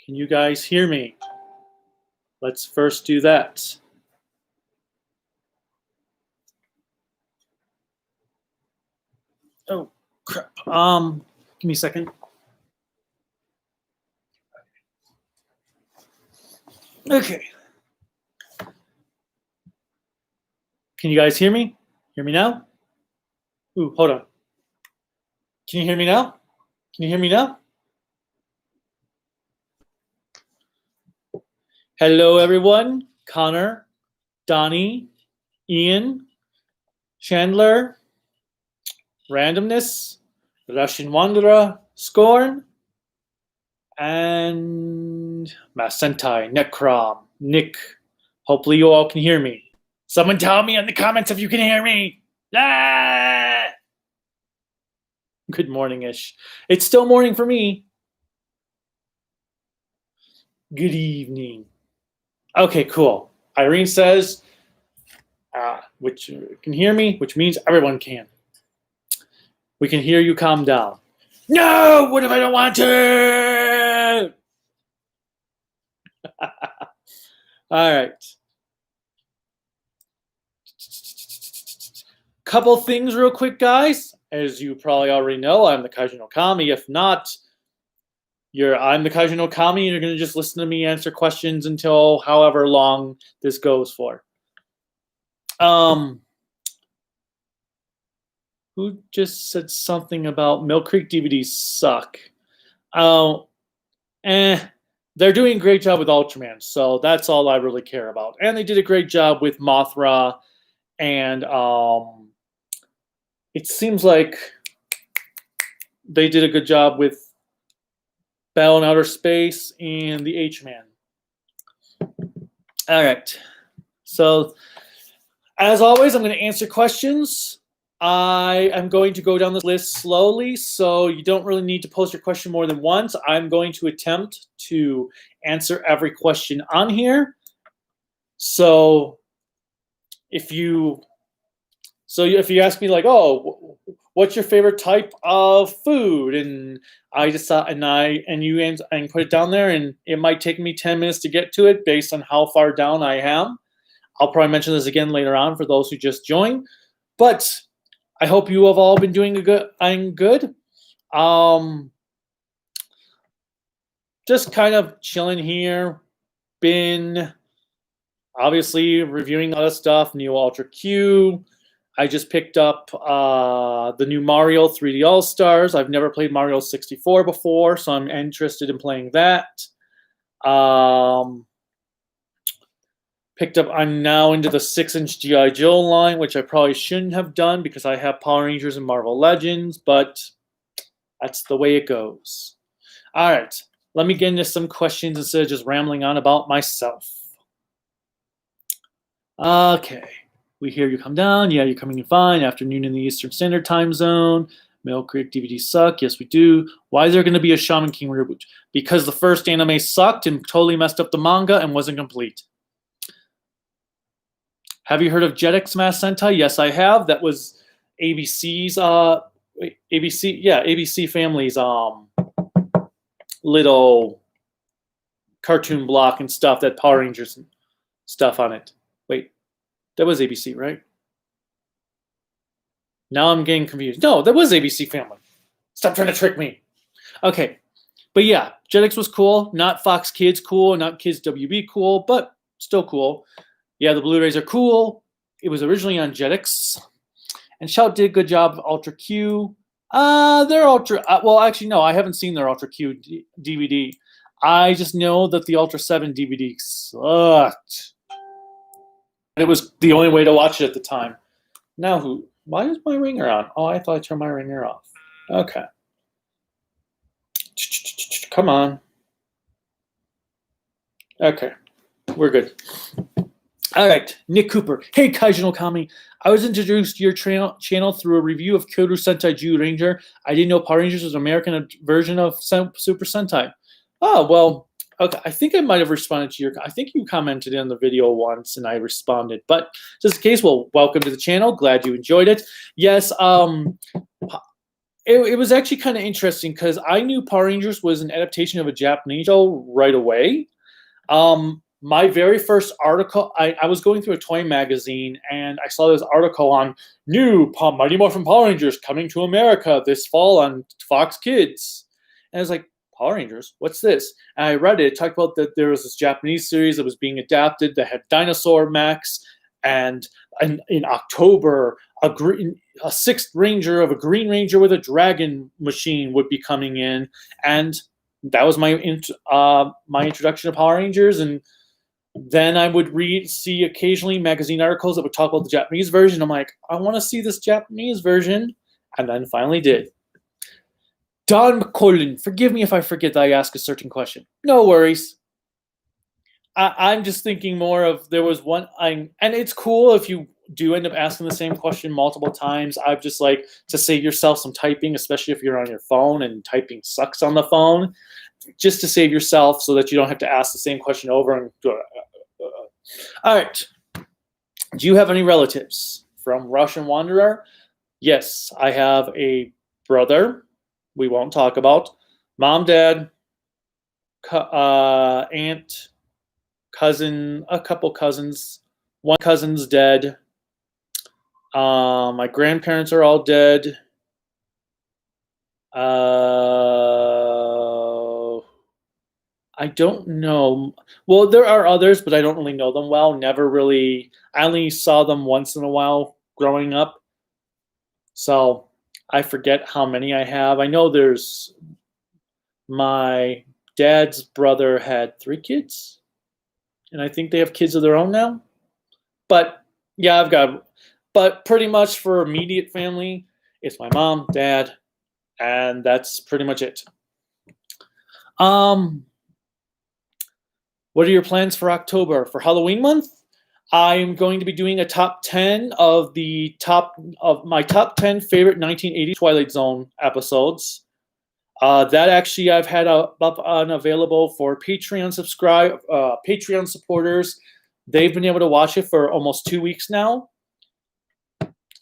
Can you guys hear me? Let's first do that. Oh, crap. Give me a second. Okay. Can you guys hear me? Hear me now? Ooh, hold on. Can you hear me now? Can you hear me now? Hello, everyone. Connor, Donnie, Ian, Chandler, Randomness, Russian Wanderer, Scorn, and Masentai, Necrom, Nick. Hopefully you all can hear me. Someone tell me in the comments if you can hear me. Ah! Good morning-ish. It's still morning for me. Good evening. Okay, cool. Irene says, which can hear me, which means everyone can. We can hear you. Calm down. No, what if I don't want to? All right. Couple things real quick, guys. As you probably already know, I'm the Kaiju no Kami. If not, I'm the Kaiju no Kami, and you're going to just listen to me answer questions until however long this goes for. Who just said something about Mill Creek DVDs suck? They're doing a great job with Ultraman, so that's all I really care about. And they did a great job with Mothra, and it seems like they did a good job with Battle in Outer Space and the H-Man. All right. So, as always, I'm going to answer questions. I am going to go down this list slowly, so you don't really need to post your question more than once. I'm going to attempt to answer every question on here. So if you ask me like, oh, what's your favorite type of food, and I decide, and you answer and put it down there, and it might take me 10 minutes to get to it based on how far down I am. I'll probably mention this again later on for those who just joined, but I hope you have all been doing good. Just kind of chilling here. Been obviously reviewing other stuff. Neo Ultra Q. I just picked up the new Mario 3D All Stars. I've never played Mario 64 before, so I'm interested in playing that. I'm now into the 6-inch G.I. Joe line, which I probably shouldn't have done because I have Power Rangers and Marvel Legends, but that's the way it goes. All right, let me get into some questions instead of just rambling on about myself. Okay, we hear you come down. Yeah, you're coming in fine. Afternoon in the Eastern Standard Time Zone. Mill Creek DVDs suck. Yes, we do. Why is there going to be a Shaman King reboot? Because the first anime sucked and totally messed up the manga and wasn't complete. Have you heard of Jetix Mass Sentai? Yes, I have. That was ABC's ABC Family's little cartoon block and stuff that Power Rangers and stuff on it. Wait, that was ABC, right? Now I'm getting confused. No, that was ABC Family. Stop trying to trick me. Okay, but yeah, Jetix was cool. Not Fox Kids cool, not Kids WB cool, but still cool. Yeah, the Blu-rays are cool. It was originally on Jetix. And Shout did a good job of Ultra Q. They're Ultra... well, actually, no, I haven't seen their Ultra Q DVD. I just know that the Ultra 7 DVD sucked. And it was the only way to watch it at the time. Now who... Why is my ringer on? Oh, I thought I turned my ringer off. Okay. Come on. Okay. We're good. All right, Nick Cooper. Hey, Kaiju no Kami. I was introduced to your channel through a review of Kyoto Sentai Ju Ranger. I didn't know Power Rangers was an American version of Super Sentai. Oh, well, okay. I think I might have responded to I think you commented in the video once, and I responded. But just in case, well, welcome to the channel. Glad you enjoyed it. Yes, it was actually kind of interesting because I knew Power Rangers was an adaptation of a Japanese show right away. My very first article, I was going through a toy magazine and I saw this article on new Mighty Morphin Power Rangers coming to America this fall on Fox Kids. And I was like, Power Rangers, what's this? And I read it. It talked about that there was this Japanese series that was being adapted that had Dinosaur Max, and in October, a sixth ranger of a Green Ranger with a dragon machine would be coming in, and that was my introduction to Power Rangers. And then I would see occasionally magazine articles that would talk about the Japanese version. I'm like, I want to see this Japanese version, and then finally did. Don McCollin, forgive me if I forget that I asked a certain question. No worries. I'm just thinking more of there was one, and it's cool if you do end up asking the same question multiple times. I've just like to save yourself some typing, especially if you're on your phone and typing sucks on the phone, just to save yourself so that you don't have to ask the same question over and go. All right. Do you have any relatives? From Russian Wanderer? Yes, I have a brother we won't talk about. Mom, dad, aunt, cousin, a couple cousins. One cousin's dead. My grandparents are all dead. I don't know. Well, there are others, but I don't really know them well. Never really. I only saw them once in a while growing up. So I forget how many I have. I know there's my dad's brother had 3 kids, and I think they have kids of their own now. But yeah, but pretty much for immediate family, it's my mom, dad, and that's pretty much it. What are your plans for October? For Halloween month, I'm going to be doing a top 10 of my top 10 favorite 1980s Twilight Zone episodes. That actually I've had up on available for Patreon Patreon supporters. They've been able to watch it for almost 2 weeks now.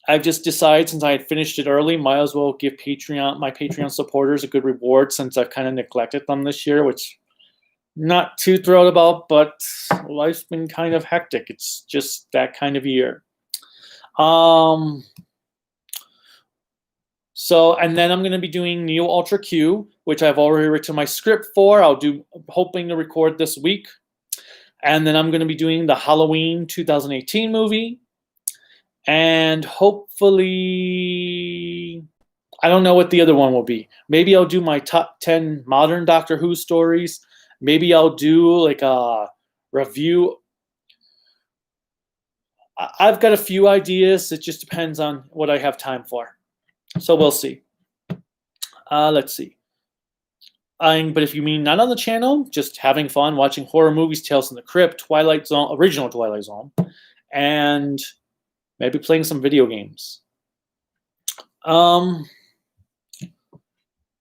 I've just decided, since I had finished it early, might as well give my Patreon supporters a good reward, since I've kind of neglected them this year, which not too thrilled about, but life's been kind of hectic. It's just that kind of year. So, and then I'm going to be doing Neo Ultra Q, which I've already written my script for. Hoping to record this week. And then I'm going to be doing the Halloween 2018 movie. And hopefully, I don't know what the other one will be. Maybe I'll do my top 10 modern Doctor Who stories. Maybe I'll do like a review. I've got a few ideas. It just depends on what I have time for. So we'll see. Let's see. But if you mean not on the channel, just having fun watching horror movies, Tales from the Crypt, Twilight Zone, original Twilight Zone, and maybe playing some video games.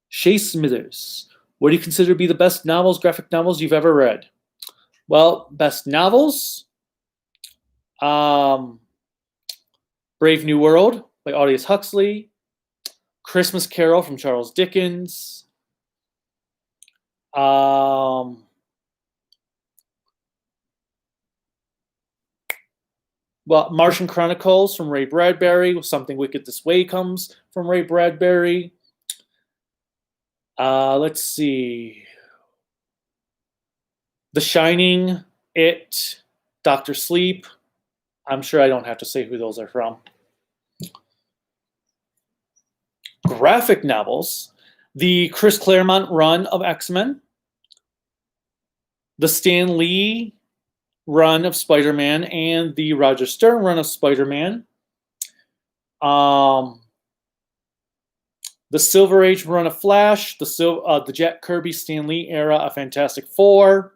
Shay Smithers, what do you consider to be the best graphic novels you've ever read? Well, best novels, Brave New World by Aldous Huxley, Christmas Carol from Charles Dickens, Martian Chronicles from Ray Bradbury, Something Wicked This Way Comes from Ray Bradbury. Let's see. The Shining, It, Dr. Sleep. I'm sure I don't have to say who those are from. Graphic novels, the Chris Claremont run of X-Men, the Stan Lee run of Spider-Man, and the Roger Stern run of Spider-Man. The Silver Age run of Flash, the Jack Kirby Stan Lee era of Fantastic Four.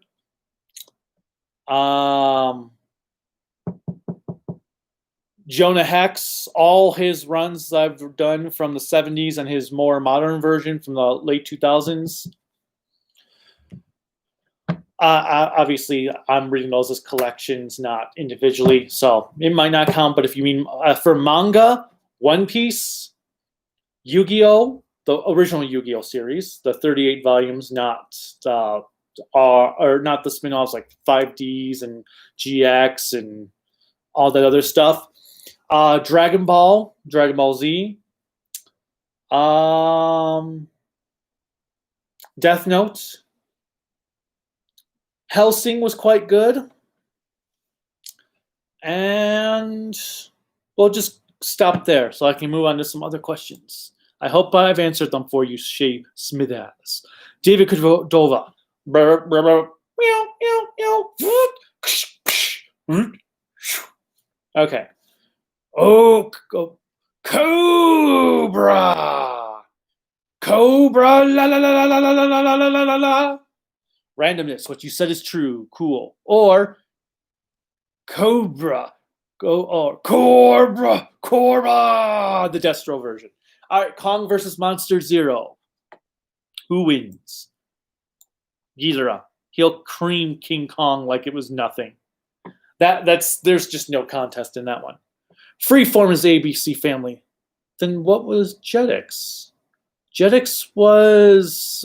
Jonah Hex, all his runs I've done from the 70s and his more modern version from the late 2000s. Obviously, I'm reading those as collections, not individually, so it might not count. But if you mean for manga, One Piece, Yu-Gi-Oh!, the original Yu-Gi-Oh series, the 38 volumes, not or not the spin-offs like 5Ds and GX and all that other stuff. Dragon Ball Z, Death Note, Hellsing was quite good, and we'll just stop there so I can move on to some other questions. I hope I've answered them for you, Shay Smithers. David Cordova. Okay. Oh, Cobra. Cobra. La la la la la la la la la la la. Randomness. What you said is true. Cool. Or Cobra. Cobra. The Destro version. All right. Kong versus Monster Zero. Who wins? Ghidorah. He'll cream King Kong like it was nothing. There's just no contest in that one. Freeform is the ABC family. Then what was Jetix? Jetix was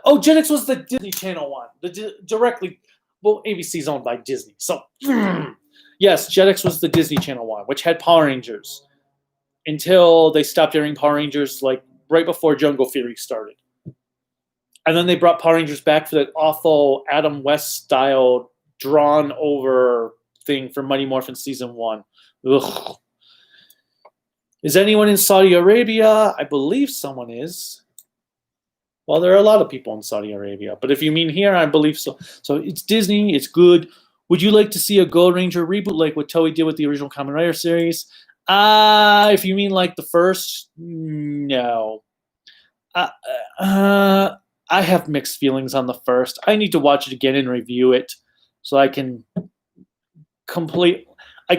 Jetix was the Disney Channel one. ABC's owned by Disney. So yes, Jetix was the Disney Channel one, which had Power Rangers until they stopped airing Power Rangers like right before Jungle Fury started. And then they brought Power Rangers back for that awful Adam West style drawn over thing for Mighty Morphin season 1. Ugh. Is anyone in Saudi Arabia? I believe someone is. Well, there are a lot of people in Saudi Arabia, but if you mean here, I believe so. So it's Disney, it's good. Would you like to see a Gold Ranger reboot like what Toei did with the original Kamen Rider series? If you mean like the first, no. I have mixed feelings on the first. I need to watch it again and review it so I can complete. I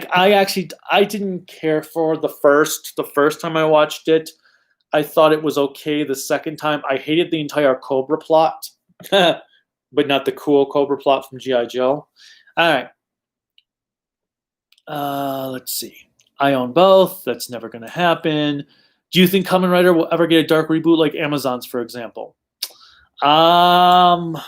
didn't care for the first time I watched it. I thought it was okay the second time. I hated the entire Cobra plot, but not the cool Cobra plot from G.I. Joe. All right. Let's see. I own both. That's never going to happen. Do you think Kamen Rider will ever get a dark reboot like Amazon's, for example? I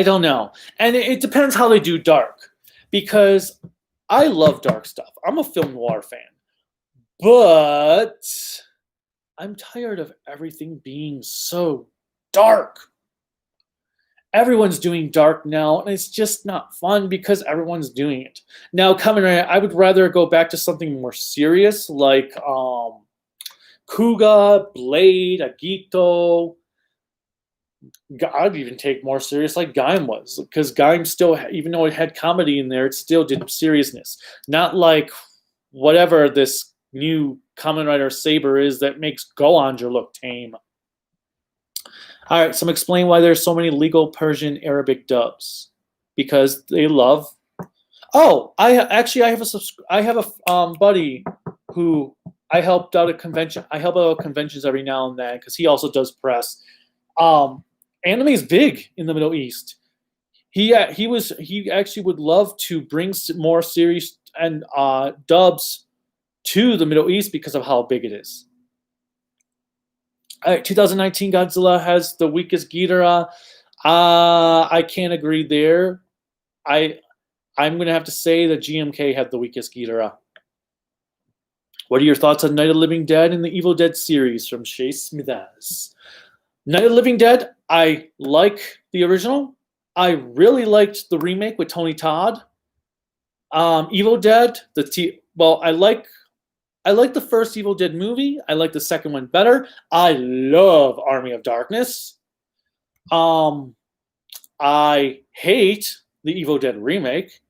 don't know. And it depends how they do dark. Because I love dark stuff. I'm a film noir fan. But I'm tired of everything being so dark. Everyone's doing dark now, and it's just not fun because everyone's doing it. Now, Kamen Rider, I would rather go back to something more serious like Kuga, Blade, Agito. I'd even take more serious like Gaim was, because Gaim still, even though it had comedy in there, it still did seriousness. Not like whatever this new Kamen Rider Saber is that makes Goanger look tame. All right, so explain why there's so many legal Persian Arabic dubs. Because they love. Oh, I have a buddy who I helped out at convention. I help out at conventions every now and then because he also does press. Anime is big in the Middle East. He actually would love to bring more series and dubs to the Middle East because of how big it is. All right, 2019 Godzilla has the weakest Ghidorah. I can't agree there. I'm going to have to say that GMK had the weakest Ghidorah. What are your thoughts on Night of the Living Dead and the Evil Dead series from Shay Smithers? Night of the Living Dead, I like the original. I really liked the remake with Tony Todd. Evil Dead, I like the first Evil Dead movie. I like the second one better. I love Army of Darkness. I hate the Evil Dead remake.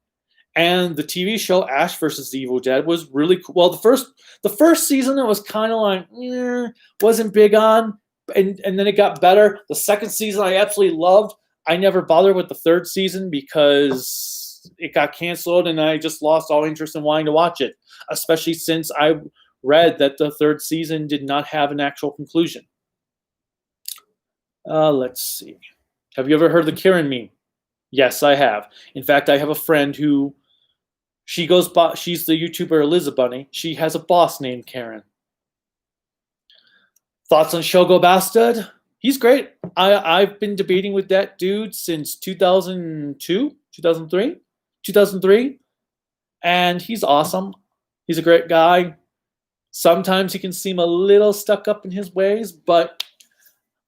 And the TV show Ash vs. the Evil Dead was really cool. Well, the first season it was kind of like, wasn't big on. And then it got better. The second season I absolutely loved. I never bothered with the third season because it got canceled and I just lost all interest in wanting to watch it, especially since I read that the third season did not have an actual conclusion. Let's see. Have you ever heard the Karen meme? Yes, I have. In fact, I have a friend who She's the YouTuber Elizabeth Bunny. She has a boss named Karen. Thoughts on Shogo Bastard? He's great. I've been debating with that dude since 2002, 2003, 2003, and he's awesome. He's a great guy. Sometimes he can seem a little stuck up in his ways, but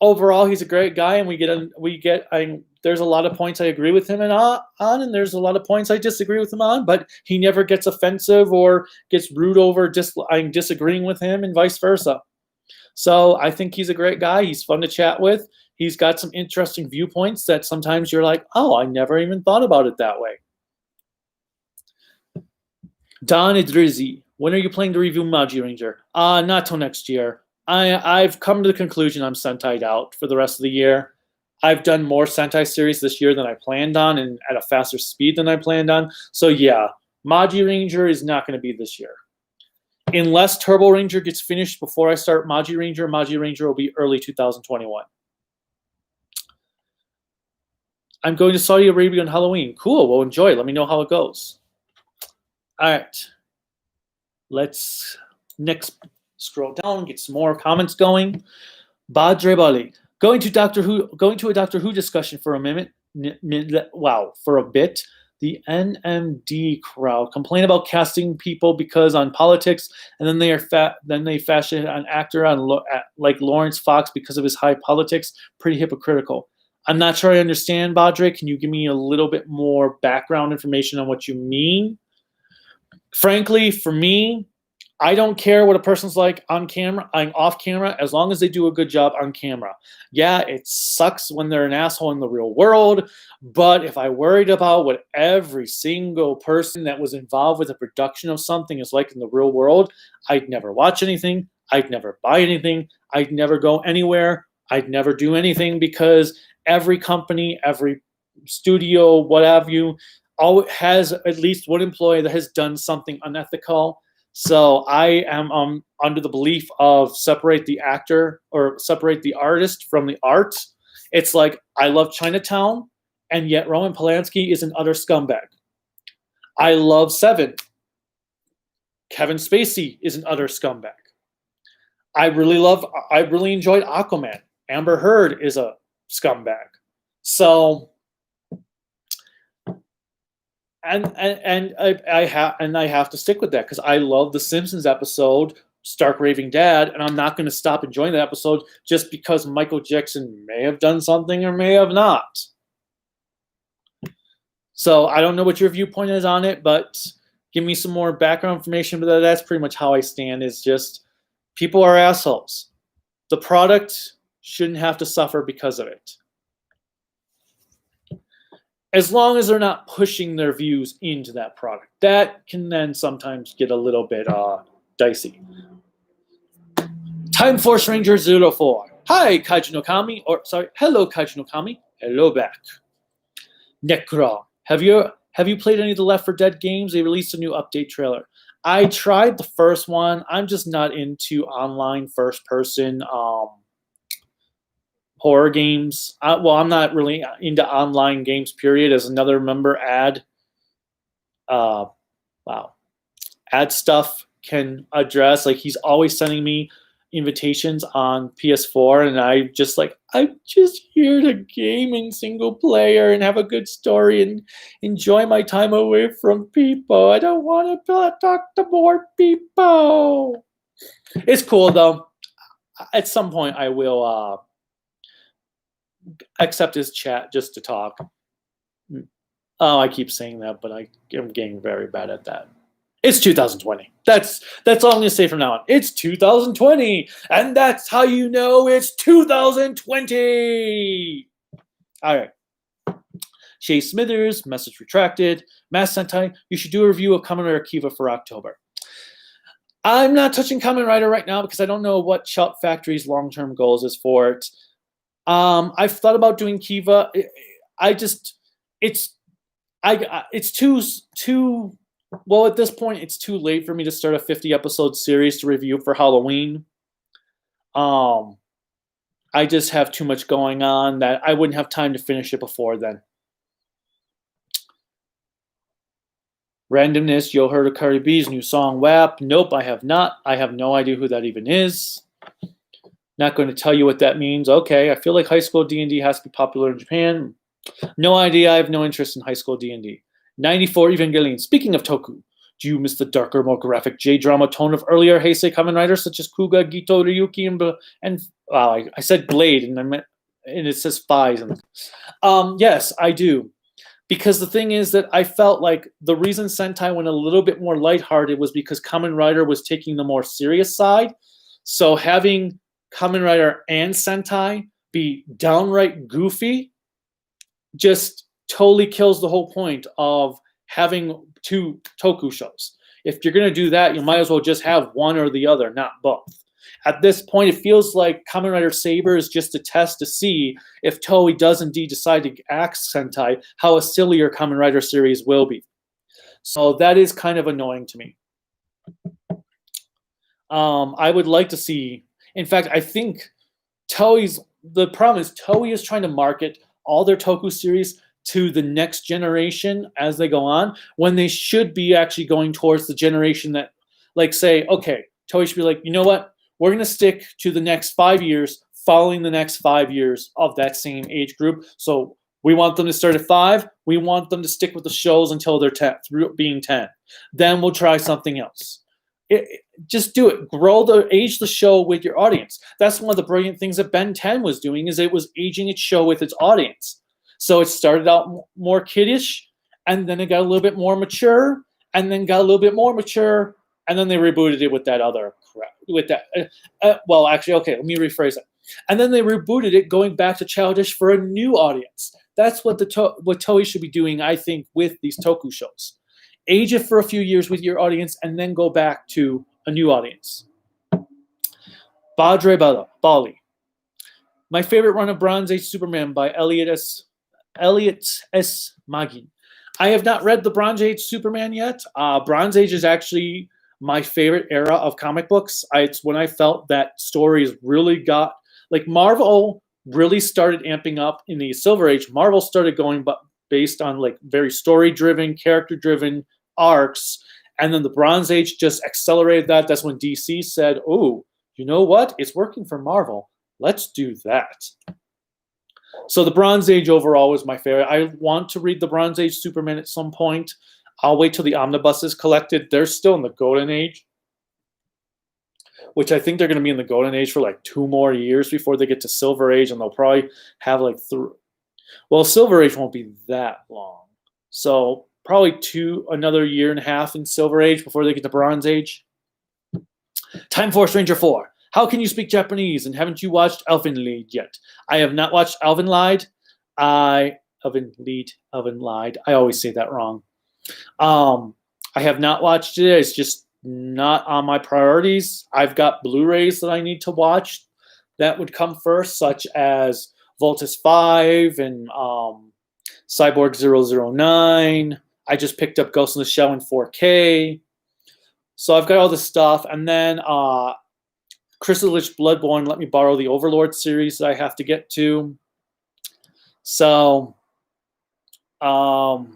overall he's a great guy, and there's a lot of points I agree with him on, and there's a lot of points I disagree with him on, but he never gets offensive or gets rude over I'm disagreeing with him, and vice versa. So I think he's a great guy. He's fun to chat with. He's got some interesting viewpoints that sometimes you're like, oh, I never even thought about it that way. Don Idrizi, when are you planning to review Maji Ranger? Not till next year. I've come to the conclusion I'm Sentai'd out for the rest of the year. I've done more Sentai series this year than I planned on, and at a faster speed than I planned on. So yeah, Maji Ranger is not going to be this year. Unless Turbo Ranger gets finished before I start Maji Ranger will be early 2021. I'm going to Saudi Arabia on Halloween. Cool, well enjoy. Let me know how it goes. All right. Let's next scroll down, get some more comments going. Badre Bali. Going to a Doctor Who discussion for a minute. Wow, for a bit. The NMD crowd complain about casting people because on politics, and then they fashion an actor like Lawrence Fox because of his high politics. Pretty hypocritical. I'm not sure I understand, Badre. Can you give me a little bit more background information on what you mean? Frankly, for me, I don't care what a person's like on camera, off camera, as long as they do a good job on camera. Yeah, it sucks when they're an asshole in the real world, but if I worried about what every single person that was involved with the production of something is like in the real world, I'd never watch anything, I'd never buy anything, I'd never go anywhere, I'd never do anything, because every company, every studio, what have you, has at least one employee that has done something unethical. So I am under the belief of separate the actor or separate the artist from the art. It's like I love Chinatown, and yet Roman Polanski is an utter scumbag. I love Seven. Kevin Spacey is an utter scumbag. I really enjoyed Aquaman. Amber Heard is a scumbag. So I have to stick with that because I love the Simpsons episode Stark Raving Dad, and I'm not going to stop enjoying that episode just because Michael Jackson may have done something or may have not. So I don't know what your viewpoint is on it, but give me some more background information. But that's pretty much how I stand. Is just people are assholes. The product shouldn't have to suffer because of it. As long as they're not pushing their views into that product. That can then sometimes get a little bit dicey. Time Force Ranger 04. Hi, Kaiju no Kami. Hello, Kaiju no Kami. Hello back. Necro. Have you played any of the Left 4 Dead games? They released a new update trailer. I tried the first one. I'm just not into online first-person horror games. I'm not really into online games, period, as another member ad stuff can address. Like, he's always sending me invitations on PS4, and I'm just here to game in single player and have a good story and enjoy my time away from people. I don't want to talk to more people. It's cool, though. At some point, I will accept his chat just to talk. Oh, I keep saying that, but I'm getting very bad at that. It's 2020. That's all I'm going to say from now on. It's 2020, and that's how you know it's 2020. All right. Shay Smithers, message retracted. Mass Sentai, you should do a review of Kamen Rider Kiva for October. I'm not touching Kamen Rider right now because I don't know what Shout Factory's long-term goals is for it. I've thought about doing Kiva. It's too well, at this point, it's too late for me to start a 50-episode series to review for Halloween. I just have too much going on that I wouldn't have time to finish it before then. Randomness, yo heard of Cardi B's new song WAP? Nope, I have not. I have no idea who that even is. Not going to tell you what that means. Okay, I feel like high school D&D has to be popular in Japan. No idea. I have no interest in high school D&D. 94 Evangelion. Speaking of Toku, do you miss the darker, more graphic J-drama tone of earlier Heisei Kamen Riders such as Kuga, Gito, Ryuki, and I said Blade, and it says Fies. Yes, I do. Because the thing is that I felt like the reason Sentai went a little bit more lighthearted was because Kamen Rider was taking the more serious side. So having Kamen Rider and Sentai be downright goofy just totally kills the whole point of having two Toku shows. If you're going to do that, you might as well just have one or the other, not both. At this point, it feels like Kamen Rider Saber is just a test to see if Toei does indeed decide to axe Sentai, how a sillier Kamen Rider series will be. So that is kind of annoying to me. I would like to see, in fact, I think the problem is Toei is trying to market all their Toku series to the next generation as they go on, when they should be actually going towards the generation that, like, say, okay, Toei should be like, you know what? We're going to stick to the next 5 years, following the next 5 years of that same age group. So we want them to start at 5. We want them to stick with the shows until they're 10, through being 10. Then we'll try something else. Just do it. Age the show with your audience. That's one of the brilliant things that Ben 10 was doing, is it was aging its show with its audience. So it started out more kiddish, and then it got a little bit more mature, and then got a little bit more mature, and then they rebooted it with that other crap. With that, well, actually, okay, let me rephrase it. And then they rebooted it, going back to childish for a new audience. That's what what Toei should be doing, I think, with these Toku shows. Age it for a few years with your audience, and then go back to a new audience. Badre Bali. My favorite run of Bronze Age Superman by Elliot S. Magin. I have not read the Bronze Age Superman yet. Bronze Age is actually my favorite era of comic books. It's when I felt that stories really got, like, Marvel really started amping up in the Silver Age. Marvel started going based on like very story-driven, character-driven arcs, and then the Bronze Age just accelerated that. That's when DC said, oh, you know what? It's working for Marvel. Let's do that. So the Bronze Age overall was my favorite. I want to read the Bronze Age Superman at some point. I'll wait till the omnibus is collected. They're still in the Golden Age, which I think they're going to be in the Golden Age for like 2 more years before they get to Silver Age, and they'll probably have like well, Silver Age won't be that long. So probably another 1.5 years in Silver Age before they get to Bronze Age. Time Force Ranger 4. How can you speak Japanese, and haven't you watched Elfenlied yet? I have not watched Elfenlied. I always say that wrong. I have not watched it. It's just not on my priorities. I've got Blu-rays that I need to watch that would come first, such as Voltus 5 and Cyborg 009. I just picked up Ghost in the Shell in 4K. So I've got all this stuff. And then Chrysalis Bloodborne let me borrow the Overlord series that I have to get to. So, no,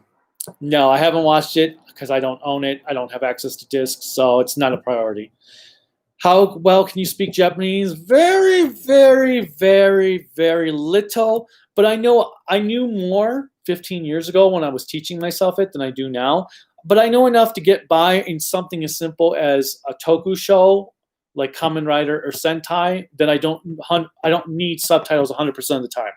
I haven't watched it because I don't own it. I don't have access to discs, so it's not a priority. How well can you speak Japanese? Very, very, very, very little. But I knew more 15 years ago when I was teaching myself it than I do now. But I know enough to get by in something as simple as a Toku show like Kamen Rider or Sentai that I don't need subtitles 100% of the time.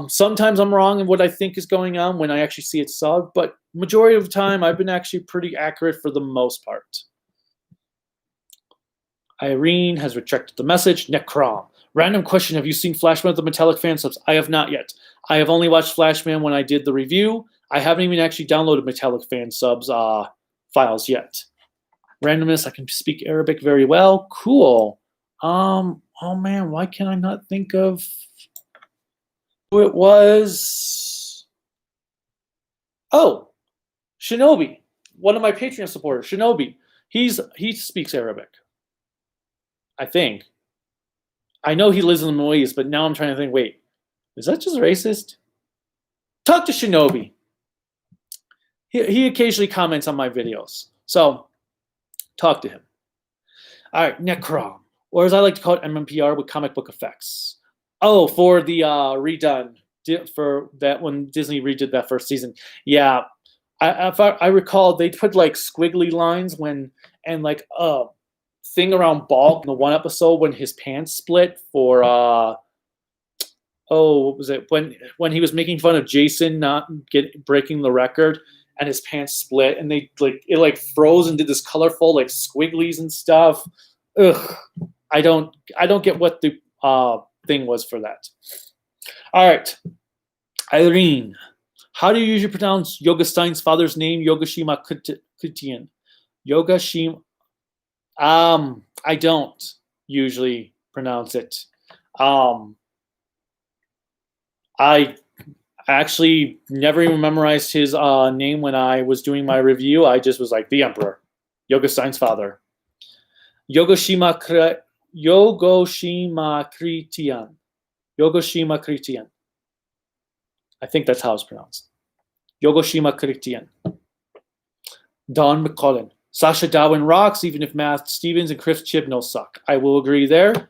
Sometimes I'm wrong in what I think is going on when I actually see it subbed, but majority of the time I've been actually pretty accurate for the most part. Irene has rejected the message. Necrom. Random question. Have you seen Flashman with the Metallic fan subs? I have not yet. I have only watched Flashman when I did the review. I haven't even actually downloaded Metallic fan subs files yet. Randomness. I can speak Arabic very well. Cool. Oh man, why can I not think of who it was? Oh, Shinobi. One of my Patreon supporters, Shinobi. He speaks Arabic. I think. I know he lives in the Middle East, but now I'm trying to think, wait, is that just racist? Talk to Shinobi. He occasionally comments on my videos. So talk to him. All right, Necrom, or as I like to call it, MMPR with comic book effects. Oh, for the redone for that when Disney redid that first season. Yeah, I recall they put like squiggly lines when and like thing around Bulk in the one episode when his pants split for what was it when he was making fun of Jason not breaking the record and his pants split and they like it like froze and did this colorful like squigglies and stuff. Ugh, I don't get what the thing was for that. All right, Irene, how do you usually pronounce Yoga Stein's father's name? Yogashima Kritian. Yogashima. I don't usually pronounce it. I actually never even memorized his name when I was doing my review. I just was like, the Emperor, Yoga Stein's father. Yogoshima Kritian. Yogoshima Kritian. I think that's how it's pronounced. Yogoshima Kritian. Don McCullen. Sasha Darwin rocks, even if Matt Stevens and Chris Chibnall suck. I will agree there.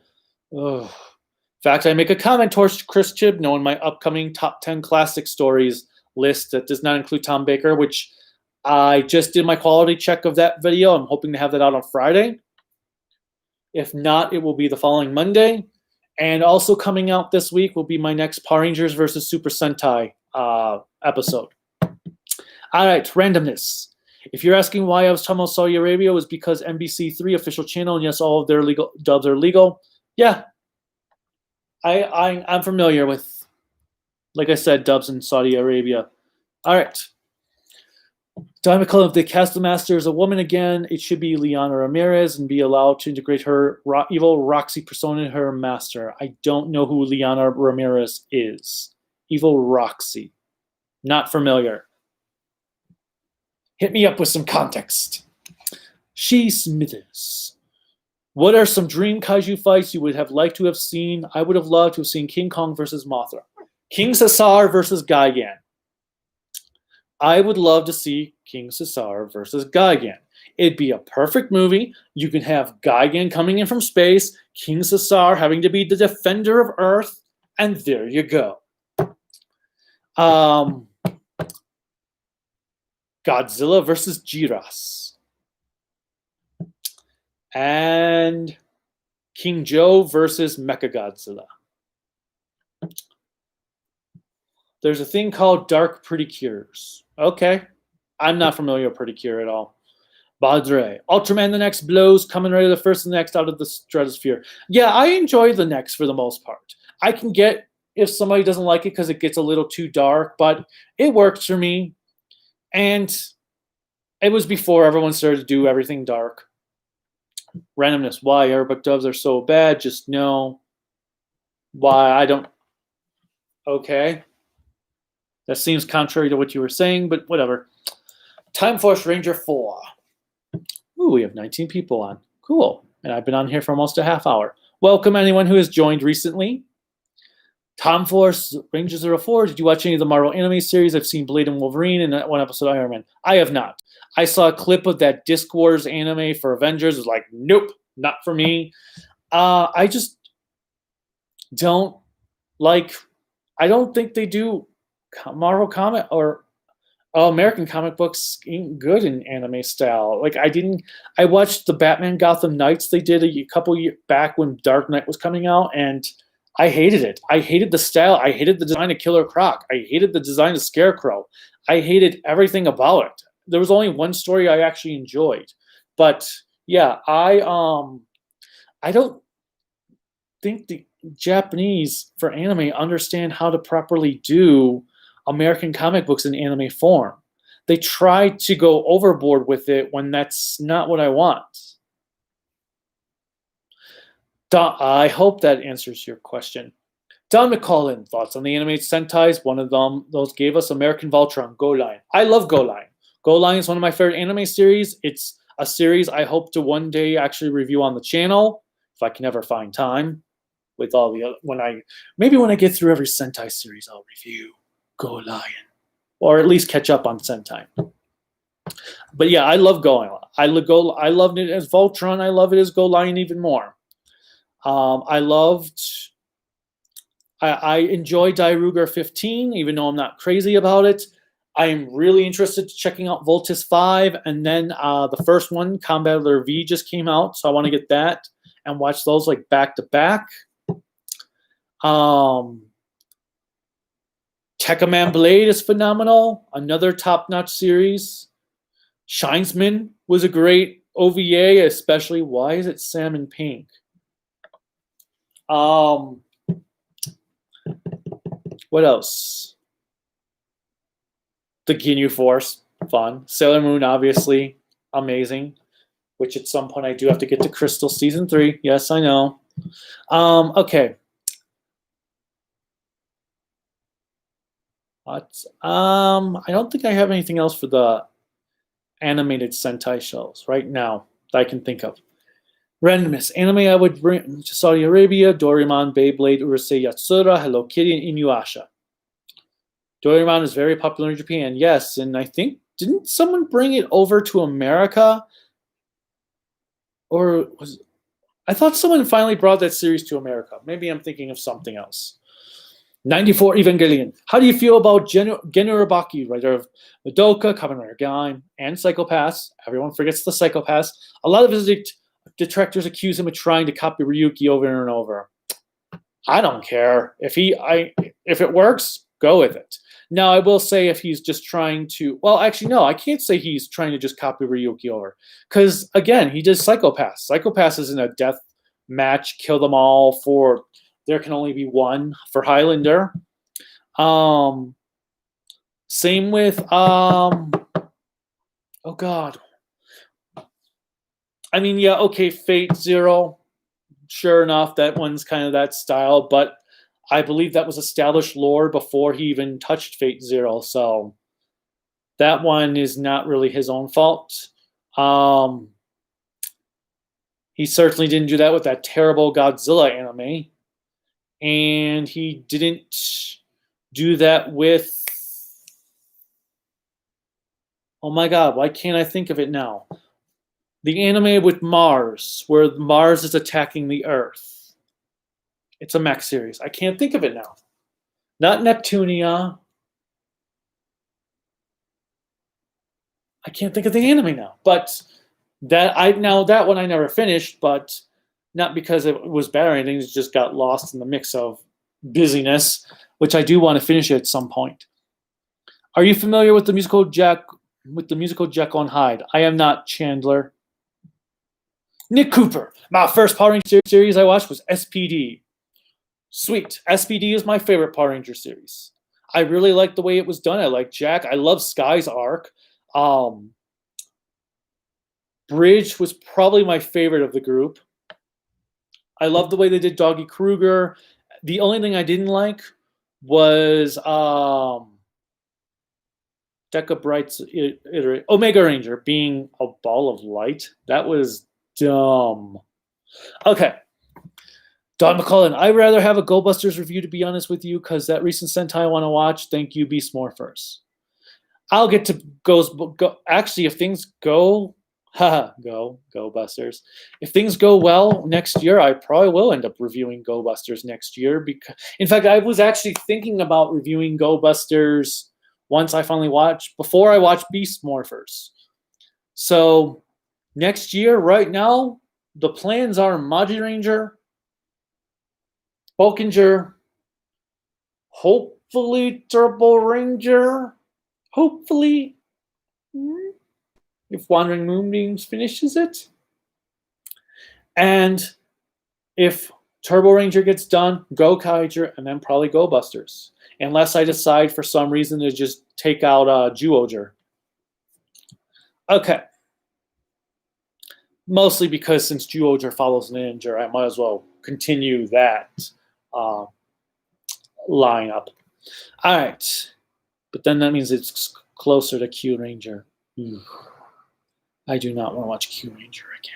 Ugh. In fact, I make a comment towards Chris Chibnall in my upcoming top 10 classic stories list that does not include Tom Baker, which I just did my quality check of that video. I'm hoping to have that out on Friday. If not, it will be the following Monday. And also coming out this week will be my next Power Rangers versus Super Sentai episode. All right, randomness. If you're asking why I was talking about Saudi Arabia, it was because NBC3 official channel, and yes, all of their legal dubs are legal. Yeah, I'm familiar with, like I said, dubs in Saudi Arabia. All right. Don McCullough, if they cast the master as a woman again, it should be Liana Ramirez and be allowed to integrate her evil Roxy persona in her master. I don't know who Liana Ramirez is. Evil Roxy. Not familiar. Hit me up with some context. She Smithers. What are some dream kaiju fights you would have liked to have seen? I would have loved to have seen King Kong versus Mothra. King Caesar versus Gigan. I would love to see King Caesar versus Gigan. It'd be a perfect movie. You can have Gigan coming in from space, King Caesar having to be the defender of Earth, and there you go. Godzilla versus Jiras. And King Joe versus Mechagodzilla. There's a thing called Dark Pretty Cures. Okay. I'm not familiar with Pretty Cure at all. Badre. Ultraman the Next blows, Kamen Rider the First and the Next out of the stratosphere. Yeah, I enjoy the Next for the most part. I can get if somebody doesn't like it because it gets a little too dark, but it works for me. And it was before everyone started to do everything dark. Randomness. Why Arabic dubs are so bad? Just know why I don't. Okay. That seems contrary to what you were saying, but whatever. Time Force Ranger 4. Ooh, we have 19 people on. Cool. And I've been on here for almost a half hour. Welcome anyone who has joined recently. Time Force Ranger 04. Did you watch any of the Marvel anime series? I've seen Blade and Wolverine and that one episode of Iron Man. I have not. I saw a clip of that Disc Wars anime for Avengers. It was like, nope, not for me. I just don't like, I don't think they do Marvel comic or American comic books ain't good in anime style. Like I watched the Batman Gotham Knights they did a couple years back when Dark Knight was coming out, and I hated it. I hated the style. I hated the design of Killer Croc. I hated the design of Scarecrow. I hated everything about it. There was only one story I actually enjoyed. But yeah, I don't think the Japanese for anime understand how to properly do American comic books in anime form. They try to go overboard with it when that's not what I want. I hope that answers your question. Don McCollin, thoughts on the animated Sentais? One of them, those gave us American Voltron, Go Line. I love Go Line. Go Line is one of my favorite anime series. It's a series I hope to one day actually review on the channel, if I can ever find time. With all the other, maybe when I get through every Sentai series, I'll review Go Lion, or at least catch up on Sentai. But yeah, I love Go. I loved it as Voltron. I love it as Go Lion even more. I loved. I enjoy Diaruger 15, even though I'm not crazy about it. I am really interested in checking out Voltus 5, and then the first one, Combattler V, just came out, so I want to get that and watch those like back to back. Tekkaman Blade is phenomenal, another top-notch series. Shinesman was a great OVA, especially why is it salmon pink? What else? The Ginyu Force, fun. Sailor Moon, obviously, amazing. Which at some point I do have to get to Crystal Season 3. Yes, I know. Okay. I don't think I have anything else for the animated Sentai shows right now that I can think of. Randomness. Anime I would bring to Saudi Arabia, Doraemon, Beyblade, Urusei Yatsura, Hello Kitty, and Inuyasha. Doraemon is very popular in Japan, yes, and I think, didn't someone bring it over to America? Or I thought someone finally brought that series to America. Maybe I'm thinking of something else. 94 Evangelion. How do you feel about Genu Arabaki, writer of Madoka, Kamen Rider Gaim, and Psycho-Pass? Everyone forgets the Psycho-Pass. A lot of his detractors accuse him of trying to copy Ryuki over and over. I don't care. If it works, go with it. Now, I will say if he's just trying to... Well, actually, no. I can't say he's trying to just copy Ryuki over. Because, again, he did Psycho-Pass. Psycho-Pass isn't a death match, kill them all for... There can only be one for Highlander. Same with... oh, God. I mean, yeah, okay, Fate Zero. Sure enough, that one's kind of that style. But I believe that was established lore before he even touched Fate Zero. So that one is not really his own fault. He certainly didn't do that with that terrible Godzilla anime. And he didn't do that with... Oh my God, why can't I think of it now? The anime with Mars, where Mars is attacking the Earth. It's a mech series. I can't think of it now. Not Neptunia. I can't think of the anime now. But that one I never finished, but not because it was bad or anything. It just got lost in the mix of busyness, which I do want to finish at some point. Are you familiar with the musical Jekyll and Hyde? I am not, Chandler. Nick Cooper. My first Power Ranger series I watched was SPD. Sweet. SPD is my favorite Power Ranger series. I really like the way it was done. I like Jack. I love Sky's arc. Bridge was probably my favorite of the group. I love the way they did Doggy Kruger. The only thing I didn't like was Deca Bright's Omega Ranger being a ball of light. That was dumb. Okay. Don McCullen, I'd rather have a Go Busters review, to be honest with you, because that recent Sentai I want to watch. Thank you, Beast Morphers. I'll get to go. Actually, if things go, go Busters. If things go well next year, I probably will end up reviewing Go Busters next year. Because, in fact, I was actually thinking about reviewing Go Busters once I finally before I watch Beast Morphers. So next year, right now, the plans are Maji Ranger, Bulkinger, hopefully Turbo Ranger, hopefully, if Wandering Moonbeams finishes it. And if Turbo Ranger gets done, Go Kaiger, and then probably Go Busters. Unless I decide for some reason to just take out Zyuohger. Okay. Mostly because since Zyuohger follows Ninja, I might as well continue that lineup. All right. But then that means it's closer to Q Ranger. I do not want to watch Q Ranger again.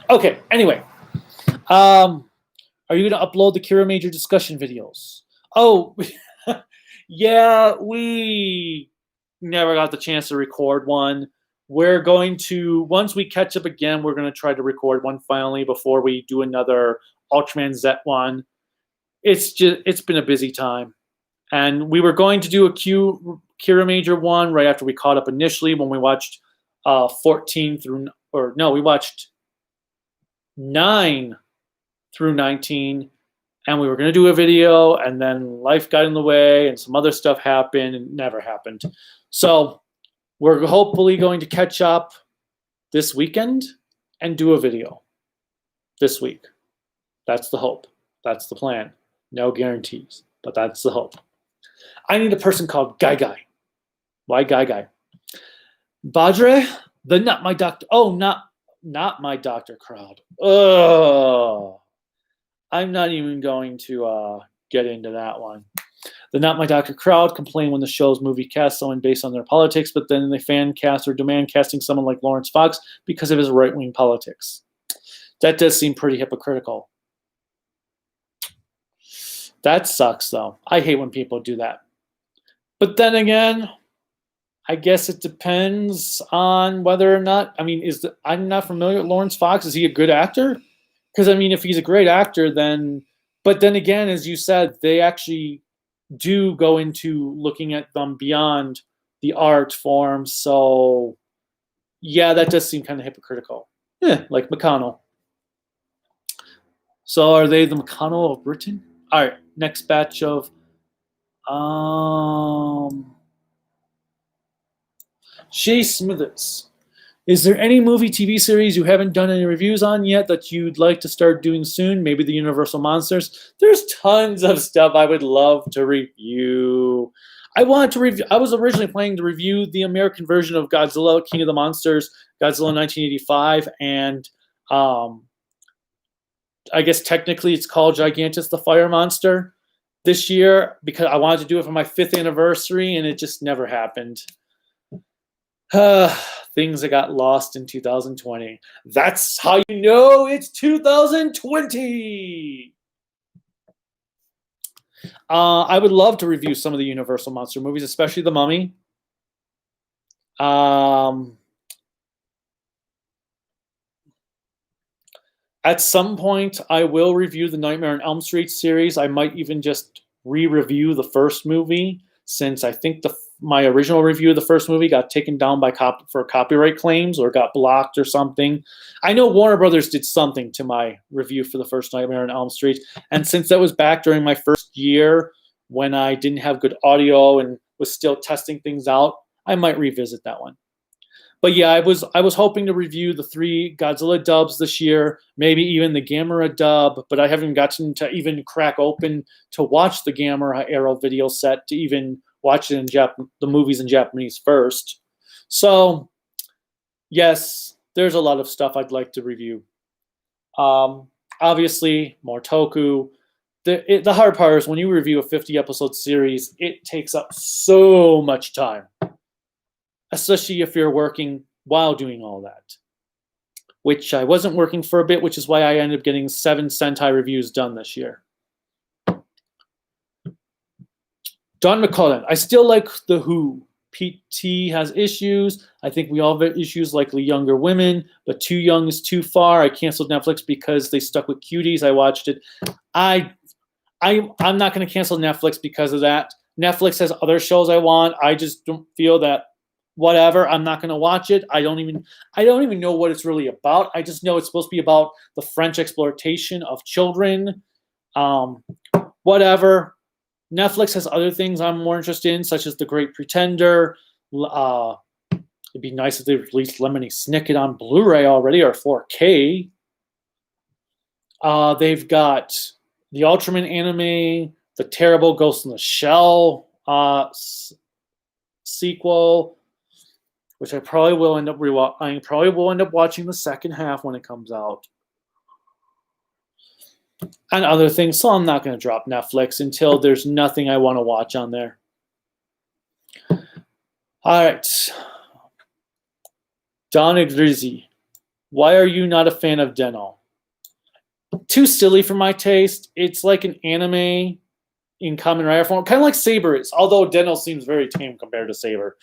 No. Okay, anyway. Are you going to upload the Kira Major discussion videos? Oh, yeah, we never got the chance to record one. We're going to, once we catch up again, we're going to try to record one finally before we do another Ultraman Z one. It's been a busy time. And we were going to do a Kira Major one right after we caught up initially when we watched 14 through, or no, we watched 9 through 19, and we were going to do a video, and then life got in the way and some other stuff happened and it never happened. So we're hopefully going to catch up this weekend and do a video this week. That's the hope. That's the plan. No guarantees, but that's the hope. I need a person called Guy Guy. Why Guy Guy? Badre, the Not My Doctor. Oh, not My Doctor crowd. Oh, I'm not even going to get into that one. The Not My Doctor crowd complain when the show's movie casts someone based on their politics, but then they fan cast or demand casting someone like Lawrence Fox because of his right-wing politics. That does seem pretty hypocritical. That sucks, though. I hate when people do that. But then again, I guess it depends on whether or not, I mean, I'm not familiar with Lawrence Fox. Is he a good actor? Because, I mean, if he's a great actor, then, but then again, as you said, they actually do go into looking at them beyond the art form. So, yeah, that does seem kind of hypocritical. Yeah, like McConnell. So are they the McConnell of Britain? All right, next batch of Shay Smithers. Is there any movie, TV series you haven't done any reviews on yet that you'd like to start doing soon? Maybe the Universal Monsters. There's tons of stuff I would love to review. I was originally planning to review the American version of Godzilla, King of the Monsters, Godzilla 1985, and I guess technically it's called Gigantus the Fire Monster this year because I wanted to do it for my 5th anniversary and it just never happened. Things that got lost in 2020. That's how you know it's 2020. I would love to review some of the Universal Monster movies, especially The Mummy. At some point, I will review the Nightmare on Elm Street series. I might even just re-review the first movie, since I think my original review of the first movie got taken down for copyright claims or got blocked or something. I know Warner Brothers did something to my review for the first Nightmare on Elm Street, and since that was back during my first year when I didn't have good audio and was still testing things out, I might revisit that one. But yeah, I was hoping to review the 3 Godzilla dubs this year, maybe even the Gamera dub, but I haven't gotten to even crack open to watch the Gamera Arrow video set to even watch it in the movies in Japanese first. So yes, there's a lot of stuff I'd like to review. Obviously, more Toku. The hard part is when you review a 50-episode series, it takes up so much time, especially if you're working while doing all that, which I wasn't working for a bit, which is why I ended up getting 7 Sentai reviews done this year. Don McCullen, I still like The Who. PT has issues. I think we all have issues like younger women, but Too Young is too far. I canceled Netflix because they stuck with cuties. I watched it. I'm not going to cancel Netflix because of that. Netflix has other shows I want. I just don't feel that whatever. I'm not going to watch it. I don't even know what it's really about. I just know it's supposed to be about the French exploitation of children. Whatever. Netflix has other things I'm more interested in, such as The Great Pretender. It'd be nice if they released Lemony Snicket on Blu-ray already or 4K. They've got the Ultraman anime, the terrible Ghost in the Shell sequel, which I probably will end up watching the second half when it comes out, and other things. So I'm not going to drop Netflix until there's nothing I want to watch on there. All right, Don Igrizzi, why are you not a fan of Den-O? Too silly for my taste. It's like an anime in Kamen Rider form, kind of like Saber is, although Den-O seems very tame compared to Saber.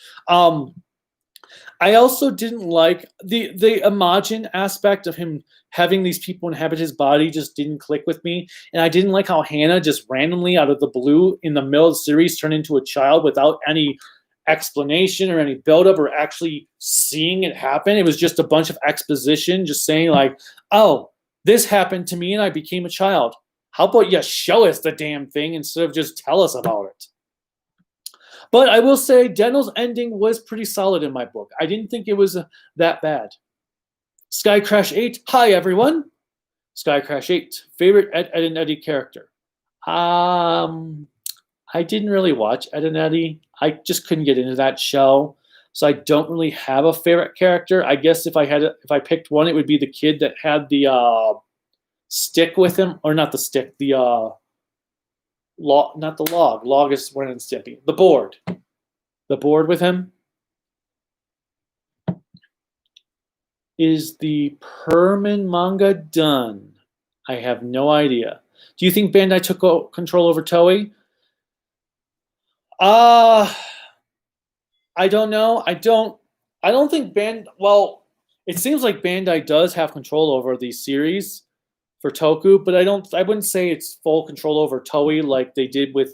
I also didn't like the Imagine aspect of him having these people inhabit his body just didn't click with me. And I didn't like how Hannah just randomly out of the blue in the middle of the series turned into a child without any explanation or any buildup or actually seeing it happen. It was just a bunch of exposition just saying like, oh, this happened to me and I became a child. How about you show us the damn thing instead of just tell us about it? But I will say Den-O's ending was pretty solid in my book. I didn't think it was that bad. Sky Crash 8. Hi, everyone. Sky Crash 8. Favorite Ed, and Eddie character? I didn't really watch Ed and Eddie. I just couldn't get into that show. So I don't really have a favorite character. I guess if I picked one, it would be the kid that had the stick with him. Or not the stick, the log, not the log. Log is Ren and Stimpy. The board. The board with him. Is the Perman manga done? I have no idea. Do you think Bandai took control over Toei? I don't know. I don't think well, it seems like Bandai does have control over these series for Toku, but I wouldn't say it's full control over Toei like they did with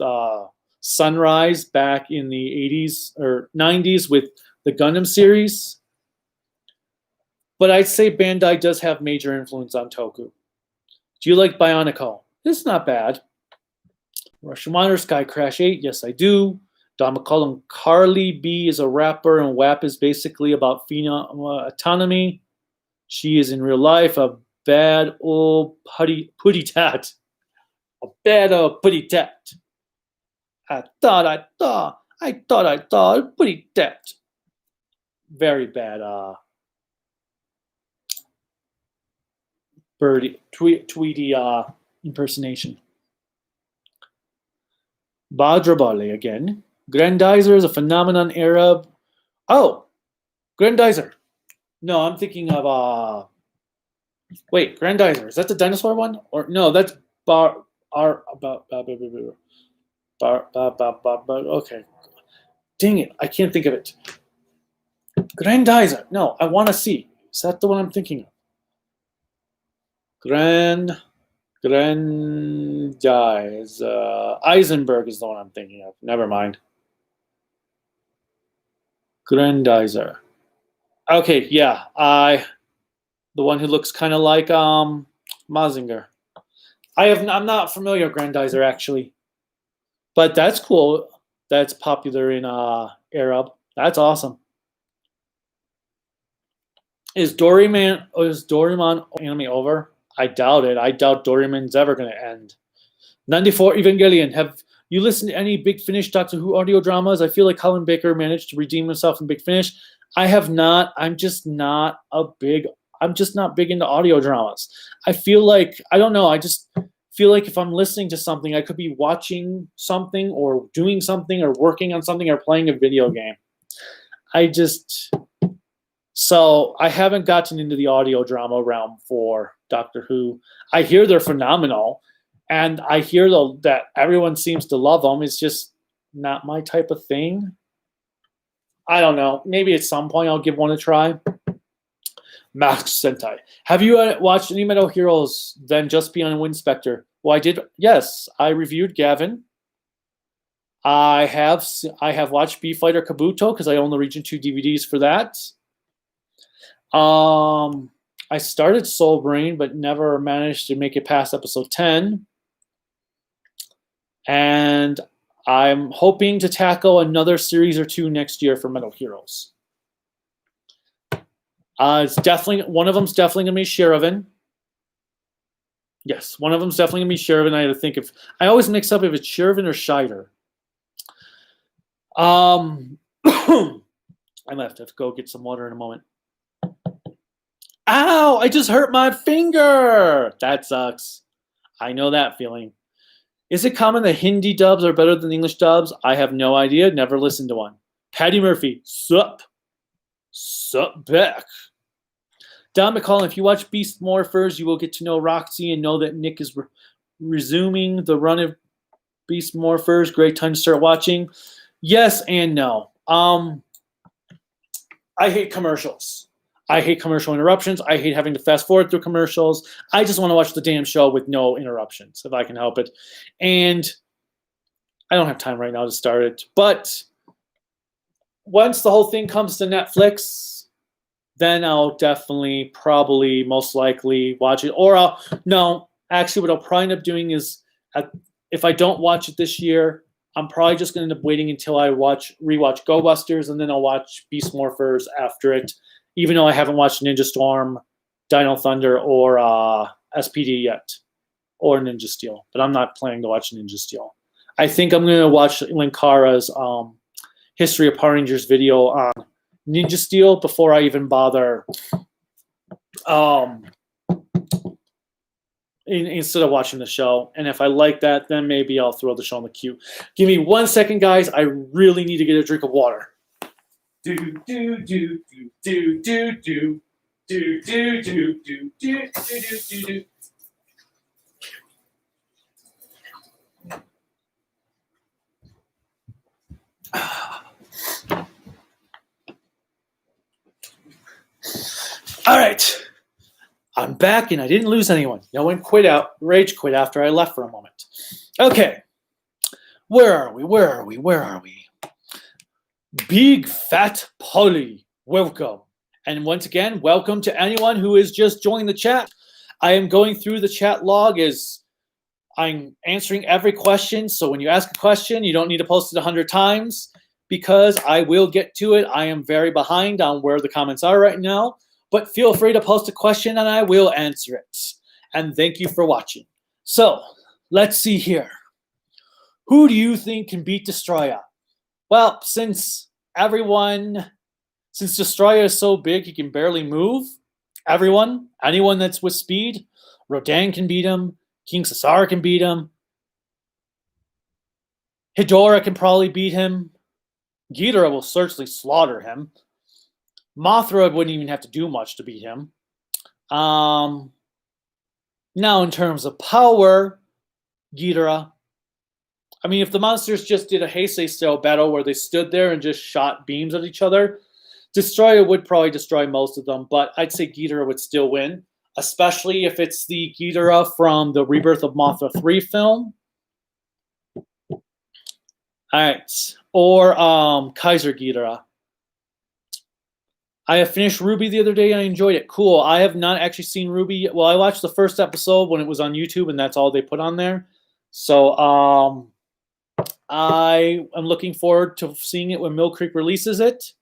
Sunrise back in the 80s or 90s with the Gundam series. But I'd say Bandai does have major influence on Toku. Do you like Bionicle? It's not bad. Russian Monitor, Sky Crash 8, yes I do. Don McCullum, Carly B is a rapper, and WAP is basically about female autonomy. She is in real life a bad old putty tat. A bad old putty tat. I thought, putty tat. Very bad, Tweety impersonation. Badrabale again. Grandizer is a phenomenon Arab. Oh, Grandizer. No, I'm thinking of wait, Grandizer. Is that the dinosaur one? Or no, that's okay. Dang it, I can't think of it. Grandizer. No, I want to see. Is that the one I'm thinking of? Grandizer. Eisenberg is the one I'm thinking of. Never mind. Grandizer. Okay, yeah. The one who looks kind of like Mazinger. I'm not familiar with Grandizer actually. But that's cool. That's popular in Arab. That's awesome. Is Doraemon anime over? I doubt it. I doubt Doraemon's ever going to end. 94 Evangelion. Have you listened to any Big Finish Doctor Who audio dramas? I feel like Colin Baker managed to redeem himself in Big Finish. I have not. I'm just not big into audio dramas. I feel like, I don't know, I just feel like if I'm listening to something, I could be watching something or doing something or working on something or playing a video game. So I haven't gotten into the audio drama realm for Doctor Who. I hear they're phenomenal, and I hear that everyone seems to love them. It's just not my type of thing. I don't know. Maybe at some point I'll give one a try. Max Sentai. Have you watched any Metal Heroes than just Beyond Windspectre? Well, I did. Yes, I reviewed Gavin. I have watched B-Fighter Kabuto because I own the Region 2 DVDs for that. I started Soul Brain, but never managed to make it past episode 10. And I'm hoping to tackle another series or two next year for Metal Heroes. It's definitely one of them's definitely gonna be Sherivan. Yes, one of them's definitely gonna be Sherivan. I had to think if I always mix up if it's Sherivan or Scheider. I left. I have to go get some water in a moment. Ow! I just hurt my finger! That sucks. I know that feeling. Is it common that Hindi dubs are better than English dubs? I have no idea. Never listened to one. Patty Murphy. Sup? Sup back. Don McCollum, if you watch Beast Morphers, you will get to know Roxy and know that Nick is resuming the run of Beast Morphers, great time to start watching. Yes and no. I hate commercials. I hate commercial interruptions. I hate having to fast forward through commercials. I just want to watch the damn show with no interruptions if I can help it. And I don't have time right now to start it. But once the whole thing comes to Netflix, then I'll definitely, probably, most likely watch it. Or actually what I'll probably end up doing is, if I don't watch it this year, I'm probably just going to end up waiting until I rewatch Go Busters, and then I'll watch Beast Morphers after it, even though I haven't watched Ninja Storm, Dino Thunder, or SPD yet, or Ninja Steel. But I'm not planning to watch Ninja Steel. I think I'm going to watch Linkara's History of Power Rangers video on Ninja Steel before I even bother instead of watching the show. And if I like that, then maybe I'll throw the show in the queue. Give me 1 second, guys. I really need to get a drink of water. Do do do do do do do do do do do do do do do. All right. I'm back and I didn't lose anyone. No one rage quit after I left for a moment. Okay. Where are we? Big Fat Polly, welcome. And once again, welcome to anyone who is just joining the chat. I am going through the chat log as I'm answering every question. So when you ask a question, you don't need to post it 100 times because I will get to it. I am very behind on where the comments are right now. But feel free to post a question and I will answer it. And thank you for watching. So, let's see here. Who do you think can beat Destroyer? Well, since Destroyer is so big he can barely move, anyone that's with speed, Rodan can beat him, King Cesar can beat him, Hidora can probably beat him, Ghidorah will certainly slaughter him, Mothra wouldn't even have to do much to beat him. Now, in terms of power, Ghidorah. I mean, if the monsters just did a Heisei style battle where they stood there and just shot beams at each other, Destroyer would probably destroy most of them, but I'd say Ghidorah would still win, especially if it's the Ghidorah from the Rebirth of Mothra 3 film. All right. Or Kaiser Ghidorah. I have finished RWBY the other day and I enjoyed it. Cool. I have not actually seen RWBY yet. Well, I watched the first episode when it was on YouTube and that's all they put on there. So I am looking forward to seeing it when Mill Creek releases it,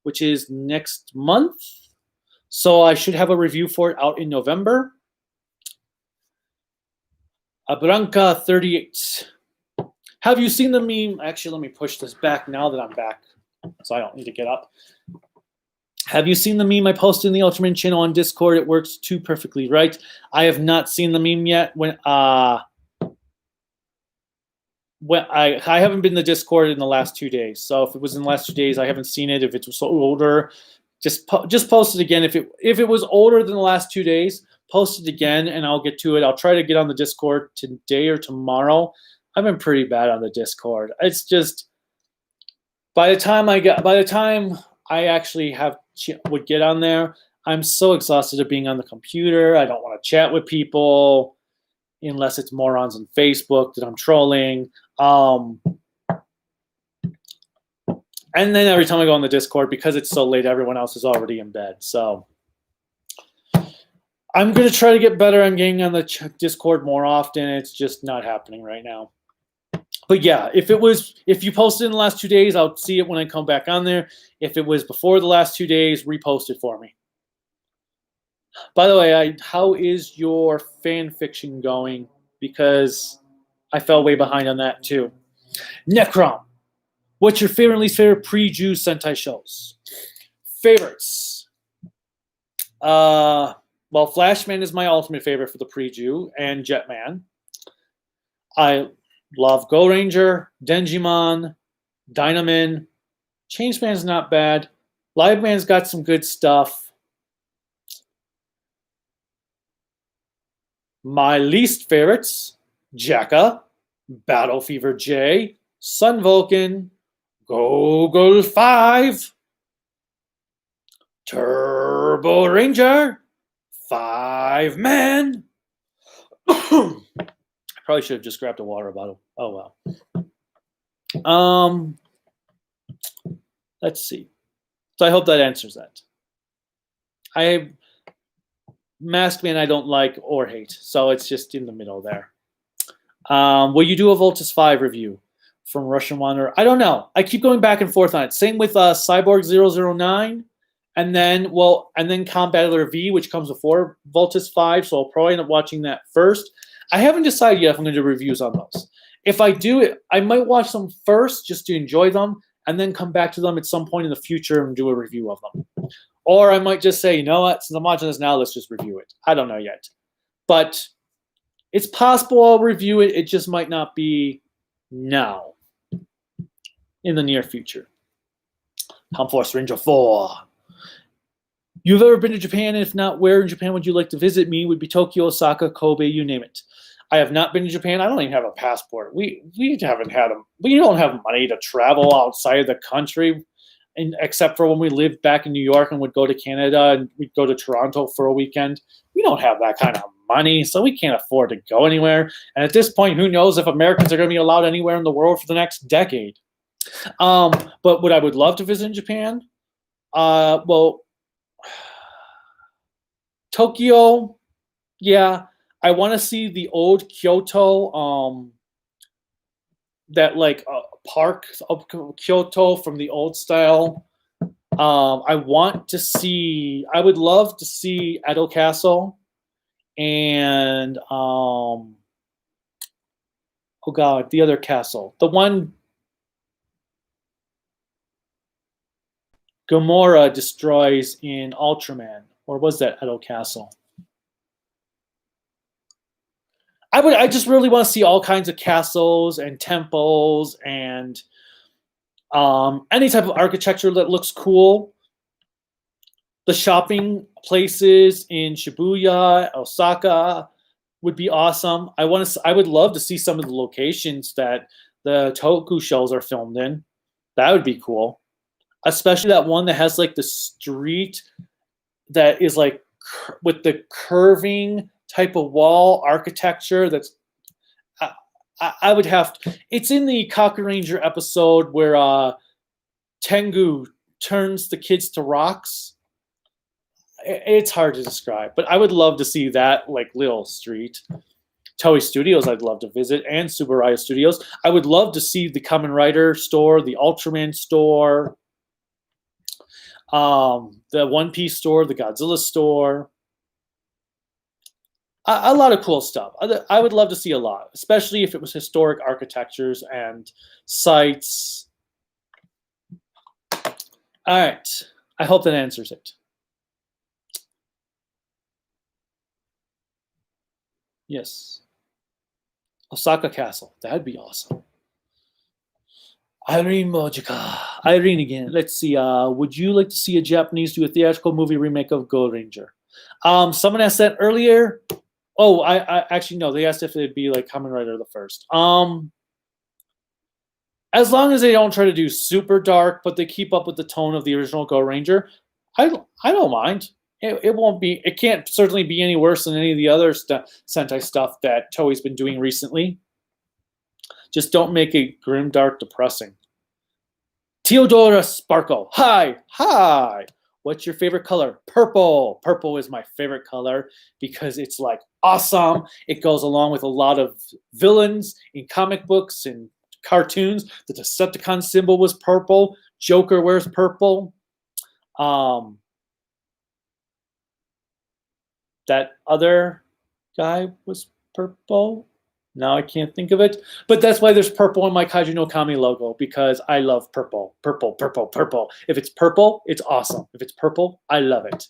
which is next month. So I should have a review for it out in November. Abranca38. Have you seen the meme? Actually, let me push this back now that I'm back so I don't need to get up. Have you seen the meme I posted in the Ultraman channel on Discord? It works too perfectly, right? I have not seen the meme yet. I haven't been in the Discord in the last 2 days. So if it was in the last 2 days, I haven't seen it. If it was older, just post it again. If it was older than the last 2 days, post it again and I'll get to it. I'll try to get on the Discord today or tomorrow. I've been pretty bad on the Discord. It's just by the time I actually would get on there, I'm so exhausted of being on the computer. I don't want to chat with people unless it's morons on Facebook that I'm trolling. And then every time I go on the Discord, because it's so late, everyone else is already in bed. So I'm going to try to get better on getting on the Discord more often. It's just not happening right now. But yeah, if you posted in the last 2 days, I'll see it when I come back on there. If it was before the last 2 days, repost it for me. By the way, how is your fan fiction going? Because I fell way behind on that too. Necrom, what's your favorite and least favorite pre-Jew Sentai shows? Favorites. Well, Flashman is my ultimate favorite for the pre-Jew, and Jetman. I love Go Ranger, Denjimon, Dynaman. Changeman's not bad. Liveman's got some good stuff. My least favorites, Jekka, Battle Fever J, Sun Vulcan, Gogol 5, Turbo Ranger, 5 Man. I probably should have just grabbed a water bottle. Oh well. Let's see. So I hope that answers that. Masked Man I don't like or hate, so it's just in the middle there. Will you do a Voltus 5 review from Russian Wanderer? I don't know. I keep going back and forth on it. Same with Cyborg 009, and then Combattler V, which comes before Voltus 5, so I'll probably end up watching that first. I haven't decided yet if I'm going to do reviews on those. If I do it, I might watch them first just to enjoy them, and then come back to them at some point in the future and do a review of them. Or I might just say, you know what, since I'm watching this now, let's just review it. I don't know yet. But it's possible I'll review it. It just might not be now. In the near future. Comforce Ranger 4. You've ever been to Japan? If not, where in Japan would you like to visit? Me would be Tokyo, Osaka, Kobe, you name it. I have not been to Japan. I don't even have a passport. We haven't had them. We don't have money to travel outside of the country. Except for when we lived back in New York and would go to Canada and we'd go to Toronto for a weekend. We don't have that kind of money, so we can't afford to go anywhere. And at this point, who knows if Americans are going to be allowed anywhere in the world for the next decade. But what I would love to visit in Japan, well, Tokyo, yeah. I want to see the old Kyoto, that like park of Kyoto from the old style. I would love to see Edo Castle and oh god, the other castle, the one Gamora destroys in Ultraman, or was that Edo Castle? I just really want to see all kinds of castles and temples and any type of architecture that looks cool. The shopping places in Shibuya, Osaka would be awesome. I would love to see some of the locations that the Toku shows are filmed in. That would be cool. Especially that one that has like the street that is like with the curving type of wall architecture. That's I would have to, it's in the Kaku Ranger episode where Tengu turns the kids to rocks. It's hard to describe, but I would love to see that like little street. Toei Studios I'd love to visit, and Subaraya Studios. I would love to see the Kamen Rider store, the Ultraman store, the One Piece store, the Godzilla store. A lot of cool stuff. I would love to see a lot, especially if it was historic architectures and sites. All right. I hope that answers it. Yes. Osaka Castle. That'd be awesome. Irene Mojika. Irene again. Let's see. Would you like to see a Japanese do a theatrical movie remake of Gold Ranger? Someone asked that earlier. Oh, I actually no. They asked if it'd be like Kamen Rider the first. As long as they don't try to do super dark, but they keep up with the tone of the original Go Ranger, I don't mind. It won't be. It can't certainly be any worse than any of the other Sentai stuff that Toei's been doing recently. Just don't make it grim, dark, depressing. Theodora Sparkle. Hi. What's your favorite color? Purple. Purple is my favorite color because it's like awesome. It goes along with a lot of villains in comic books and cartoons. The Decepticon symbol was purple. Joker wears purple. That other guy was purple. Now I can't think of it. But that's why there's purple in my Kaiju no Kami logo, because I love purple. Purple, purple, purple. If it's purple, it's awesome. If it's purple, I love it.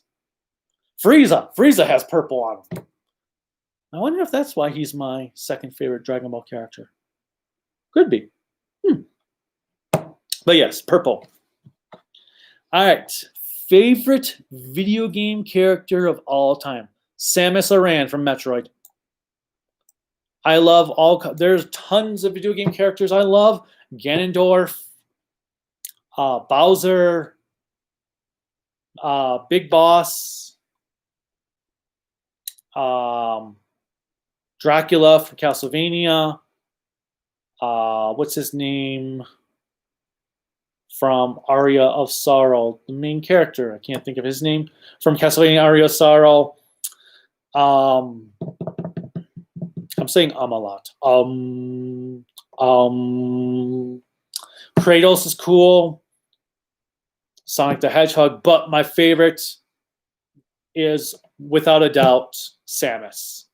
Frieza has purple on him. I wonder if that's why he's my second favorite Dragon Ball character. Could be. But yes, purple. All right. Favorite video game character of all time? Samus Aran from Metroid. I love there's tons of video game characters I love. Ganondorf, Bowser, Big Boss, Dracula from Castlevania. What's his name from Aria of Sorrow? The main character. I can't think of his name from Castlevania Aria of Sorrow. I'm saying a lot. Kratos is cool. Sonic the Hedgehog, but my favorite is without a doubt Samus.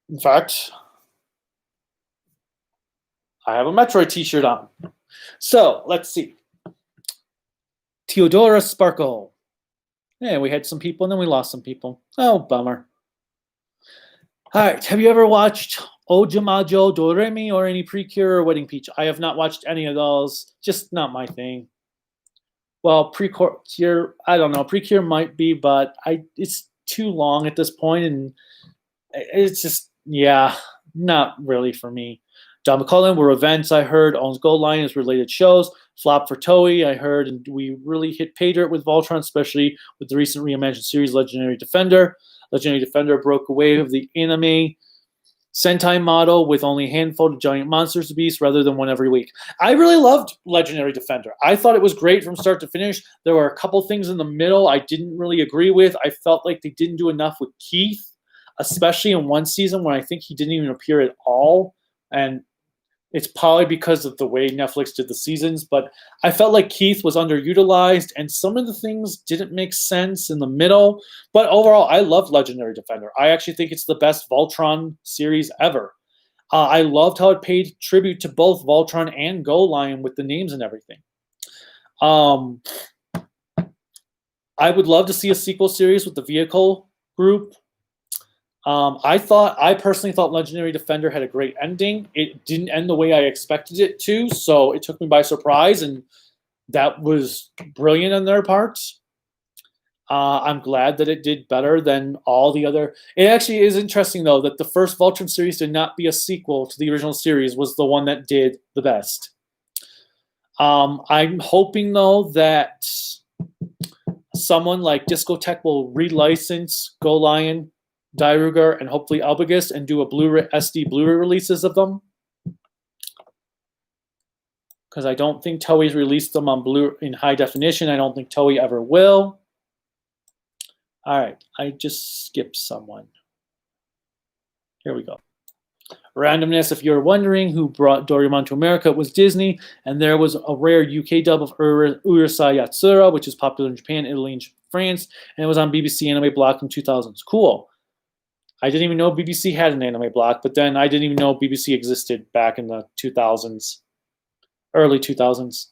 In fact, I have a Metroid t-shirt on. So let's see. Theodora Sparkle. Yeah, we had some people and then we lost some people. Oh, bummer. All right. Have you ever watched Ojamajo Doremi or any Precure or Wedding Peach? I have not watched any of those. Just not my thing. Well, Precure, I don't know. Precure might be, but it's too long at this point, and it's just, yeah, not really for me. John McCullen were events I heard. Owns Gold Line is related shows. Flop for Toei, I heard, and we really hit pay dirt with Voltron, especially with the recent reimagined series Legendary Defender. Legendary Defender broke away of the anime Sentai model with only a handful of giant monsters to beast rather than one every week. I really loved Legendary Defender. I thought it was great from start to finish. There were a couple things in the middle I didn't really agree with. I felt like they didn't do enough with Keith, especially in one season when I think he didn't even appear at all. And it's probably because of the way Netflix did the seasons, but I felt like Keith was underutilized and some of the things didn't make sense in the middle. But overall, I love Legendary Defender. I actually think it's the best Voltron series ever. I loved how it paid tribute to both Voltron and Go Lion with the names and everything. I would love to see a sequel series with the vehicle group. I personally thought Legendary Defender had a great ending. It didn't end the way I expected it to, so it took me by surprise, and that was brilliant on their part. I'm glad that it did better than all the other. It actually is interesting, though, that the first Voltron series did not be a sequel to the original series, was the one that did the best. I'm hoping, though, that someone like Discotech will relicense Go Lion, Dairugger, and hopefully Albagus and do a SD Blu-ray releases of them. Because I don't think Toei's released them on in high definition. I don't think Toei ever will. All right, I just skipped someone. Here we go. Randomness, if you're wondering who brought Doraemon to America, it was Disney, and there was a rare UK dub of Urusei Yatsura, which is popular in Japan, Italy, and France, and it was on BBC Anime Block in 2000s. Cool. I didn't even know BBC had an anime block, but then I didn't even know BBC existed back in the 2000s, early 2000s.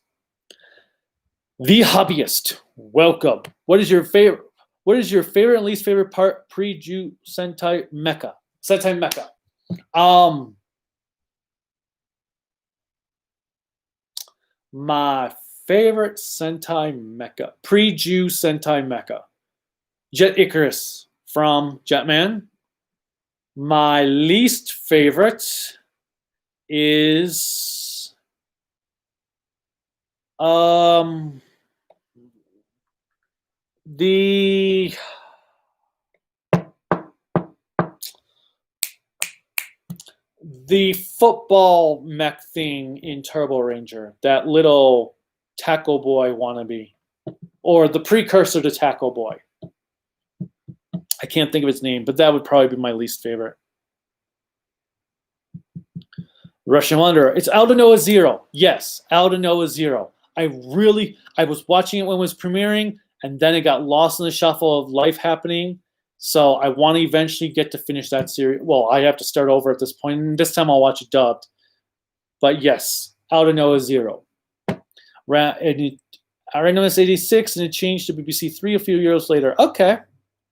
The Hobbyist, welcome. What is your favorite and least favorite part pre-Ju Sentai Mecha? Sentai Mecha. My favorite Sentai Mecha, pre-Ju Sentai Mecha. Jet Icarus from Jetman. My least favorite is the football mech thing in Turbo Ranger, that little Tackle Boy wannabe, or the precursor to Tackle Boy. I can't think of its name, but that would probably be my least favorite. Russian Wanderer. It's Aldanoa Zero. Yes, Aldanoa Zero. I was watching it when it was premiering, and then it got lost in the shuffle of life happening. So I want to eventually get to finish that series. Well, I have to start over at this point, and this time I'll watch it dubbed. But yes, Aldanoa Zero. Randomness 86, and it changed to BBC 3 a few years later. Okay.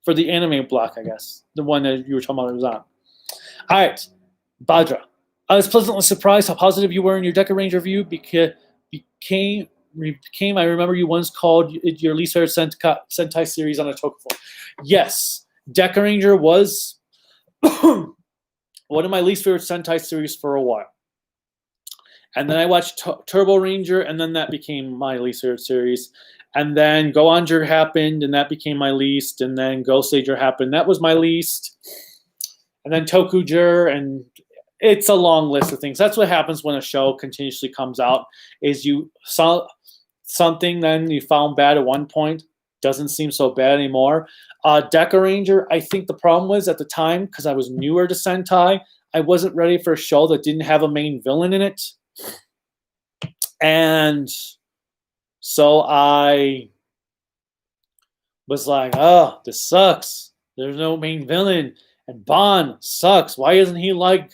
For the anime block, I guess. The one that you were talking about was on. All right. Badra. I was pleasantly surprised how positive you were in your Deca Range review. I remember you once called it your least favorite Sentai series on a Toku form. Yes. Deca Ranger was one of my least favorite Sentai series for a while. And then I watched Turbo Ranger, and then that became my least favorite series. And then Go Onger happened, and that became my least. And then Ghost Ranger happened, that was my least. And then Tokuger, and it's a long list of things. That's what happens when a show continuously comes out, is you saw something then you found bad at one point, doesn't seem so bad anymore. Deca Ranger, I think the problem was at the time, because I was newer to Sentai, I wasn't ready for a show that didn't have a main villain in it. And so I was like, oh, this sucks. There's no main villain. And Bon sucks. Why isn't he like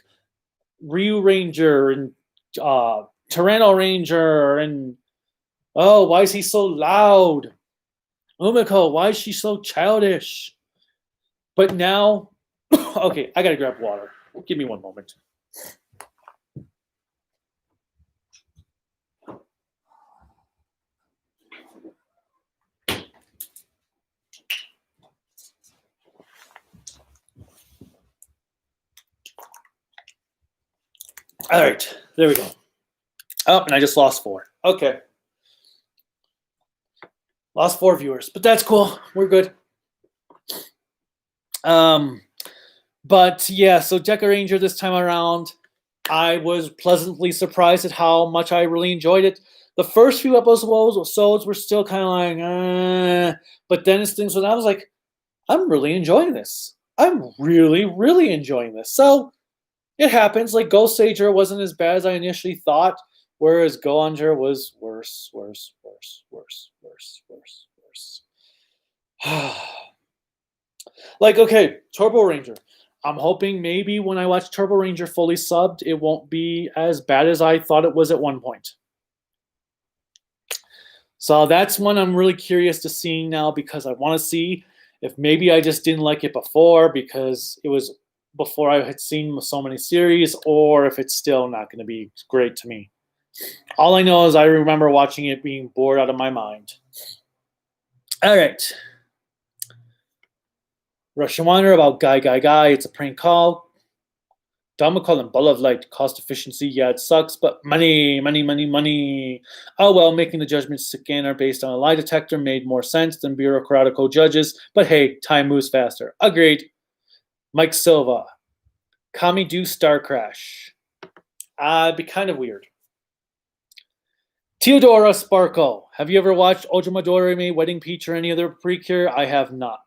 Ryu Ranger and Tyranno Ranger? And oh, why is he so loud? Umiko, why is she so childish? But now, okay, I gotta grab water. Give me one moment. All right, there we go. Oh, and I just lost 4. Okay. Lost 4 viewers, but that's cool. We're good. But yeah, so Deca Ranger this time around, I was pleasantly surprised at how much I really enjoyed it. The first few episodes were still kind of like, but then it's things when I was like, I'm really enjoying this. I'm really, really enjoying this. So it happens. Like Ghost Ranger wasn't as bad as I initially thought, whereas Go Onger was worse. Like, okay, Turbo Ranger. I'm hoping maybe when I watch Turbo Ranger fully subbed, it won't be as bad as I thought it was at one point. So that's one I'm really curious to see now, because I want to see if maybe I just didn't like it before because it was before I had seen so many series, or if it's still not going to be great to me. All I know is I remember watching it being bored out of my mind. All right. Russian Wanderer about Guy. It's a prank call. Dumb call him Ball of Light. Cost efficiency. Yeah, it sucks, but money. Oh, well, making the judgments scanner based on a lie detector made more sense than bureaucratical judges, but hey, time moves faster. Agreed. Mike Silva. Kami do Star Crash. It'd be kind of weird. Theodora Sparkle. Have you ever watched Ojumadorime, Wedding Peach, or any other precure? I have not.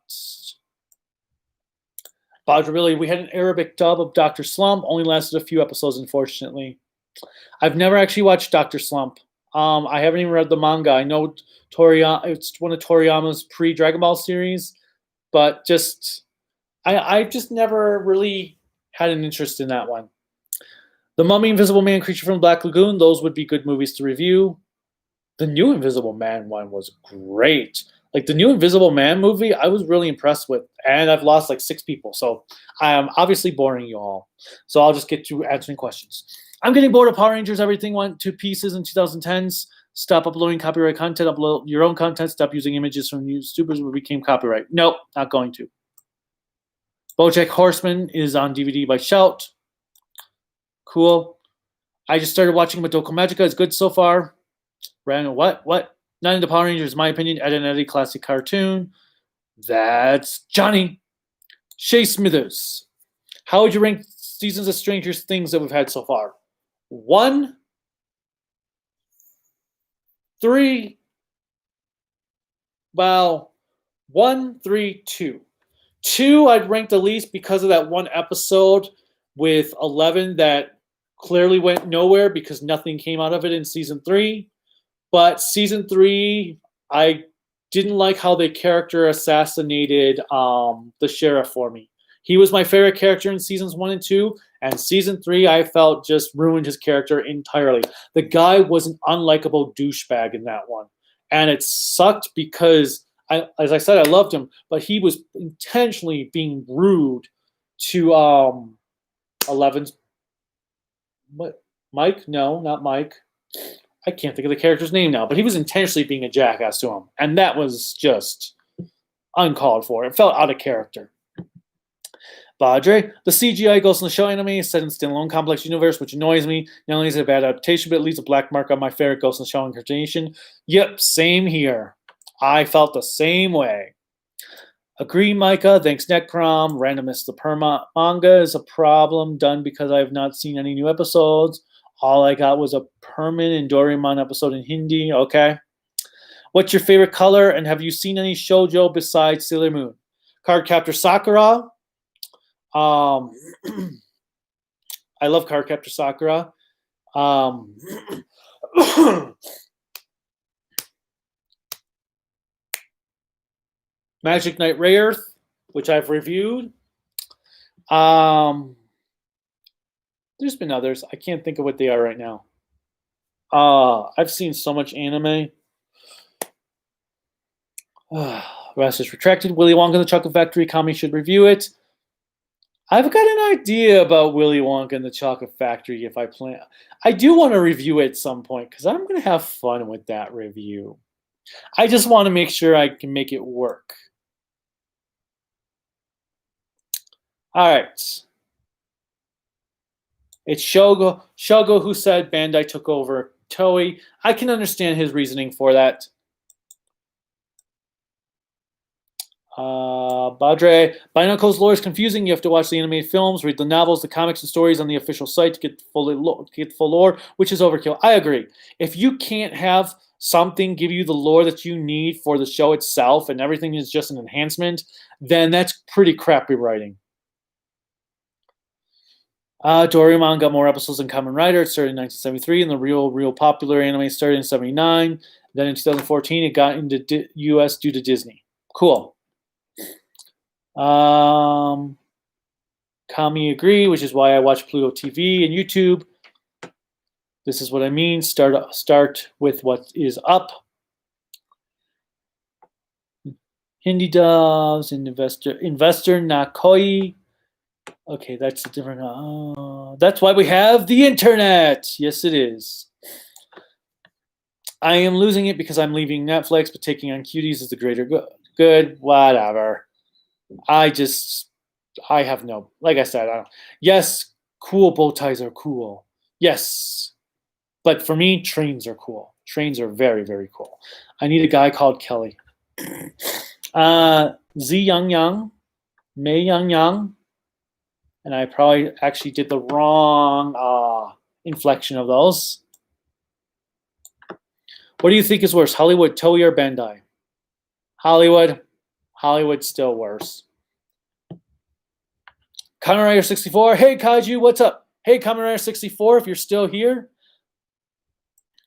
Badra, we had an Arabic dub of Dr. Slump. Only lasted a few episodes, unfortunately. I've never actually watched Dr. Slump. I haven't even read the manga. I know it's one of Toriyama's pre-Dragon Ball series, but I just never really had an interest in that one. The Mummy, Invisible Man, Creature from Black Lagoon, those would be good movies to review. The new Invisible Man one was great. Like the new Invisible Man movie, I was really impressed with, and I've lost like 6 people, so I am obviously boring you all. So I'll just get to answering questions. I'm getting bored of Power Rangers. Everything went to pieces in 2010s. Stop uploading copyright content. Upload your own content. Stop using images from YouTubers who became copyright. Nope, not going to. BoJack Horseman is on DVD by Shout. Cool. I just started watching Madoka Magica. It's good so far. Random, what? Not into Power Rangers, in my opinion. Ed and Eddie classic cartoon. That's Johnny. Shay Smithers. How would you rank seasons of Stranger Things that we've had so far? 1, 3. Well, 1, 3, 2. 2, I'd rank the least because of that one episode with 11 that clearly went nowhere because nothing came out of it in season 3. But season 3, I didn't like how the character assassinated the sheriff for me. He was my favorite character in seasons 1 and 2, and season 3 I felt just ruined his character entirely. The guy was an unlikable douchebag in that one, and it sucked because, as I said, I loved him, but he was intentionally being rude to 11's. What? Mike? No, not Mike. I can't think of the character's name now, but he was intentionally being a jackass to him, and that was just uncalled for. It felt out of character. Badre, the CGI Ghost in the Shell anime is set in standalone complex universe, which annoys me. Not only is it a bad adaptation, but it leaves a black mark on my favorite Ghost in the Shell incarnation. Yep, same here. I felt the same way. Agree, Micah. Thanks, Necrom. Randomness, the perma manga is a problem done because I have not seen any new episodes. All I got was a permanent Doraemon episode in Hindi. Okay. What's your favorite color, and have you seen any shoujo besides Sailor Moon? Cardcaptor Sakura. I love Cardcaptor Sakura. Magic Knight Rayearth, which I've reviewed. There's been others. I can't think of what they are right now. I've seen so much anime. Rest is retracted. Willy Wonka and the Chocolate Factory. Kami should review it. I've got an idea about Willy Wonka and the Chocolate Factory if I plan. I do want to review it at some point because I'm going to have fun with that review. I just want to make sure I can make it work. All right. It's Shogo who said Bandai took over Toei. I can understand his reasoning for that. Badre, Binocul's lore is confusing. You have to watch the animated films, read the novels, the comics, and stories on the official site to get full lore, which is overkill. I agree. If you can't have something give you the lore that you need for the show itself and everything is just an enhancement, then that's pretty crappy writing. Doraemon got more episodes than Kamen Rider. It started in 1973, and the real popular anime started in 79. Then in 2014, it got into U.S. due to Disney. Cool. Kami agree, which is why I watch Pluto TV and YouTube. This is what I mean. Start with what is up. Hindi doves, investor Nakoi. Okay, that's a different. That's why we have the internet. Yes, it is. I am losing it because I'm leaving Netflix, but taking on cuties is the greater good. Whatever. I have no. Like I said, yes, cool bow ties are cool. Yes, but for me, trains are cool. Trains are very, very cool. I need a guy called Kelly. Z Young Young, Mei Young Young. And I probably actually did the wrong inflection of those. What do you think is worse, Hollywood, Toei, or Bandai? Hollywood. Hollywood's still worse. Kamen Rider 64. Hey, Kaiju, what's up? Hey, Kamen Rider 64, if you're still here.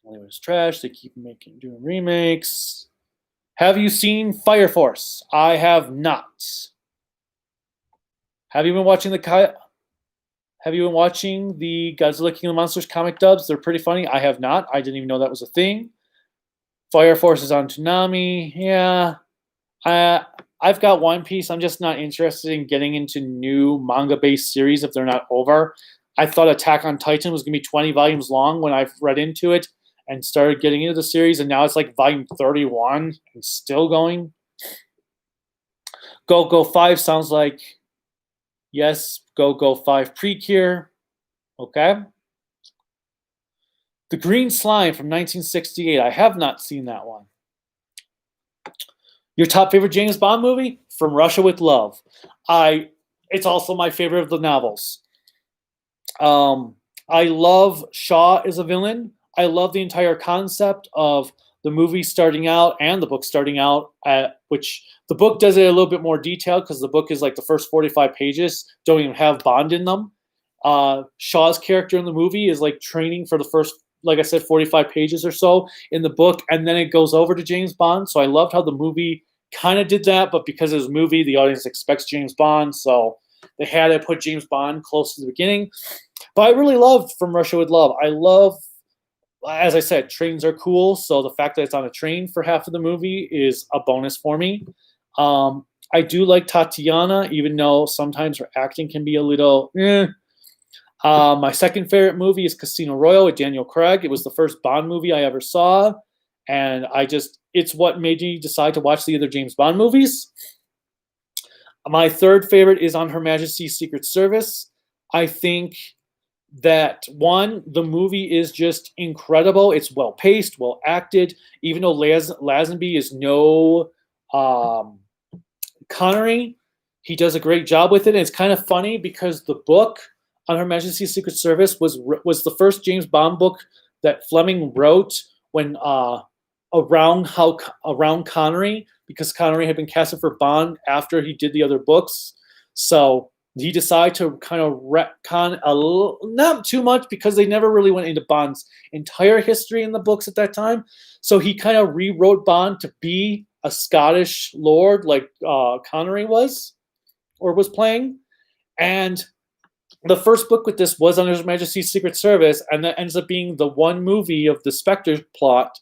Hollywood's trash. They keep doing remakes. Have you seen Fire Force? I have not. Have you been watching the Godzilla King of the Monsters comic dubs? They're pretty funny. I have not. I didn't even know that was a thing. Fire Force is on Toonami. Yeah. I've got One Piece. I'm just not interested in getting into new manga-based series if they're not over. I thought Attack on Titan was going to be 20 volumes long when I read into it and started getting into the series, and now it's like volume 31 and still going. Go 5 sounds like... Yes, Go 5 Precure. Okay. The Green Slime from 1968. I have not seen that one. Your top favorite James Bond movie? From Russia with Love. It's also my favorite of the novels. I love Shaw as a villain. I love the entire concept of the movie starting out and the book starting out, which the book does it a little bit more detailed because the book is like the first 45 pages don't even have Bond in them. Shaw's character in the movie is like training for the first, like I said, 45 pages or so in the book, and then it goes over to James Bond. So I loved how the movie kind of did that, but because it's a movie, the audience expects James Bond, so they had to put James Bond close to the beginning. But I really loved From Russia with Love. I love, as I said, trains are cool, so the fact that it's on a train for half of the movie is a bonus for me. I do like Tatiana, even though sometimes her acting can be a little My second favorite movie is Casino Royale with Daniel Craig. It was the first Bond movie I ever saw, and it's what made me decide to watch the other James Bond movies. My third favorite is On Her Majesty's Secret Service. I think that one, the movie is just incredible. It's well paced, well acted. Even though Lazenby is no Connery, he does a great job with it. And it's kind of funny because the book On Her Majesty's Secret Service was the first James Bond book that Fleming wrote when around Connery, because Connery had been casted for Bond after he did the other books. So he decided to kind of retcon not too much, because they never really went into Bond's entire history in the books at that time. So he kind of rewrote Bond to be a Scottish lord like Connery was playing. And the first book with this was On His Majesty's Secret Service, and that ends up being the one movie of the Spectre plot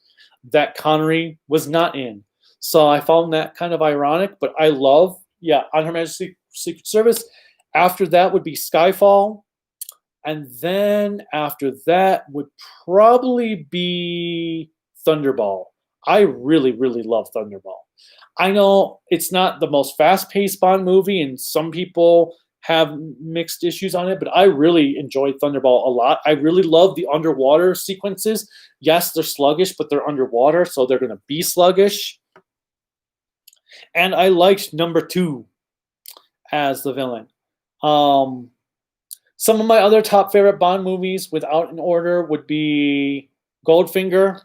that Connery was not in. So I found that kind of ironic, but I love, On Her Majesty's Secret Service. After that would be Skyfall. And then after that would probably be Thunderball. I really, really love Thunderball. I know it's not the most fast-paced Bond movie, and some people have mixed issues on it, but I really enjoyed Thunderball a lot. I really love the underwater sequences. Yes, they're sluggish, but they're underwater, so they're going to be sluggish. And I liked number 2 as the villain. Some of my other top favorite Bond movies, without an order, would be Goldfinger,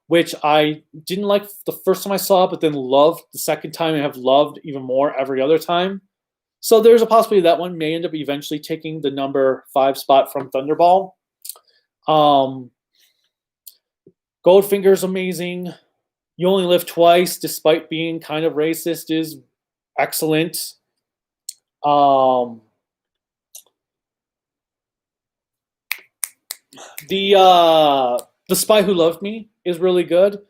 which I didn't like the first time I saw it, but then loved the second time and have loved even more every other time. So there's a possibility that one may end up eventually taking the number 5 spot from Thunderball. Goldfinger's amazing. You Only Live Twice, despite being kind of racist, is excellent. The Spy Who Loved Me is really good.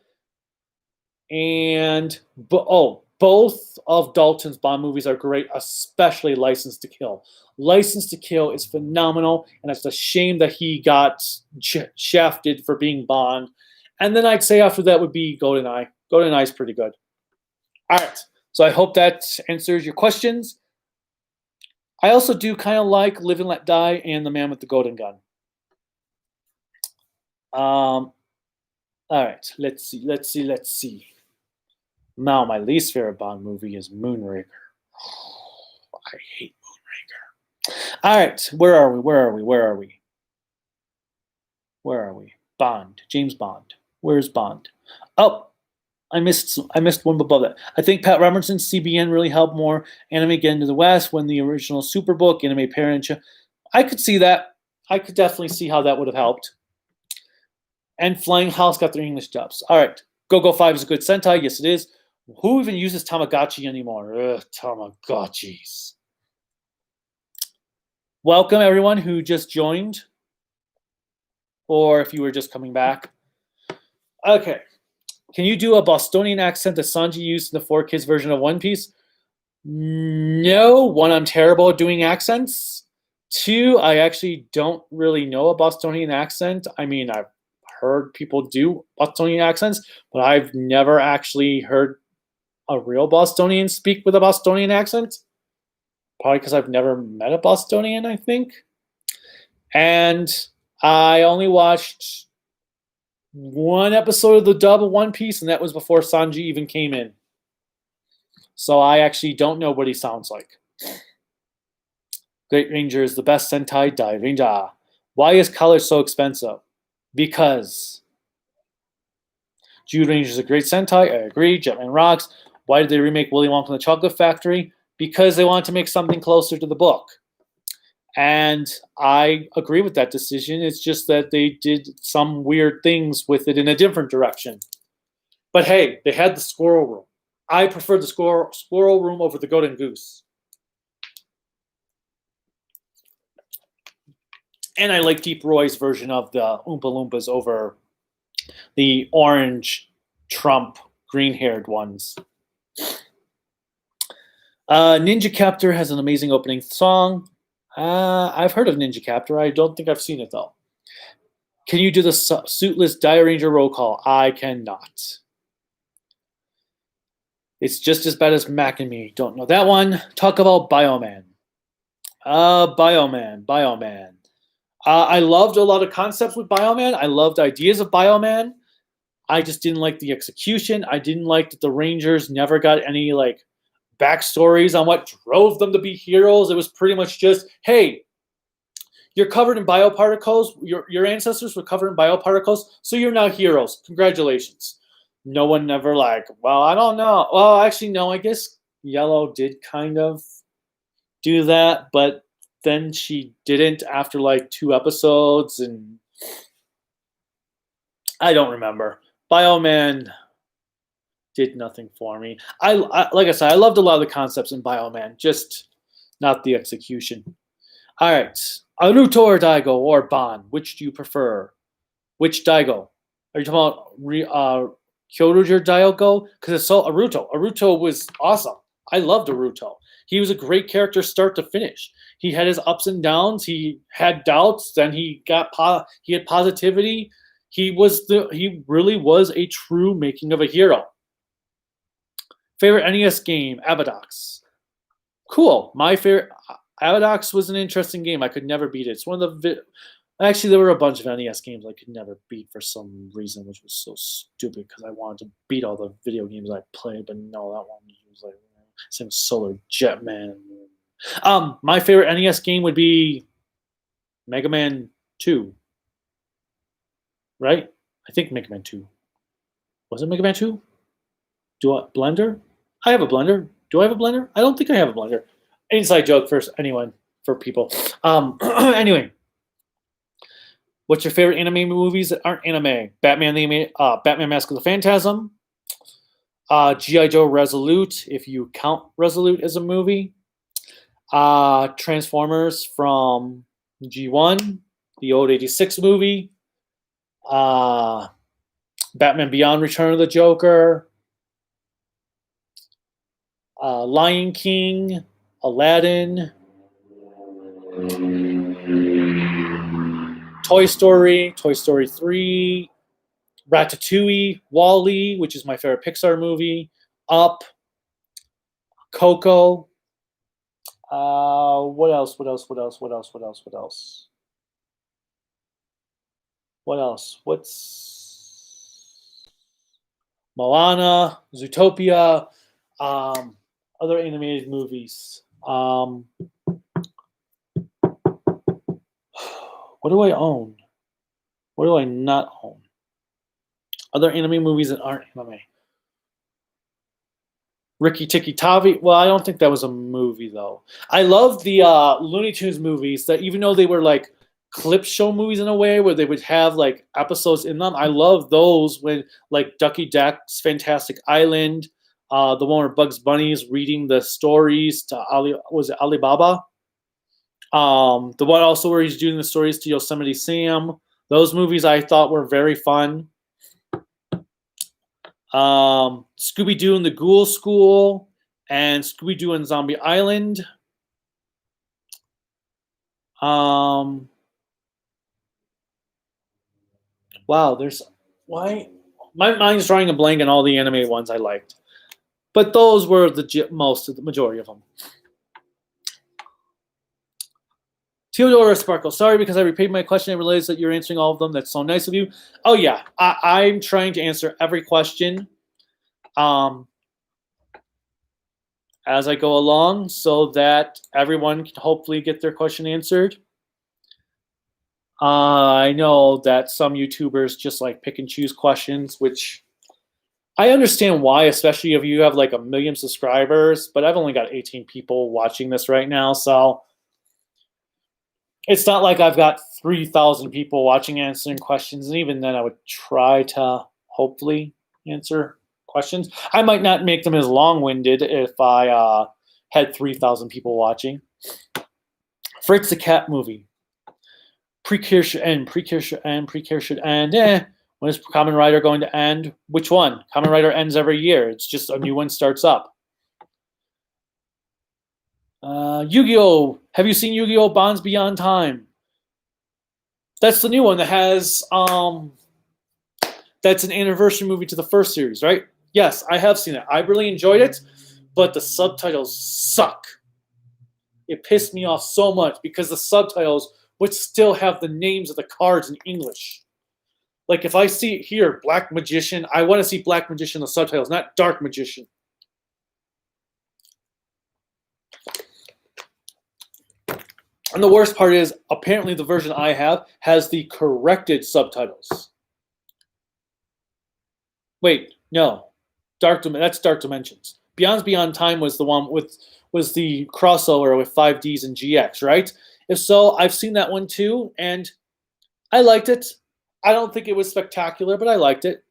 And both of Dalton's Bond movies are great, especially License to Kill. License to Kill is phenomenal, and it's a shame that he got shafted for being Bond. And then I'd say after that would be GoldenEye. GoldenEye is pretty good. All right, so I hope that answers your questions. I also do kind of like Live and Let Die and The Man with the Golden Gun. All right, let's see. Now, my least favorite Bond movie is Moonraker. Oh, I hate Moonraker. All right, where are we? Bond, James Bond. Where's Bond? Oh, I missed one above that. I think Pat Robertson's CBN really helped more anime get into the West when the original Superbook, Anime Parent. I could see that. I could definitely see how that would have helped. And Flying House got their English dubs. All right, Go-Go 5 is a good Sentai. Yes, it is. Who even uses Tamagotchi anymore? Tamagotchis. Welcome, everyone who just joined, or if you were just coming back. Okay. Can you do a Bostonian accent that Sanji used in the 4Kids version of One Piece? No. 1, I'm terrible at doing accents. 2, I actually don't really know a Bostonian accent. I mean, I've heard people do Bostonian accents, but I've never actually heard a real Bostonian speak with a Bostonian accent. Probably because I've never met a Bostonian, I think. And I only watched 1 episode of the dub of One Piece, and that was before Sanji even came in. So I actually don't know what he sounds like. Great Ranger is the best Sentai. Dai Ranger. Why is color so expensive? Because Jude Ranger is a great Sentai. I agree. Jetman rocks. Why did they remake Willy Wonka and the Chocolate Factory? Because they wanted to make something closer to the book. And I agree with that decision. It's just that they did some weird things with it in a different direction. But hey, they had the squirrel room. I prefer the squirrel room over the Golden Goose. And I like Deep Roy's version of the Oompa Loompas over the orange Trump green-haired ones. Ninja Captor has an amazing opening song. I've heard of Ninja Captor. I don't think I've seen it, though. Can you do the suitless Dire Ranger roll call? I cannot. It's just as bad as Mac and Me. Don't know that one. Talk about Bioman. Bioman. I loved a lot of concepts with Bioman. I loved ideas of Bioman. I just didn't like the execution. I didn't like that the Rangers never got any like backstories on what drove them to be heroes. It was pretty much just, hey, you're covered in bioparticles. Your ancestors were covered in bioparticles, so you're now heroes. Congratulations. No one ever like, well, I don't know. Well, actually, no, I guess Yellow did kind of do that, but then she didn't after like 2 episodes, and I don't remember. Bioman did nothing for me. I like I said, I loved a lot of the concepts in Bioman, just not the execution. All right, Naruto or Daigo or Ban, which do you prefer? Which Daigo? Are you talking about Kyoruger Daigo? Because it's so Naruto. Naruto was awesome. I loved Naruto. He was a great character start to finish. He had his ups and downs. He had doubts. Then he had positivity. He really was a true making of a hero. Favorite NES game, Abadox. Cool. My favorite Abadox was an interesting game. I could never beat it. It's one of the actually there were a bunch of NES games I could never beat for some reason, which was so stupid because I wanted to beat all the video games I played, but no, that one was like same Solar Jetman. My favorite NES game would be Mega Man 2. Right? I think Mega Man 2. Was it Mega Man 2? Blender? I have a blender. Do I have a blender? I don't think I have a blender. Inside joke for people. Anyway, what's your favorite anime movies that aren't anime? Batman Mask of the Phantasm, G.I. Joe Resolute, if you count Resolute as a movie, Transformers from G1, the old 86 movie, Batman Beyond Return of the Joker, Lion King, Aladdin, Toy Story 3, Ratatouille, Wall-E, which is my favorite Pixar movie, Up, Coco. What else? What's Moana, Zootopia, other animated movies. What do I own? What do I not own? Other anime movies that aren't anime. Ricky Tikki Tavi. Well, I don't think that was a movie though. I love the Looney Tunes movies that even though they were like clip show movies in a way where they would have like episodes in them. I love those when like Ducky Duck's Fantastic Island, the one where Bugs Bunny is reading the stories to Alibaba? The one also where he's doing the stories to Yosemite Sam. Those movies I thought were very fun. Scooby-Doo and the Ghoul School and Scooby-Doo and Zombie Island. Wow, my mind's drawing a blank on all the anime ones I liked. But those were the majority of them. Theodora Sparkle, sorry because I repeated my question. I realized that you're answering all of them. That's so nice of you. Oh yeah, I'm trying to answer every question as I go along so that everyone can hopefully get their question answered. I know that some YouTubers just like pick and choose questions, which I understand why, especially if you have like 1 million subscribers, but I've only got 18 people watching this right now, so it's not like I've got 3,000 people watching answering questions, and even then I would try to hopefully answer questions. I might not make them as long-winded if I had 3,000 people watching. Fritz the Cat movie. Precure should end. When is Kamen Rider going to end? Which one? Kamen Rider ends every year. It's just a new one starts up. Yu-Gi-Oh! Have you seen Yu-Gi-Oh! Bonds Beyond Time? That's the new one that has that's an anniversary movie to the first series, right? Yes, I have seen it. I really enjoyed it, but the subtitles suck. It pissed me off so much because the subtitles would still have the names of the cards in English. Like if I see here Black Magician, I want to see Black Magician in the subtitles, not Dark Magician. And the worst part is, apparently the version I have has the corrected subtitles. Wait, no. That's Dark Dimensions. Beyond Time was the one was the crossover with 5Ds and GX, right? If so, I've seen that one too, and I liked it. I don't think it was spectacular, but I liked it.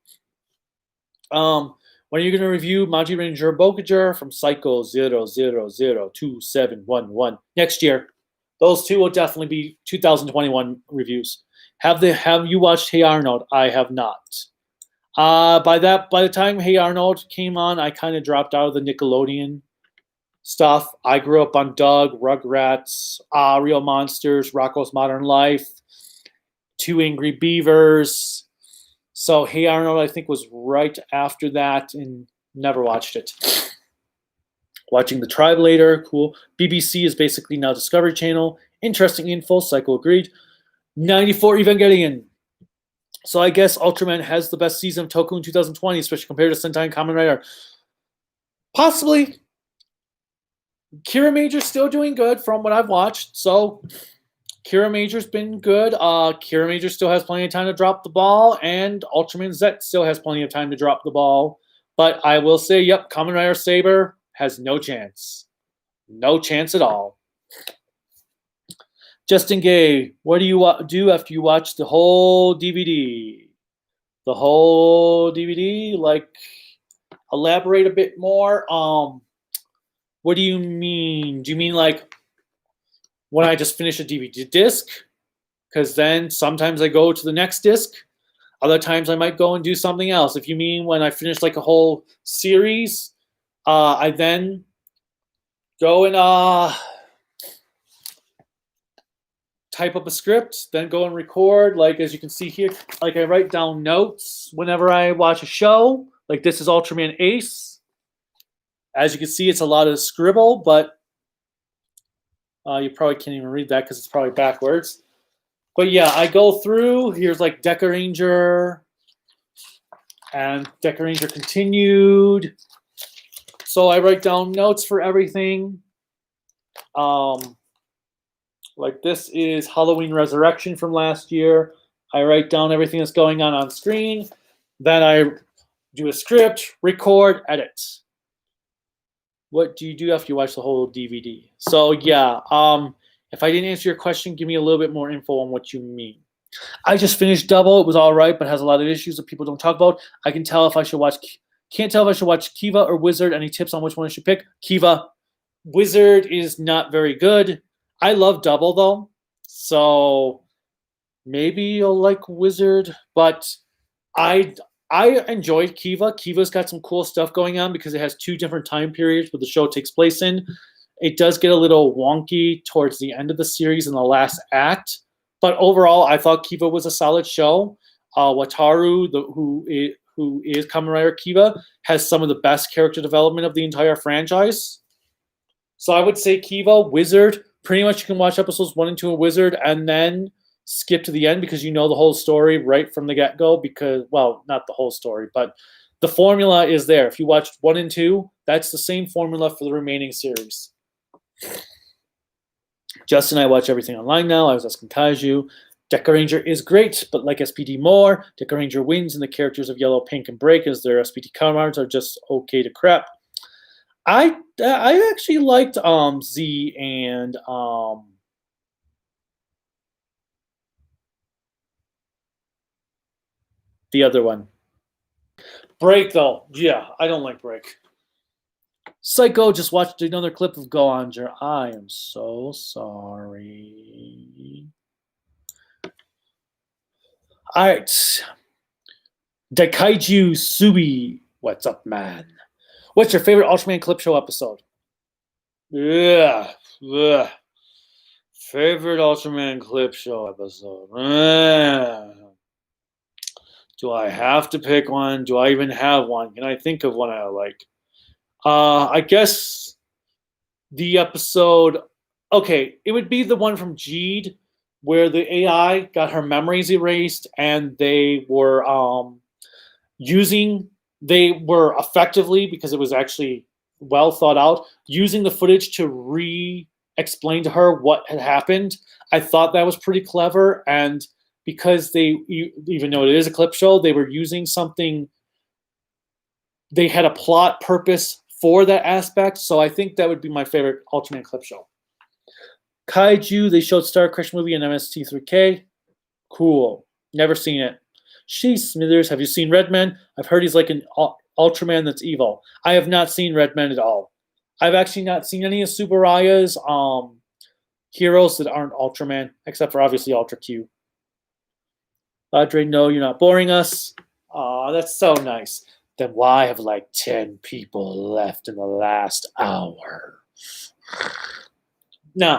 When are you going to review Maji Ranger Bokager from Psycho 0002711 next year? Those two will definitely be 2021 reviews. Have you watched Hey Arnold? I have not. By the time Hey Arnold came on, I kind of dropped out of the Nickelodeon stuff. I grew up on Doug, Rugrats, Real Monsters, Rocko's Modern Life, Two Angry Beavers. So Hey Arnold, I think, was right after that, and never watched it. Watching The Tribe later, cool. BBC is basically now Discovery Channel. Interesting info, Psycho agreed. 94 Evangelion. So I guess Ultraman has the best season of Toku in 2020, especially compared to Sentai and Kamen Rider. Possibly. Kira Major's still doing good from what I've watched. So Kira Major's been good. Kira Major still has plenty of time to drop the ball, and Ultraman Z still has plenty of time to drop the ball. But I will say, yep, Kamen Rider Saber has no chance. No chance at all. Justin Gay, what do you do after you watch the whole DVD? The whole DVD? Like, elaborate a bit more. What do you mean? Do you mean like when I just finish a DVD disc? Because then sometimes I go to the next disc. Other times I might go and do something else. If you mean when I finish like a whole series, I then go and type up a script, then go and record. Like as you can see here, like I write down notes whenever I watch a show. Like this is Ultraman Ace. As you can see, it's a lot of scribble, but you probably can't even read that because it's probably backwards. But yeah, I go through. Here's like Deca Ranger and Deca Ranger Continued. So I write down notes for everything. Like this is Halloween Resurrection from last year. I write down everything that's going on screen. Then I do a script, record, edit. What do you do after you watch the whole DVD? So yeah, if I didn't answer your question, give me a little bit more info on what you mean. I just finished Double. It was all right, but has a lot of issues that people don't talk about. I can tell if I should watch. Can't tell if I should watch Kiva or Wizard. Any tips on which one I should pick? Kiva. Wizard is not very good. I love Double though, so maybe you'll like Wizard. But I enjoyed Kiva. Kiva's got some cool stuff going on because it has two different time periods where the show takes place in. It does get a little wonky towards the end of the series in the last act. But overall, I thought Kiva was a solid show. Wataru, who is Kamen Rider Kiva, has some of the best character development of the entire franchise. So I would say Kiva, Wizard. Pretty much you can watch episodes 1 and 2 of Wizard and then skip to the end because you know the whole story right from the get-go because, well, not the whole story, but the formula is there. If you watched 1 and 2, that's the same formula for the remaining series. Justin and I watch everything online now. I was asking Kaiju. Deca Ranger is great, but like SPD more, Deca Ranger wins and the characters of Yellow, Pink, and Break as their SPD counterparts are just okay to crap. I actually liked Z and the other one. Break though, yeah, I don't like Break. Psycho just watched another clip of Go Onger. I am so sorry. All right, Daikaiju Subi, what's up, man? What's your favorite Ultraman Clip Show episode? Yeah. Favorite Ultraman Clip Show episode. Do I have to pick one? Do I even have one? Can I think of one I like? I guess the episode. Okay, it would be the one from Jeed, where the AI got her memories erased, and they were using. They were effectively, because it was actually well thought out, using the footage to re-explain to her what had happened. I thought that was pretty clever, and because even though it is a clip show, they were using something. They had a plot purpose for that aspect, so I think that would be my favorite Ultraman clip show. Kaiju, they showed Star Crash movie in MST3K. Cool. Never seen it. Smithers, have you seen Redman? I've heard he's like an Ultraman that's evil. I have not seen Redman at all. I've actually not seen any of Subaraya's heroes that aren't Ultraman, except for obviously Ultra Q. Padre, no, you're not boring us. Aw, that's so nice. Then why have like 10 people left in the last hour? No.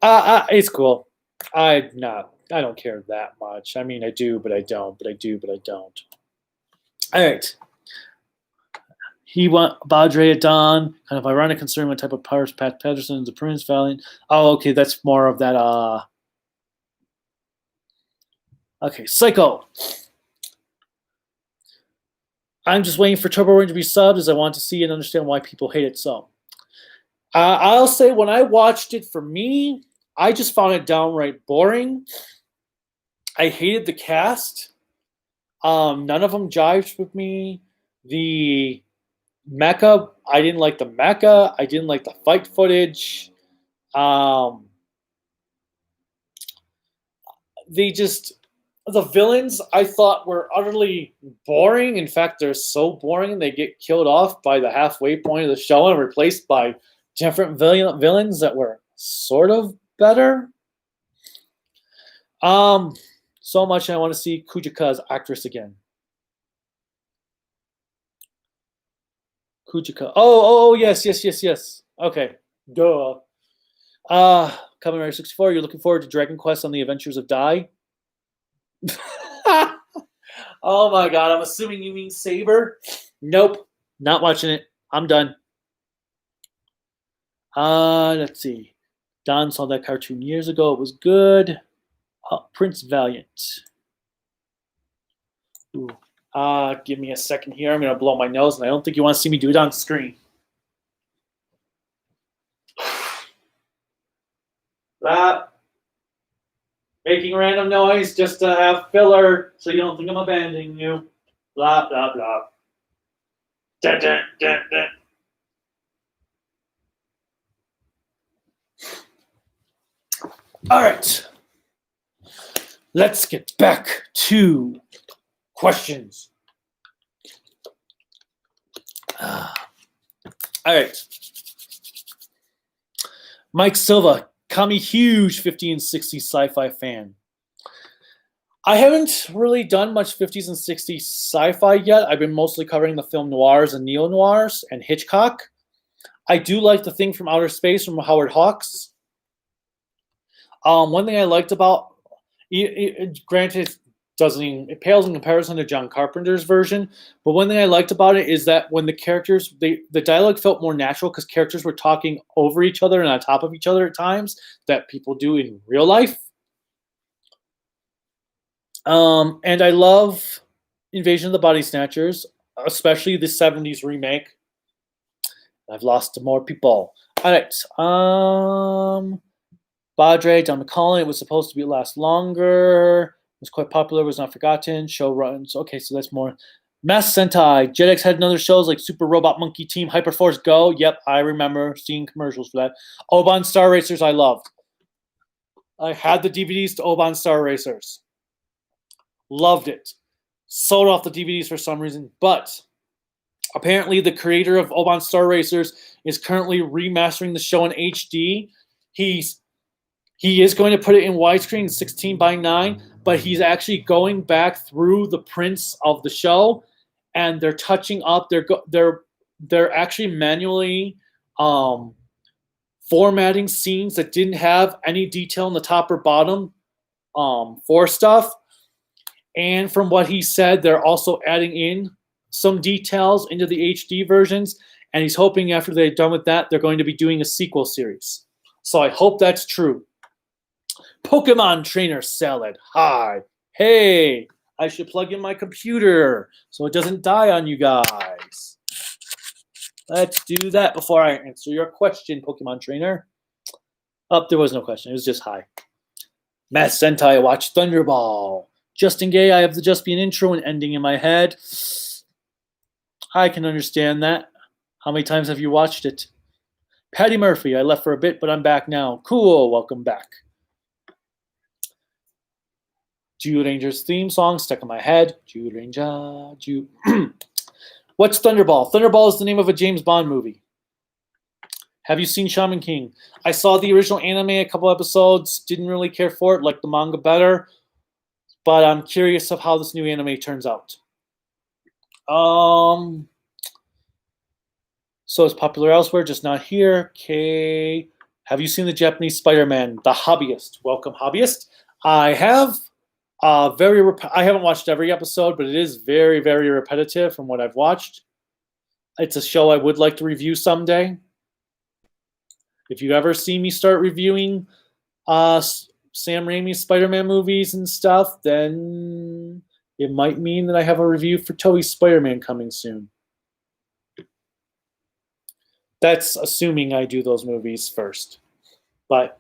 It's cool. I don't care that much. I mean, I do, but I don't. But I do, but I don't. All right. He want Badre at Dawn. Kind of ironic considering what type of powers Pat Patterson is a Prince Valiant. Oh, okay, that's more of that. Okay, Psycho. I'm just waiting for Turbo Ring to be subbed as I want to see and understand why people hate it so. I'll say when I watched it, for me, I just found it downright boring. I hated the cast. None of them jived with me. The mecha, I didn't like the mecha. I didn't like the fight footage. The villains I thought were utterly boring. In fact, they're so boring they get killed off by the halfway point of the show and replaced by different villains that were sort of better. So much I want to see Kujika's actress again. Kujika. Oh, yes. Okay. Duh. Kamen Rider 64, you're looking forward to Dragon Quest on the Adventures of Dai? Oh my god, I'm assuming you mean Saber? Nope. Not watching it. I'm done. Let's see. Don saw that cartoon years ago. It was good. Prince Valiant. Ooh. Give me a second here. I'm going to blow my nose, and I don't think you want to see me do it on screen. That. Making random noise just to have filler so you don't think I'm abandoning you. Blah, blah, blah. Dun, dun, dun, dun. All right. Let's get back to questions. All right. Mike Silva, Kami, huge 50s and 60s sci-fi fan. I haven't really done much 50s and 60s sci-fi yet. I've been mostly covering the film noirs and neo-noirs and Hitchcock. I do like The Thing from Outer Space from Howard Hawks. One thing I liked about granted, it pales in comparison to John Carpenter's version, but one thing I liked about it is that when the characters, the dialogue felt more natural because characters were talking over each other and on top of each other at times that people do in real life. And I love Invasion of the Body Snatchers, especially the 70s remake. I've lost to more people. All right. Badre, Don McCollin, it was supposed to last longer. It was quite popular, was not forgotten. Show runs. Okay, so that's more. Mass Sentai. Jetix had another shows like Super Robot Monkey Team, Hyperforce Go. Yep, I remember seeing commercials for that. Oban Star Racers, I loved. I had the DVDs to Oban Star Racers. Loved it. Sold off the DVDs for some reason, but apparently the creator of Oban Star Racers is currently remastering the show in HD. He is going to put it in widescreen 16:9, but he's actually going back through the prints of the show, and they're touching up. They're actually manually formatting scenes that didn't have any detail in the top or bottom for stuff, And from what he said, they're also adding in some details into the HD versions. And he's hoping after they're done with that, they're going to be doing a sequel series. So I hope that's true. Pokemon Trainer Salad. Hi. Hey, I should plug in my computer so it doesn't die on you guys. Let's do that before I answer your question, Pokemon Trainer. Oh, there was no question. It was just hi. Math Sentai, I watch Thunderball. Justin Gay, I have the Just Be an intro and ending in my head. I can understand that. How many times have you watched it? Patty Murphy, I left for a bit, but I'm back now. Cool, welcome back. Jew Ranger's theme song stuck in my head. Jew Ranger, Jew. What's Thunderball? Thunderball is the name of a James Bond movie. Have you seen Shaman King? I saw the original anime a couple episodes. Didn't really care for it. Liked the manga better. But I'm curious of how this new anime turns out. So it's popular elsewhere, just not here. Okay. Have you seen the Japanese Spider-Man, The Hobbyist? Welcome, Hobbyist. I have. I haven't watched every episode, but it is very, very repetitive from what I've watched. It's a show I would like to review someday. If you ever see me start reviewing Sam Raimi's Spider-Man movies and stuff, then it might mean that I have a review for Toei's Spider-Man coming soon. That's assuming I do those movies first. But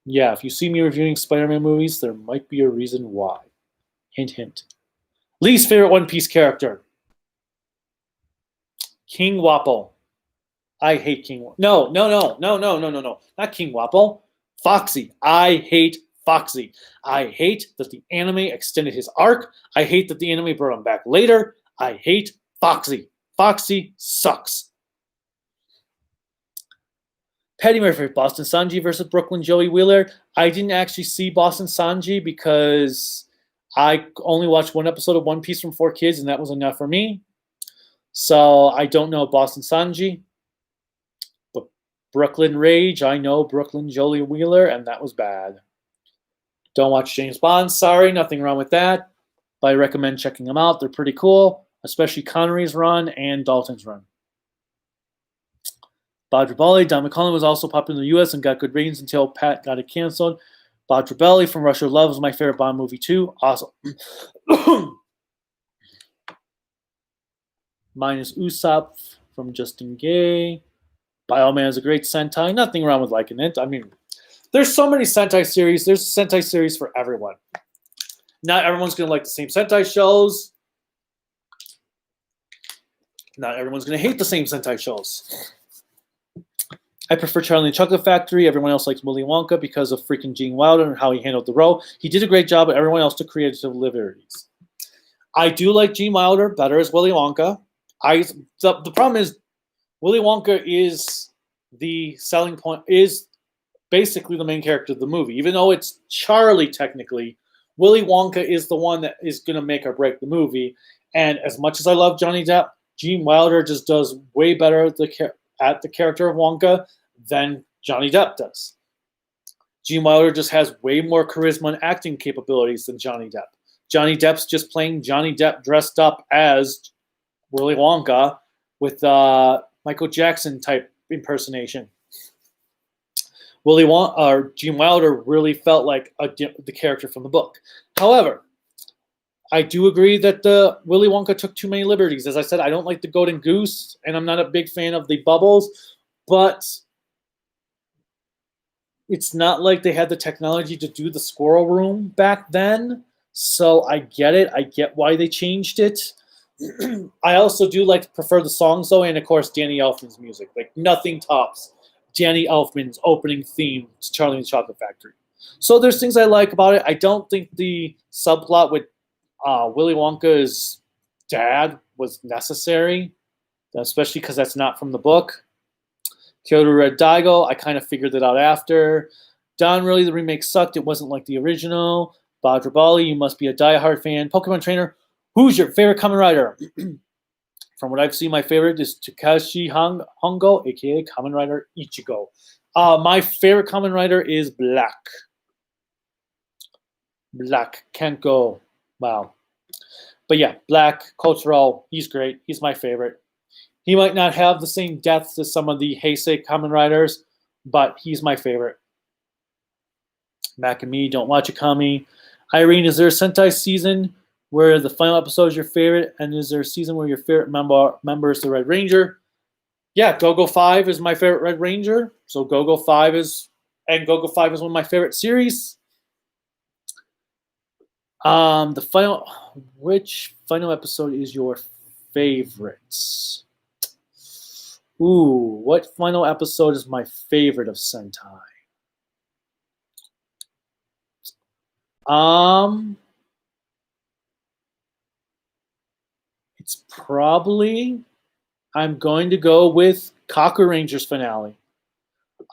yeah, if you see me reviewing Spider-Man movies, there might be a reason why. Hint, hint. Least favorite One Piece character? King Wapol. I hate King Wapol. No. Not King Wapol. Foxy. I hate Foxy. I hate that the anime extended his arc. I hate that the anime brought him back later. I hate Foxy. Foxy sucks. Patty Murphy, Boston Sanji versus Brooklyn Joey Wheeler. I didn't actually see Boston Sanji because I only watched one episode of One Piece from 4Kids, and that was enough for me. So I don't know Boston Sanji. But Brooklyn Rage, I know Brooklyn Joey Wheeler, and that was bad. Don't watch James Bond. Sorry, nothing wrong with that. But I recommend checking them out. They're pretty cool, especially Connery's run and Dalton's run. Bajrabali, Don McCullum was also popular in the U.S. and got good ratings until Pat got it canceled. Bajrabali from Russia Love was my favorite Bond movie too. Awesome. Mine is Usopp from Justin Gay. Bioman is a great Sentai. Nothing wrong with liking it. I mean, there's so many Sentai series. There's a Sentai series for everyone. Not everyone's going to like the same Sentai shows. Not everyone's going to hate the same Sentai shows. I prefer Charlie and the Chocolate Factory. Everyone else likes Willy Wonka because of freaking Gene Wilder and how he handled the role. He did a great job, but everyone else took creative liberties. I do like Gene Wilder better as Willy Wonka. The problem is Willy Wonka is the selling point, is basically the main character of the movie. Even though it's Charlie technically, Willy Wonka is the one that is going to make or break the movie. And as much as I love Johnny Depp, Gene Wilder just does way better at the character of Wonka than Johnny Depp does. Gene Wilder just has way more charisma and acting capabilities than Johnny Depp. Johnny Depp's just playing Johnny Depp dressed up as Willy Wonka with Michael Jackson type impersonation. Gene Wilder really felt like the character from the book. However, I do agree that the Willy Wonka took too many liberties. As I said, I don't like the Golden Goose, and I'm not a big fan of the bubbles, but it's not like they had the technology to do the squirrel room back then, so I get it. I get why they changed it. I also do prefer the songs, though, and, of course, Danny Elfman's music. Like, nothing tops Danny Elfman's opening theme to Charlie and the Chocolate Factory. So there's things I like about it. I don't think the subplot with Willy Wonka's dad was necessary, especially because that's not from the book. Kyoto Red Daigo, I kind of figured that out after. Don, really, the remake sucked. It wasn't like the original. Bajrabali, you must be a diehard fan. Pokemon Trainer, who's your favorite Kamen Rider? From what I've seen, my favorite is Takashi Hongo, a.k.a. Kamen Rider Ichigo. My favorite Kamen Rider is Black. Black. Can't go. Wow. But yeah, Black Cultural, he's great. He's my favorite. He might not have the same depth as some of the Heisei Kamen Riders, but he's my favorite. Mac and me, don't watch a Kami. Irene, is there a Sentai season where the final episode is your favorite? And is there a season where your favorite member is the Red Ranger? Yeah, Go-Go 5 is my favorite Red Ranger. So Go-Go 5 is one of my favorite series. Which final episode is your favorite? Ooh, what final episode is my favorite of Sentai? It's probably, I'm going to go with Kaku Rangers finale.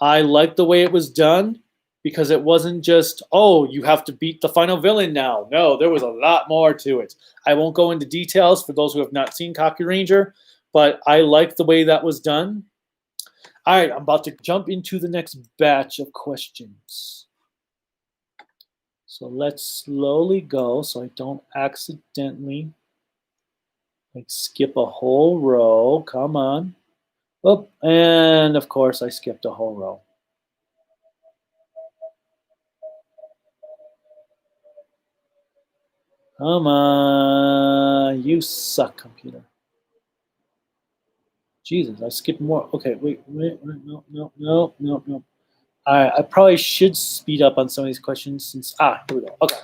I like the way it was done because it wasn't just, oh, you have to beat the final villain now. No, there was a lot more to it. I won't go into details for those who have not seen Kaku Ranger, but I like the way that was done. All right, I'm about to jump into the next batch of questions. So let's slowly go so I don't accidentally skip a whole row. Come on. Oh, and of course I skipped a whole row. Come on. You suck, computer. Jesus, I skipped more. Okay, wait, no. All right, I probably should speed up on some of these questions since, here we go. Okay.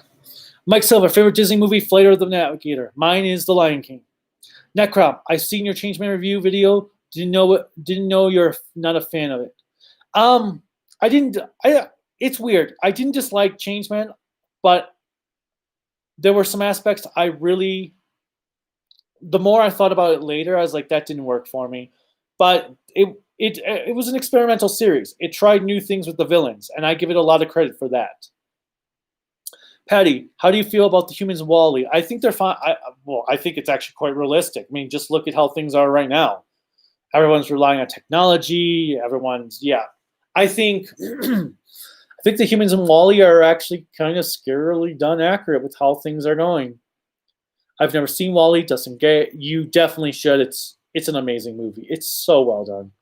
Mike Silver, favorite Disney movie, Flight of the Navigator. Mine is The Lion King. Netcrop, I've seen your Changeman review video. Didn't know you're not a fan of it. It's weird. I didn't dislike Changeman, but there were some aspects the more I thought about it later, I was like, that didn't work for me. But it was an experimental series. It tried new things with the villains, and I give it a lot of credit for that. Patty, how do you feel about the humans in Wall-E? I think they're fine. I think it's actually quite realistic. I mean, just look at how things are right now. Everyone's relying on technology. I think the humans in Wall-E are actually kind of scarily done accurate with how things are going. I've never seen Wall-E. Dustin Gay, you definitely should. It's an amazing movie. It's so well done.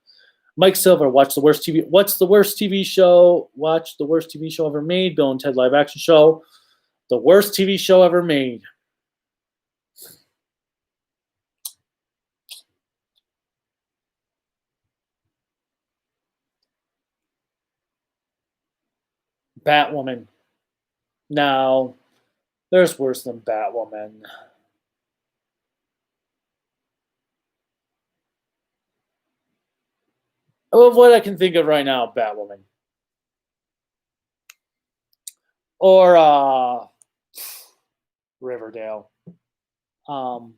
Mike Silver, what's the worst TV show? Watch the worst TV show ever made. Bill and Ted live action show. The worst TV show ever made. Batwoman. Now, there's worse than Batwoman. Of what I can think of right now, Batwoman. Or Riverdale. All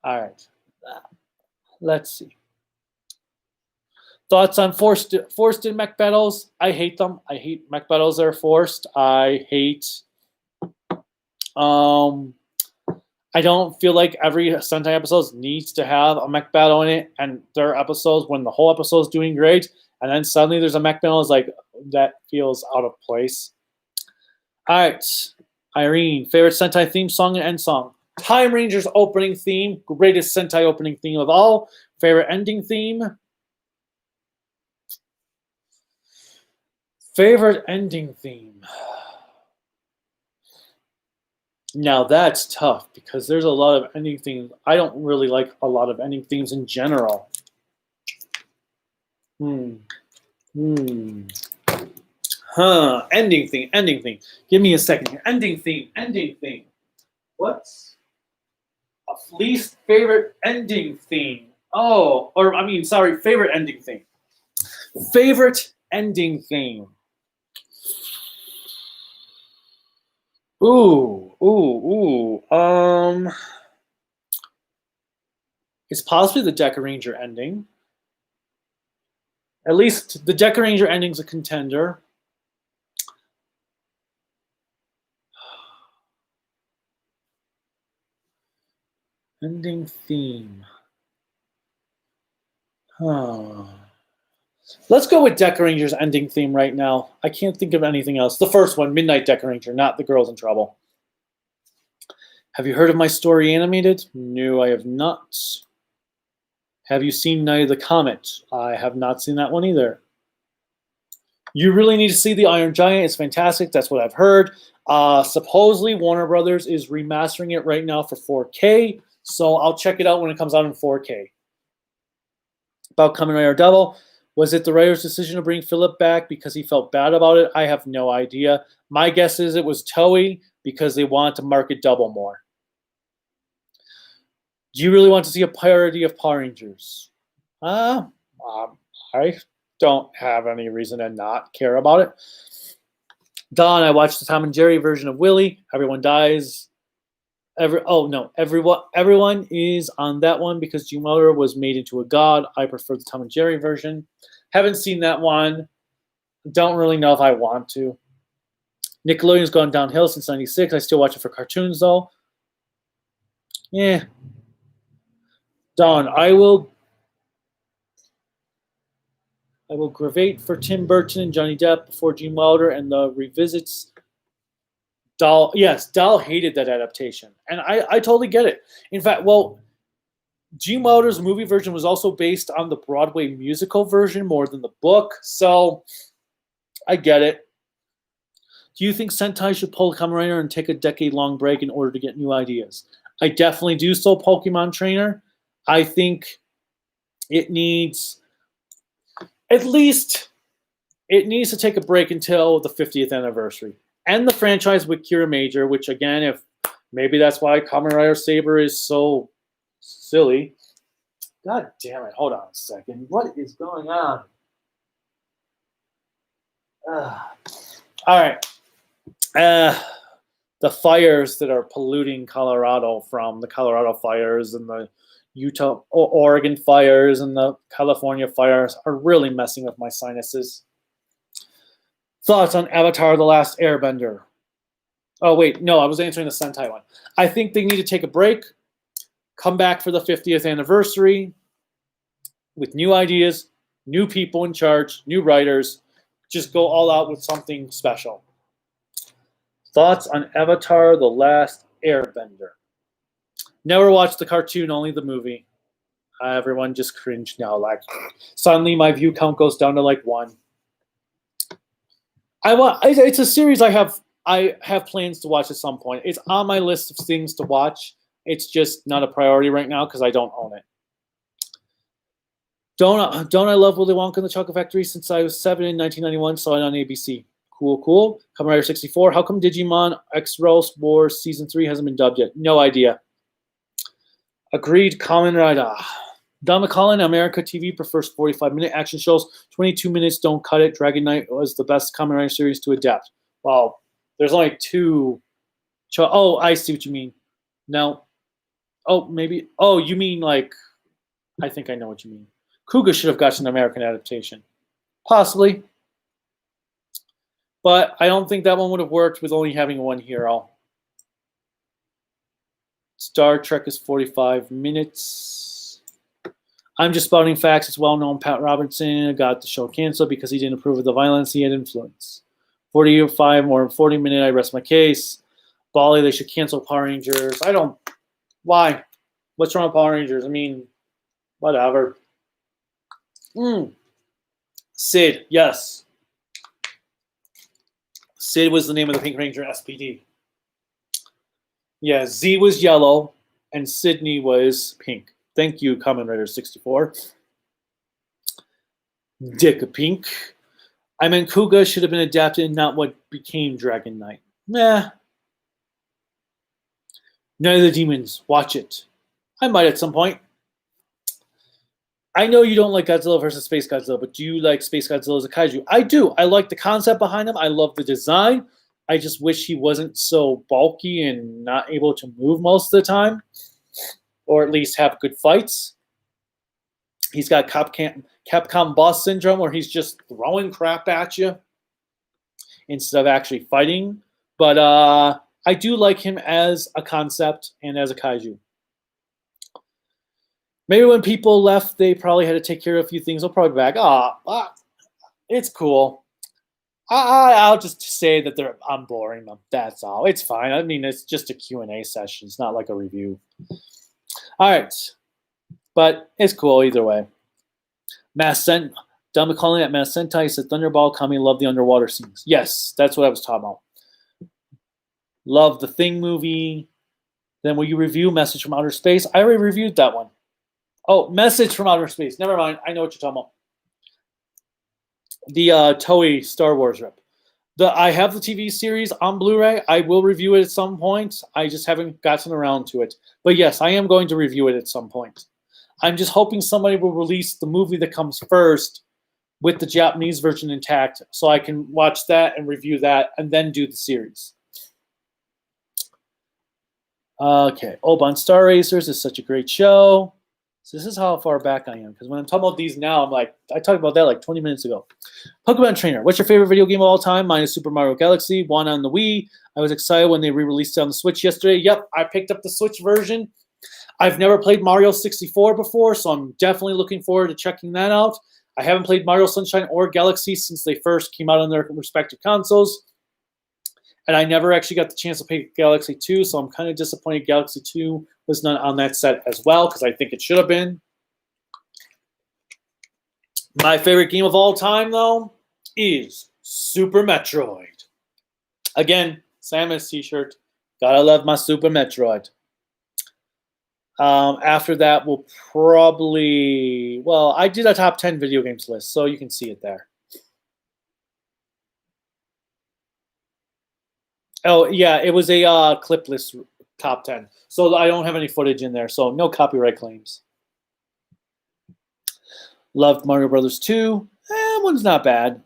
right. Let's see. Thoughts on forced in mech battles? I hate them. I hate mech battles that are forced. I hate. I don't feel like every Sentai episode needs to have a mech battle in it, and there are episodes when the whole episode is doing great, and then suddenly there's a mech battle. It's like that feels out of place. All right, Irene, favorite Sentai theme song and end song. Time Rangers opening theme, greatest Sentai opening theme of all. Favorite ending theme. Favorite ending theme. Now that's tough because there's a lot of ending themes. I don't really like a lot of ending themes in general. Ending theme. Give me a second here. Ending theme. What's a least favorite ending theme? Favorite ending theme. Favorite ending theme. It's possibly the Deca Ranger ending. At least the Deca Ranger ending's a contender. Ending theme. Let's go with Deca Ranger's ending theme right now. I can't think of anything else. The first one, Midnight Deca Ranger, not The Girls in Trouble. Have you heard of my story animated? No, I have not. Have you seen Night of the Comet? I have not seen that one either. You really need to see The Iron Giant. It's fantastic. That's what I've heard. Supposedly, Warner Brothers is remastering it right now for 4K, so I'll check it out when it comes out in 4K. About Kamen Rider Double, was it the writer's decision to bring Philip back because he felt bad about it? I have no idea. My guess is it was Toei because they wanted to market Double more. Do you really want to see a parody of Power Rangers? I don't have any reason to not care about it. Don, I watched the Tom and Jerry version of Willie. Everyone dies. Everyone is on that one because Gene Wilder was made into a god. I prefer the Tom and Jerry version. Haven't seen that one. Don't really know if I want to. Nickelodeon's gone downhill since '96. I still watch it for cartoons though. Yeah. Don, I will gravate for Tim Burton and Johnny Depp before Gene Wilder and the revisits. Dahl hated that adaptation. And I totally get it. In fact, Gene Wilder's movie version was also based on the Broadway musical version more than the book. So I get it. Do you think Sentai should pull Kamen Rider and take a decade-long break in order to get new ideas? I definitely do so, Pokemon Trainer. I think it needs to take a break until the 50th anniversary. And the franchise with Kira Major, which again, if maybe that's why Kamen Rider Saber is so silly. God damn it, hold on a second. What is going on? All right. The fires that are polluting Colorado from the Colorado fires and the Utah or Oregon fires and the California fires are really messing with my sinuses. Thoughts on Avatar: The Last Airbender? Oh, wait. No, I was answering the Sentai one. I think they need to take a break, come back for the 50th anniversary with new ideas, new people in charge, new writers. Just go all out with something special. Thoughts on Avatar: The Last Airbender? Never watched the cartoon, only the movie. Everyone just cringed now. Like, suddenly my view count goes down to like 1. It's a series I have plans to watch at some point. It's on my list of things to watch. It's just not a priority right now because I don't own it. Don't I love Willy Wonka and the Chocolate Factory since I was 7 in 1991, saw it on ABC. Cool. Kamen Rider 64. How come Digimon X-Rose Wars Season 3 hasn't been dubbed yet? No idea. Agreed, Kamen Rider. Don McCollin, America TV prefers 45-minute action shows. 22 minutes, don't cut it. Dragon Knight was the best Kamen Rider series to adapt. Well, there's only 2. Oh, I see what you mean. No. Oh, maybe. Oh, you mean like, I think I know what you mean. Kuga should have gotten an American adaptation. Possibly. But I don't think that one would have worked with only having one hero. Star Trek is 45 minutes. I'm just spouting facts. It's well known Pat Robertson got the show canceled because he didn't approve of the violence he had influenced. 45 or 40 minute, I rest my case. Bali, they should cancel Power Rangers. Why? What's wrong with Power Rangers? I mean, whatever. Sid, yes. Sid was the name of the Pink Ranger SPD. Yeah, Z was yellow, and Sydney was pink. Thank you, Kamen Rider 64. Dick Pink. I meant Kuga should have been adapted and not what became Dragon Knight. Nah. Night of the Demons. Watch it. I might at some point. I know you don't like Godzilla versus Space Godzilla, but do you like Space Godzilla as a kaiju? I do. I like the concept behind him. I love the design. I just wish he wasn't so bulky and not able to move most of the time, or at least have good fights. He's got Capcom boss syndrome where he's just throwing crap at you instead of actually fighting. But I do like him as a concept and as a kaiju. Maybe when people left, they probably had to take care of a few things. They'll probably be back. It's cool. I'll just say that I'm boring them. That's all. It's fine. I mean, it's just a Q&A session. It's not like a review. All right. But it's cool either way. Dumb calling at Mass Sentai said Thunderball Kami love the underwater scenes. Yes, that's what I was talking about. Love the Thing movie. Then will you review Message from Outer Space? I already reviewed that one. Oh, Message from Outer Space. Never mind. I know what you're talking about. The Toei Star Wars rip. I have the TV series on Blu-ray. I will review it at some point. I just haven't gotten around to it. But yes, I am going to review it at some point. I'm just hoping somebody will release the movie that comes first with the Japanese version intact so I can watch that and review that and then do the series. Okay, Oban Star Racers is such a great show. So this is how far back I am, because when I'm talking about these now, I'm like, I talked about that like 20 minutes ago. Pokemon Trainer, what's your favorite video game of all time? Mine is Super Mario Galaxy, one on the Wii. I was excited when they re-released it on the Switch yesterday. Yep, I picked up the Switch version. I've never played Mario 64 before, so I'm definitely looking forward to checking that out. I haven't played Mario Sunshine or Galaxy since they first came out on their respective consoles. And I never actually got the chance to play Galaxy 2, so I'm kind of disappointed Galaxy 2 was not on that set as well, because I think it should have been. My favorite game of all time, though, is Super Metroid. Again, Samus t-shirt. Gotta love my Super Metroid. After that, we'll probably... Well, I did a top 10 video games list, so you can see it there. Oh, yeah, it was a clipless top 10. So I don't have any footage in there, so no copyright claims. Loved Mario Brothers 2. One's not bad.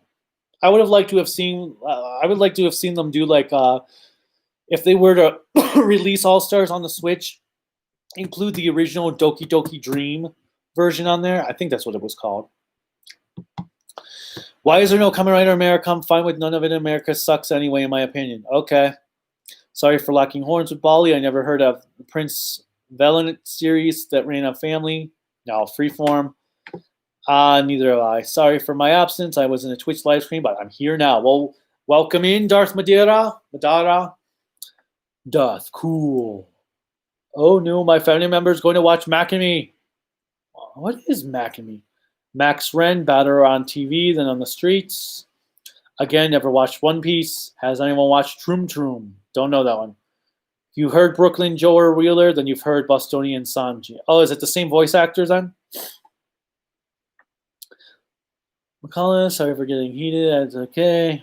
I would have liked to have seen. I would like to have seen them do like if they were to release All Stars on the Switch, include the original Doki Doki Dream version on there. I think that's what it was called. Why is there no Kamen Rider America? I'm fine with none of it. America sucks anyway, in my opinion. Okay. Sorry for locking horns with Bali. I never heard of the Prince Valiant series that ran on Family. No, Freeform. Neither have I. Sorry for my absence. I was in a Twitch live stream, but I'm here now. Well, welcome in, Darth Madara. Darth, cool. Oh no, my family member is going to watch Macamee. What is Macamee? Max Ren, better on TV than on the streets. Again, never watched One Piece. Has anyone watched Troom Troom? Don't know that one. If you heard Brooklyn Joe or Wheeler, then you've heard Bostonian Sanji. Oh, is it the same voice actors then? McCullough, sorry for getting heated. That's okay.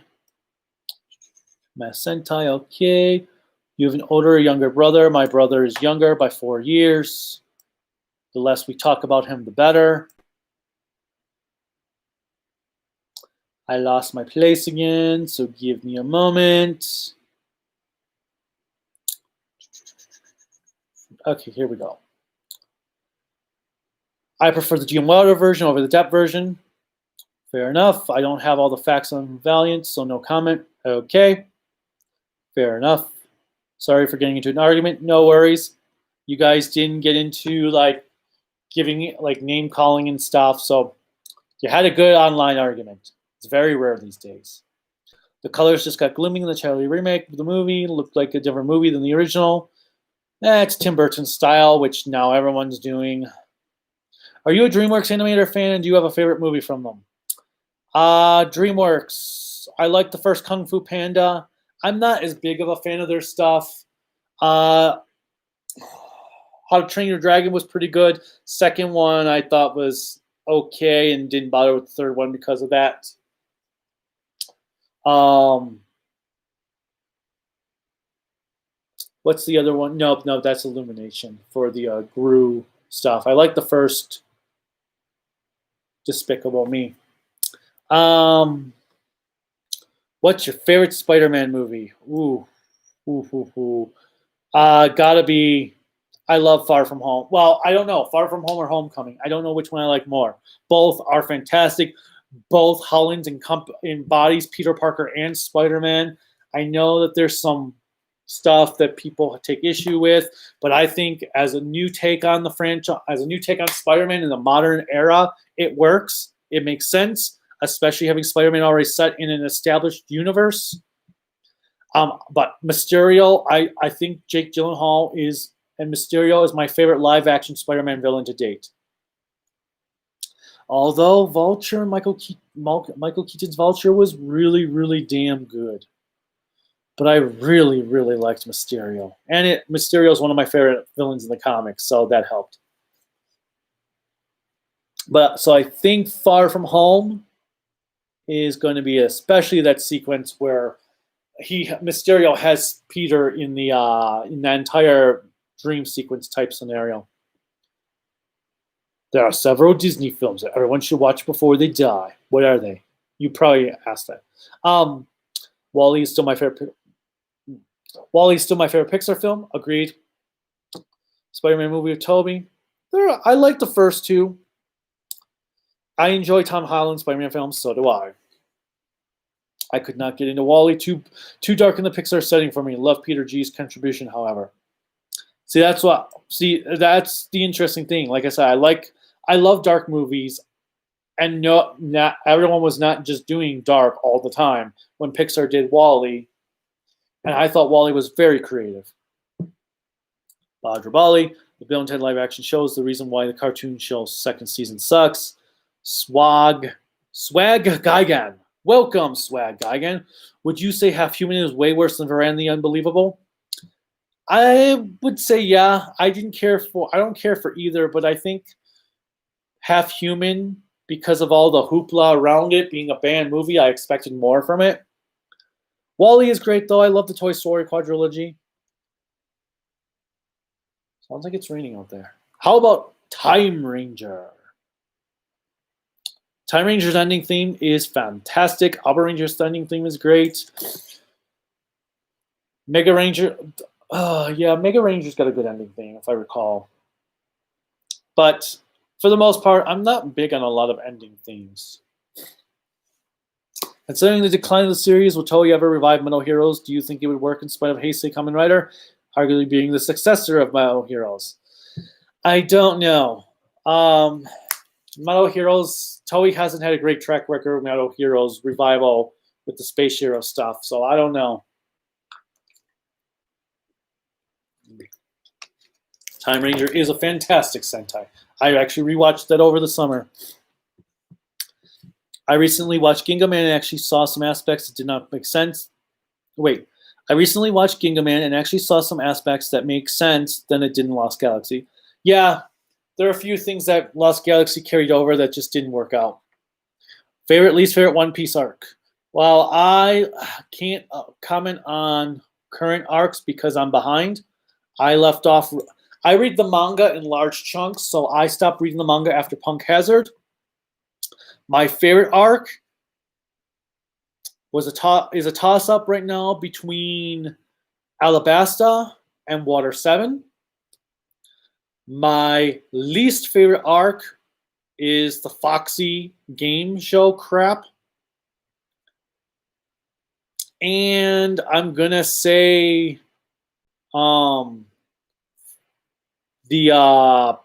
Mass Sentai, okay. You have an older or younger brother. My brother is younger by 4 years. The less we talk about him, the better. I lost my place again, so give me a moment. Okay, here we go. I prefer the GM Wilder version over the depth version. Fair enough. I don't have all the facts on Valiant, so no comment. Okay. Fair enough. Sorry for getting into an argument. No worries. You guys didn't get into like giving like name calling and stuff, so you had a good online argument. It's very rare these days. The colors just got glooming in the Charlie remake of the movie. It looked like a different movie than the original. It's Tim Burton's style, which now everyone's doing. Are you a DreamWorks animator fan, and do you have a favorite movie from them? DreamWorks. I like the first Kung Fu Panda. I'm not as big of a fan of their stuff. How to Train Your Dragon was pretty good. Second one I thought was okay and didn't bother with the third one because of that. What's the other one? No, that's Illumination for the Gru stuff. I like the first Despicable Me. What's your favorite Spider-Man movie? Gotta be. I love Far From Home. Well, I don't know. Far From Home or Homecoming. I don't know which one I like more. Both are fantastic. Both Hollins embodies Peter Parker and Spider-Man. I know that there's some stuff that people take issue with, but I think as a new take on the franchise, as a new take on Spider-Man in the modern era, it works. It makes sense. especially having Spider-Man already set in an established universe. But Mysterio, I think Jake Gyllenhaal and Mysterio is my favorite live-action Spider-Man villain to date. Although Vulture, Michael Keaton's Vulture was really, really damn good. But I really, really liked Mysterio. And Mysterio is one of my favorite villains in the comics, so that helped. So I think Far From Home is going to be especially that sequence where Mysterio has Peter in the entire dream sequence type scenario. There are several Disney films that everyone should watch before they die. What are they? You probably asked that. WALL-E is still my favorite. WALL-E is still my favorite Pixar film. Agreed. Spider-Man movie with Tobey. I like the first two. I enjoy Tom Holland's Spider-Man films. So do I. I could not get into WALL-E. Too dark in the Pixar setting for me. Love Peter G's contribution, however. That's the interesting thing. Like I said, I love dark movies, and not everyone was not just doing dark all the time when Pixar did WALL-E, and I thought WALL-E was very creative. Badra Bali, the Bill and Ted live action show is the reason why the cartoon show's second season sucks. Swag Gigan. Welcome, Swag Gigan. Would you say Half Human is way worse than Varan the Unbelievable? I would say yeah. I don't care for either, but I think Half Human, because of all the hoopla around it being a banned movie, I expected more from it. WALL-E is great though. I love the Toy Story quadrilogy. Sounds like it's raining out there. How about Time Ranger? Time Ranger's ending theme is fantastic. Alba Ranger's ending theme is great. Mega Ranger, Mega Ranger's got a good ending theme, if I recall. But for the most part, I'm not big on a lot of ending themes. Considering the decline of the series, will Toei ever revive Metal Heroes? Do you think it would work in spite of Heisei Kamen Rider arguably being the successor of Metal Heroes? I don't know. Metal Heroes, Toei hasn't had a great track record of Metal Heroes revival with the Space Hero stuff, so I don't know. Time Ranger is a fantastic Sentai. I actually rewatched that over the summer. I recently watched Ginga Man and actually saw some aspects that did not make sense. I recently watched Ginga Man and actually saw some aspects that make sense than it did in Lost Galaxy. Yeah, there are a few things that Lost Galaxy carried over that just didn't work out. Least favorite One Piece arc. Well, I can't comment on current arcs because I'm behind. I left off. I read the manga in large chunks, so I stopped reading the manga after Punk Hazard. My favorite arc is a toss-up right now between Alabasta and Water 7. My least favorite arc is the Foxy game show crap. And I'm going to say the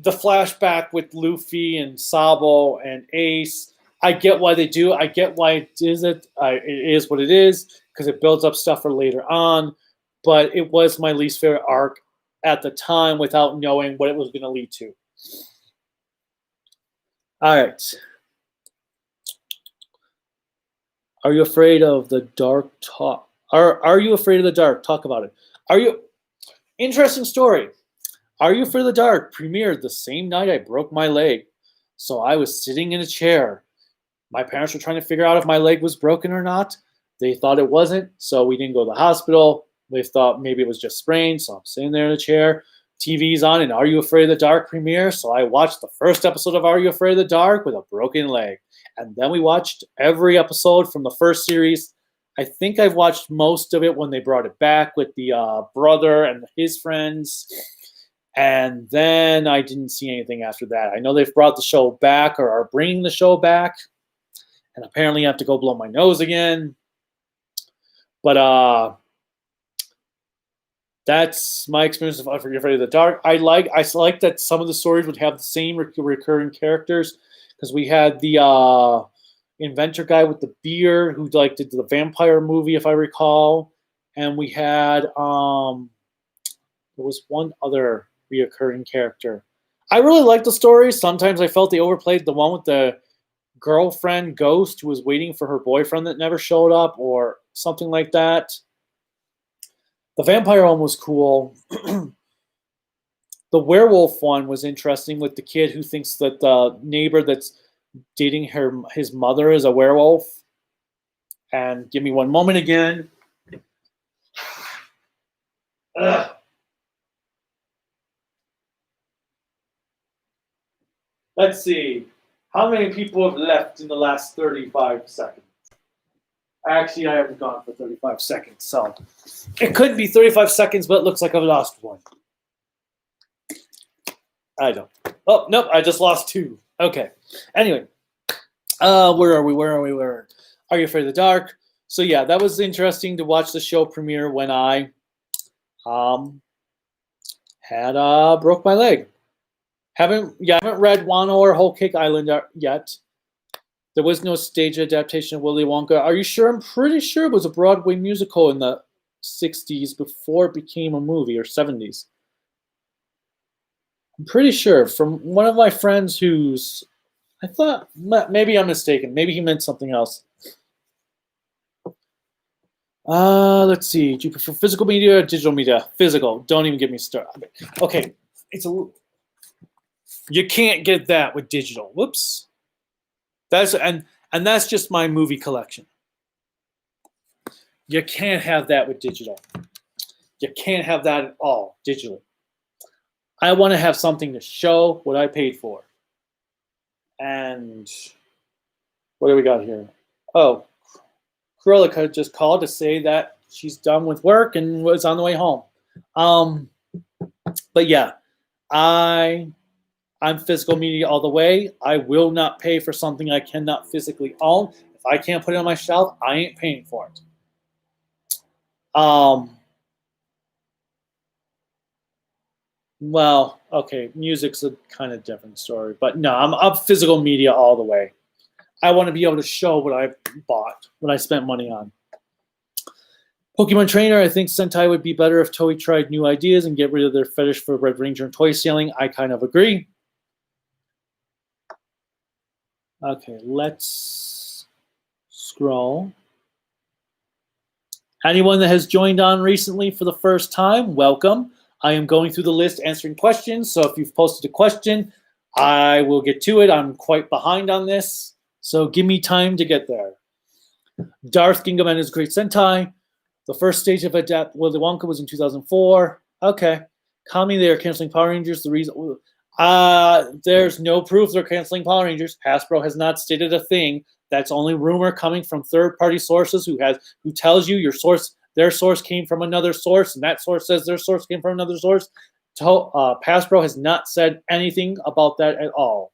flashback with Luffy and Sabo and Ace. I get why they do. I get why it is what it is because it builds up stuff for later on. But it was my least favorite arc at the time without knowing what it was going to lead to. All right. Are you afraid of the dark? Are you afraid of the dark? Talk about it. Interesting story. Are You Afraid of the Dark premiered the same night I broke my leg. So I was sitting in a chair. My parents were trying to figure out if my leg was broken or not. They thought it wasn't, so we didn't go to the hospital. They thought maybe it was just sprained, so I'm sitting there in a chair. TV's on, and Are You Afraid of the Dark premiere. So I watched the first episode of Are You Afraid of the Dark with a broken leg. And then we watched every episode from the first series. I think I've watched most of it when they brought it back with the brother and his friends. And then I didn't see anything after that. I know they've brought the show back or are bringing the show back. And apparently I have to go blow my nose again. But That's my experience of Unforgiven Afraid of the Dark. I like that some of the stories would have the same recurring characters, because we had the inventor guy with the beard who like did the vampire movie, if I recall, and we had there was one other reoccurring character. I really liked the story. Sometimes I felt they overplayed the one with the girlfriend ghost who was waiting for her boyfriend that never showed up, or something like that. The vampire one was cool. The werewolf one was interesting, with the kid who thinks that the neighbor that's dating his mother is a werewolf. And give me one moment again. Ugh. Let's see. How many people have left in the last 35 seconds? Actually, I haven't gone for 35 seconds, so it could be 35 seconds, but it looks like I've lost one. I don't. Oh, nope, I just lost two. Okay. Anyway, where are we? Are You Afraid of the Dark? So yeah, that was interesting to watch the show premiere when I had broke my leg. Haven't read Wano or Whole Cake Island yet. There was no stage adaptation of Willy Wonka. Are you sure? I'm pretty sure it was a Broadway musical in the 60s before it became a movie, or 70s. I'm pretty sure, from one of my friends who's, I thought, maybe I'm mistaken. Maybe he meant something else. Let's see. Do you prefer physical media or digital media? Physical. Don't even get me started. Okay. You can't get that with digital. Whoops. And that's just my movie collection. You can't have that with digital. You can't have that at all digitally. I want to have something to show what I paid for. And what do we got here? Oh, Krillika just called to say that she's done with work and was on the way home. But yeah, I'm physical media all the way. I will not pay for something I cannot physically own. If I can't put it on my shelf, I ain't paying for it. Well, okay, music's a kind of different story, but no, I'm up physical media all the way. I want to be able to show what I bought, what I spent money on. Pokemon Trainer, I think Sentai would be better if Toei tried new ideas and get rid of their fetish for Red Ranger and toy stealing. I kind of agree. Okay, let's scroll. Anyone that has joined on recently for the first time, welcome. I am going through the list answering questions, so if you've posted a question, I will get to it. I'm quite behind on this, so give me time to get there. Darth Gingaman is a great Sentai. The first stage of Adapt Willy Wonka was in 2004. Okay. Kami, they are canceling Power Rangers. The reason... there's no proof they're canceling Power Rangers. Hasbro has not stated a thing. That's only rumor coming from third-party sources who tells you their source came from another source, and that source says their source came from another source. Hasbro has not said anything about that at all.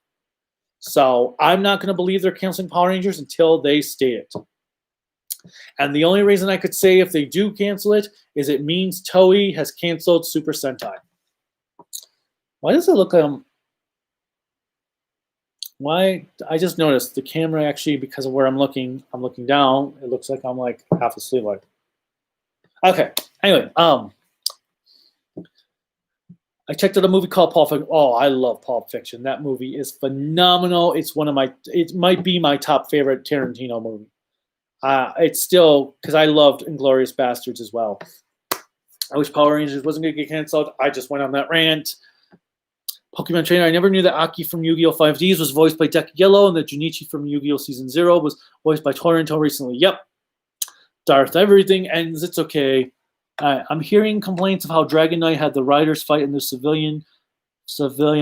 So I'm not going to believe they're canceling Power Rangers until they state it. And the only reason I could say if they do cancel it is it means Toei has canceled Super Sentai. Why does it look like why? I just noticed the camera actually, because of where I'm looking down. It looks like I'm like half asleep. Like, okay. Anyway, I checked out a movie called Pulp Fiction. Oh, I love Pulp Fiction. That movie is phenomenal. It might be my top favorite Tarantino movie. It's still, because I loved Inglourious Bastards as well. I wish Power Rangers wasn't going to get canceled. I just went on that rant. Pokemon Trainer, I never knew that Aki from Yu-Gi-Oh! 5Ds was voiced by Deku Yellow, and that Junichi from Yu-Gi-Oh! Season 0 was voiced by Tori until recently. Yep. Darth, everything ends. It's okay. I'm hearing complaints of how Dragon Knight had the riders fight in the civilian,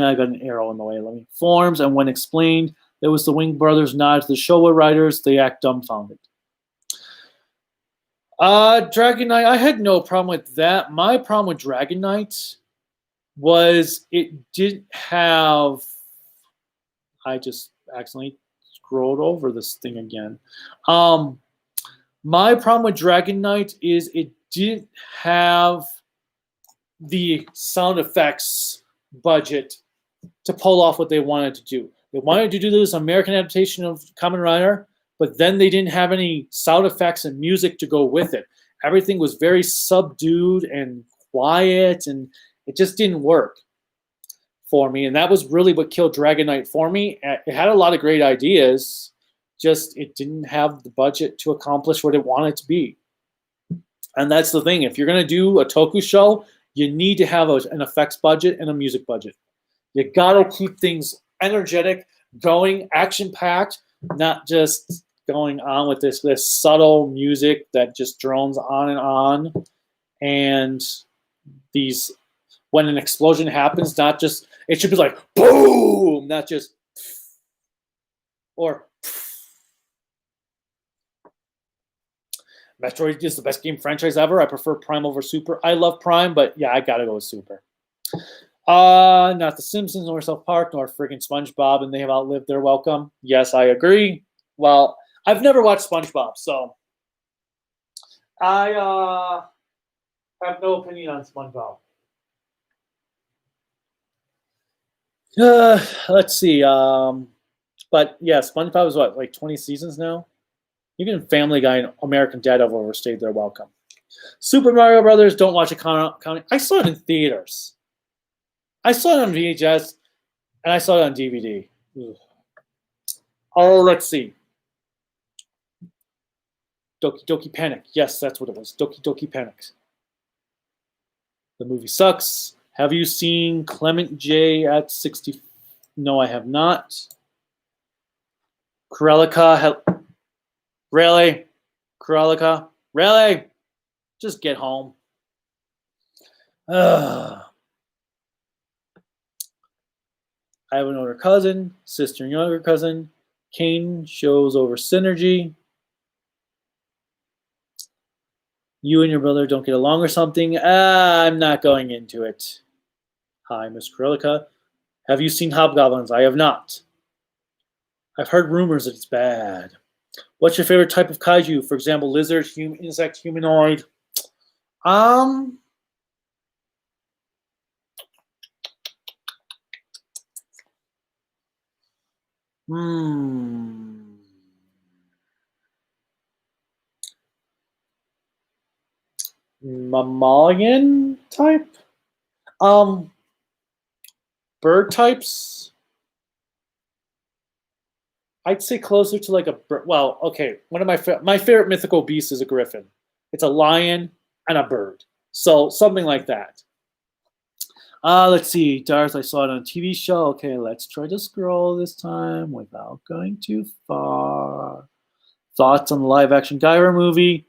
I got an arrow in the way, forms, and when explained, there was the Wing Brothers nod to the Showa riders, they act dumbfounded. Dragon Knight, I had no problem with that. My problem with Dragon Knight was it didn't have... I just accidentally scrolled over this thing again. My problem with Dragon Knight is it didn't have the sound effects budget to pull off what they wanted to do. They wanted to do this American adaptation of Kamen Rider, but then they didn't have any sound effects and music to go with it. Everything was very subdued and quiet, and it just didn't work for me. And that was really what killed Dragon Knight for me. It had a lot of great ideas, just it didn't have the budget to accomplish what it wanted to be. And that's the thing. If you're going to do a Toku show, you need to have an effects budget and a music budget. You got to keep things energetic, going, action-packed, not just going on with this subtle music that just drones on. And these, when an explosion happens, not just, it should be like, boom, not just, or Metroid is the best game franchise ever. I prefer Prime over Super. I love Prime, but yeah, I gotta go with Super. Not The Simpsons, nor South Park, nor friggin' SpongeBob, and they have outlived their welcome. Yes, I agree. Well, I've never watched SpongeBob, so I have no opinion on SpongeBob. Let's see. But yeah, SpongeBob is what, like 20 seasons now? Even Family Guy and American Dad have overstayed their welcome. Super Mario Brothers, don't watch it. I saw it in theaters. I saw it on VHS, and I saw it on DVD. Ugh. Oh, let's see. Doki Doki Panic. Yes, that's what it was. Doki Doki Panic. The movie sucks. Have you seen Clement J at 60? No, I have not. Corellica. Really? Corellica? Really? Just get home. I have an older cousin, sister and younger cousin. Kane shows over synergy. You and your brother don't get along or something. I'm not going into it. Hi, Miss Corellica. Have you seen Hobgoblins? I have not. I've heard rumors that it's bad. What's your favorite type of kaiju? For example, lizard, insect, humanoid. Mammalian type? Bird types? I'd say closer to like a bird. Well, okay. One of my favorite mythical beasts is a griffin. It's a lion and a bird. So something like that. Let's see. Darth, I saw it on a TV show. Okay, let's try to scroll this time without going too far. Thoughts on the live action Gyra movie?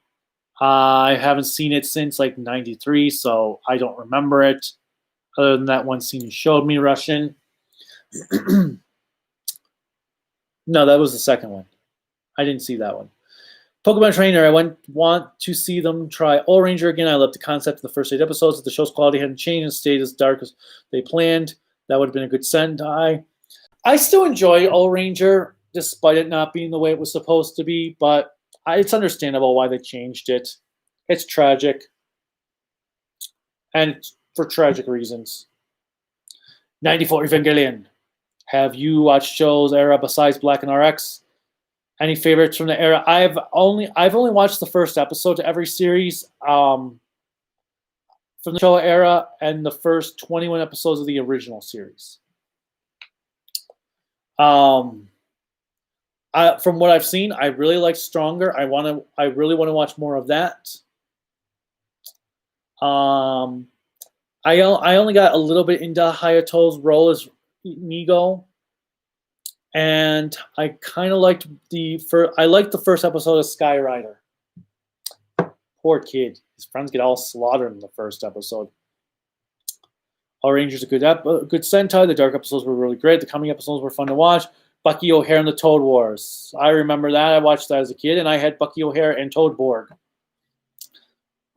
I haven't seen it since like 93, so I don't remember it. Other than that one scene you showed me, Russian. No, that was the second one. I didn't see that one. Pokemon Trainer, I want to see them try Ranger again. I love the concept of the first 8 episodes. If the show's quality hadn't changed and stayed as dark as they planned, that would have been a good Sentai. I still enjoy Ranger, despite it not being the way it was supposed to be, but it's understandable why they changed it. It's tragic. And for tragic reasons. 94 Evangelion. Have you watched shows era besides Black and RX? Any favorites from the era? I've only watched the first episode to every series from the show era and the first 21 episodes of the original series. From what I've seen, I really like Stronger. I really want to watch more of that. I only got a little bit into Hayato's role as Nigo, and I kind of liked the first episode of Sky Rider. Poor kid, his friends get all slaughtered in the first episode. Power Rangers a good Sentai. The dark episodes were really great. The coming episodes were fun to watch. Bucky O'Hare and the Toad Wars. I remember that. I watched that as a kid, and I had Bucky O'Hare and Toad Borg.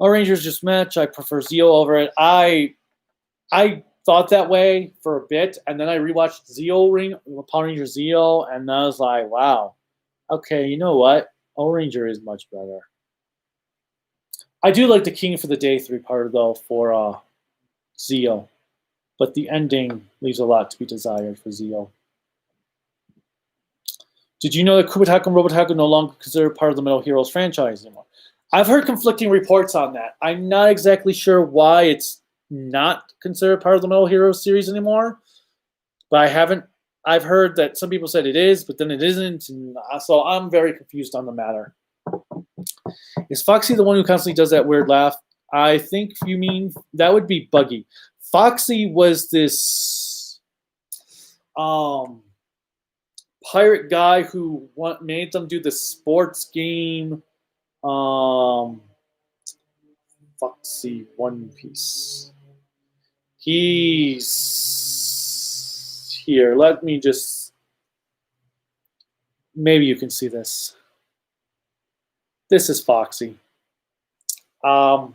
Power Rangers just match. I prefer Zeo over it. I thought that way for a bit, and then I rewatched Power Ranger Zeo, and I was like, wow, okay, you know what? Power Ranger is much better. I do like the King for the Day 3-parter though for Zeo. But the ending leaves a lot to be desired for Zeo. Did you know that Kubitaku and Robotech are no longer considered part of the Metal Heroes franchise anymore? I've heard conflicting reports on that. I'm not exactly sure why it's not considered part of the Metal Heroes series anymore, but I've heard that some people said it is, but then it isn't, and so I'm very confused on the matter. Is Foxy the one who constantly does that weird laugh? I think you mean that would be Buggy. Foxy was this pirate guy who made them do the sports game. Foxy One Piece. He's here. Let me just. Maybe you can see this. This is Foxy. But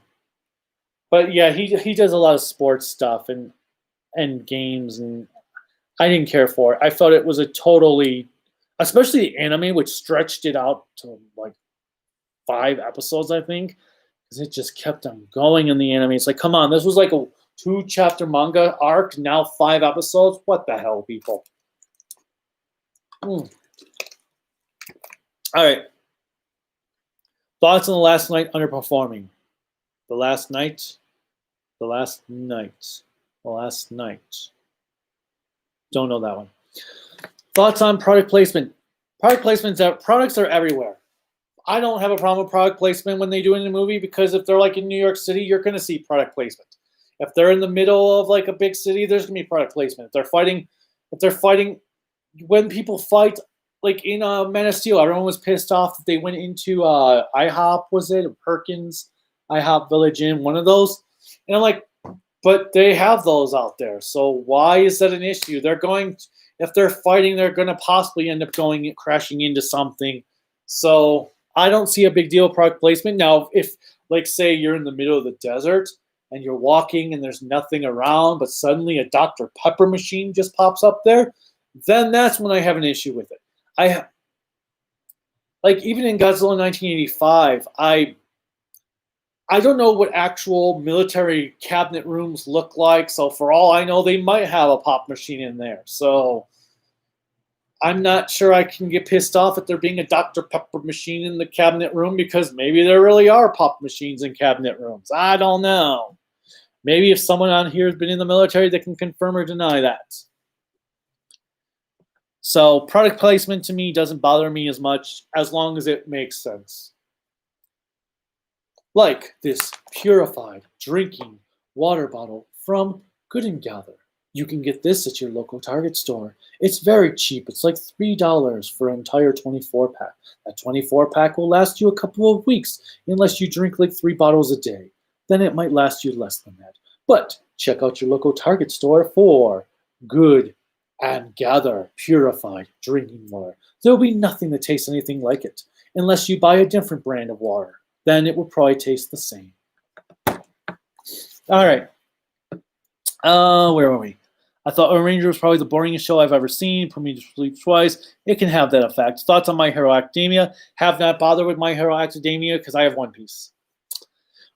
yeah, he does a lot of sports stuff and games, and I didn't care for it. I felt it was a totally, especially the anime, which stretched it out to like 5 episodes, I think, because it just kept on going in the anime. It's like, come on, this was like a 2-chapter manga arc, now 5 episodes. What the hell, people? All right. Thoughts on the last night underperforming? The last night. Don't know that one. Thoughts on product placement? Products are everywhere. I don't have a problem with product placement when they do it in a movie, because if they're like in New York City, you're going to see product placement. If they're in the middle of like a big city, there's going to be product placement. If they're fighting, when people fight, like in Man of Steel, everyone was pissed off that they went into IHOP, was it? Perkins, IHOP Village Inn, one of those. And I'm like, but they have those out there. So why is that an issue? If they're fighting, they're going to possibly end up crashing into something. So I don't see a big deal with product placement. Now, if, like, say you're in the middle of the desert and you're walking and there's nothing around, but suddenly a Dr. Pepper machine just pops up there, then that's when I have an issue with it. Even in Godzilla 1985, I don't know what actual military cabinet rooms look like. So for all I know, they might have a pop machine in there. So I'm not sure I can get pissed off at there being a Dr. Pepper machine in the cabinet room, because maybe there really are pop machines in cabinet rooms. I don't know. Maybe if someone on here has been in the military, they can confirm or deny that. So product placement to me doesn't bother me as much as long as it makes sense. Like this purified drinking water bottle from Good & Gather. You can get this at your local Target store. It's very cheap. It's like $3 for an entire 24-pack. That 24-pack will last you a couple of weeks unless you drink like 3 bottles a day. Then it might last you less than that. But check out your local Target store for Good & Gather purified drinking water. There will be nothing that tastes anything like it unless you buy a different brand of water. Then it will probably taste the same. All right. Where were we? I thought Ranger was probably the boringest show I've ever seen. Put me to sleep twice. It can have that effect. Thoughts on My Hero Academia? Have not bothered with My Hero Academia because I have One Piece.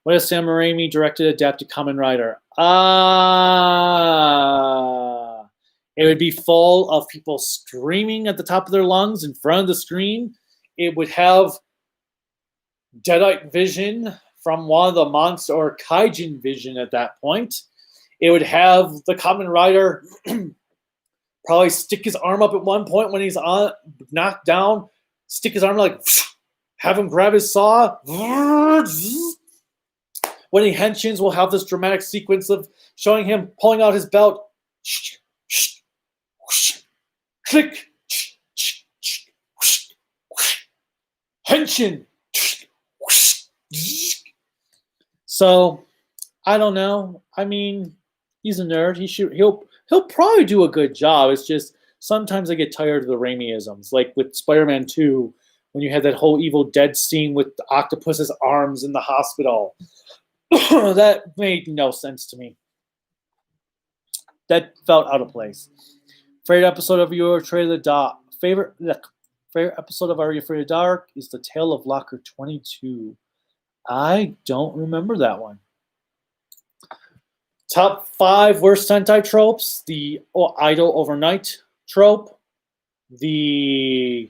What has Sam Raimi directed adapted Kamen Rider? It would be full of people screaming at the top of their lungs in front of the screen. It would have Deadite vision from one of the monster, or Kaijin vision at that point. It would have the Kamen Rider probably stick his arm up at one point when he's knocked down, stick his arm like, have him grab his saw. When he henshins, we'll have this dramatic sequence of showing him pulling out his belt. Click. Henshin. So, I don't know. I mean, he's a nerd. He'll probably do a good job. It's just sometimes I get tired of the Raimi-isms. Like with Spider-Man 2, when you had that whole Evil Dead scene with the octopus's arms in the hospital. That made no sense to me. That felt out of place. Favorite episode of your Trailer Dark? Favorite episode of Are You Afraid of Dark is The Tale of Locker 22. I don't remember that one. Top 5 worst Sentai tropes: the idle overnight trope, the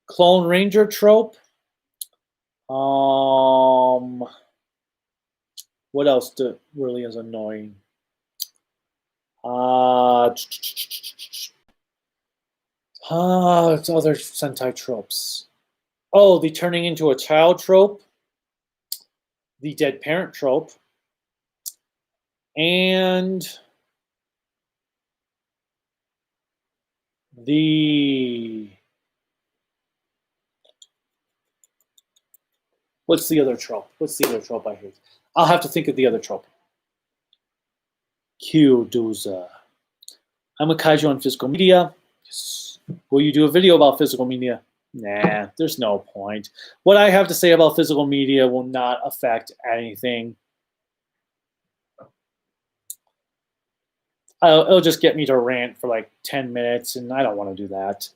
Clone Ranger trope. What else really is annoying? It's other Sentai tropes. Oh, the turning into a child trope, the dead parent trope, and the what's the other trope? What's the other trope I hate? I'll have to think of the other trope. Kyuduza. I'm a kaiju on physical media. Will you do a video about physical media? Nah, there's no point. What I have to say about physical media will not affect anything. It'll just get me to rant for like 10 minutes, and I don't want to do that.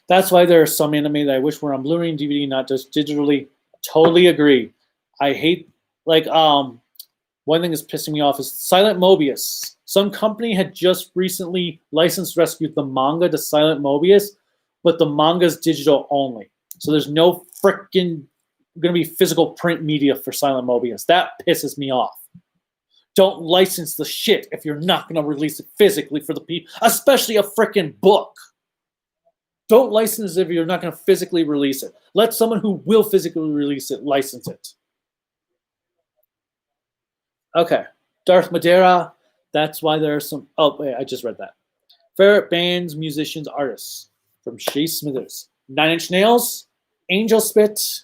That's why there are some anime that I wish were on Blu-ray and DVD, not just digitally. Totally agree. I hate, like, one thing that's pissing me off is Silent Mobius. Some company had just recently licensed rescued the manga to Silent Mobius, but the manga's digital only. So there's no freaking going to be physical print media for Silent Mobius. That pisses me off. Don't license the shit if you're not going to release it physically for the people, especially a freaking book. Don't license it if you're not going to physically release it. Let someone who will physically release it license it. Okay. Darth Madeira. That's why there are some. Oh, wait, I just read that. Favorite bands, musicians, artists. From Shea Smithers. Nine Inch Nails. Angel Spit.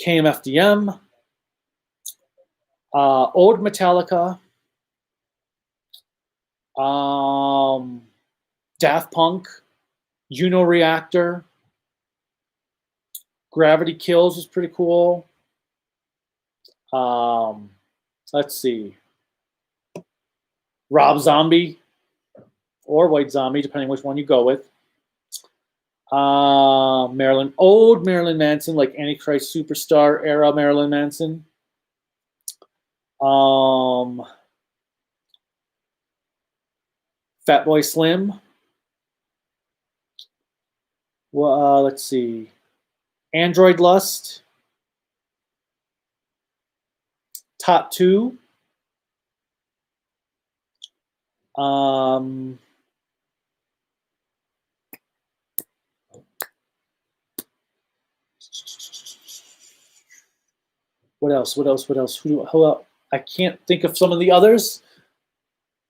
KMFDM. Old Metallica. Daft Punk. Juno Reactor. Gravity Kills was pretty cool. Let's see. Rob Zombie or White Zombie, depending which one you go with. Old Marilyn Manson, like Antichrist Superstar era Marilyn Manson. Fatboy Slim. Well, let's see. Android Lust. Top 2. What else? Who else? I can't think of some of the others.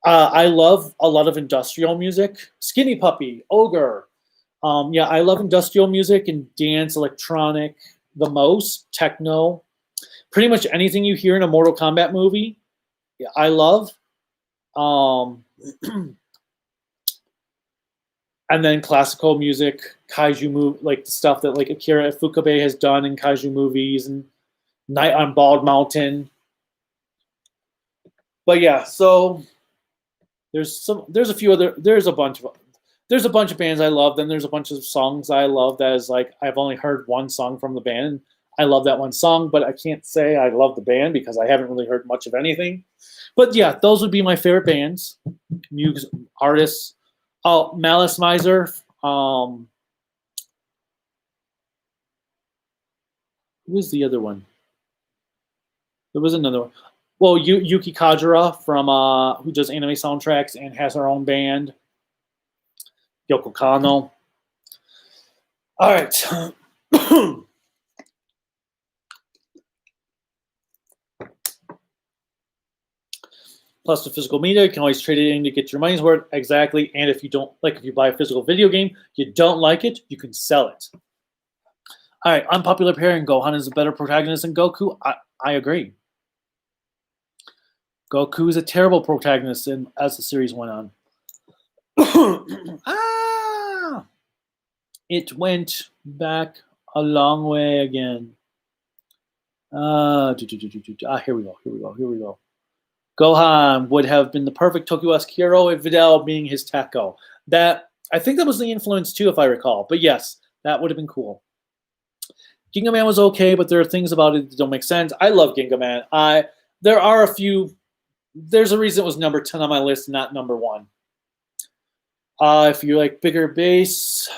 I love a lot of industrial music. Skinny Puppy, Ogre. Yeah, I love industrial music and dance, electronic the most, techno. Pretty much anything you hear in a Mortal Kombat movie, I love. And then classical music, kaiju movie, like the stuff that like Akira Ifukube has done in kaiju movies, and Night on Bald Mountain. But yeah, so there's a bunch of bands I love. Then there's a bunch of songs I love that is like I've only heard one song from the band. And I love that one song, but I can't say I love the band because I haven't really heard much of anything. But yeah, those would be my favorite bands, music artists. Oh, Malice Miser. Who was the other one? There was another one. Well, Yuki Kajira from who does anime soundtracks and has her own band. Yoko Kano. All right. Plus the physical media, you can always trade it in to get your money's worth. Exactly. And if you buy a physical video game, you don't like it, you can sell it. All right, unpopular pairing. Gohan is a better protagonist than Goku. I agree. Goku is a terrible protagonist as the series went on. It went back a long way again. Here we go. Gohan would have been the perfect Tokugawa hero if Videl being his Tekko. I think that was the influence too, if I recall. But yes, that would have been cool. Ginga Man was okay, but there are things about it that don't make sense. I love Ginga Man. there are a few. There's a reason it was number 10 on my list, not number 1. If you like bigger base,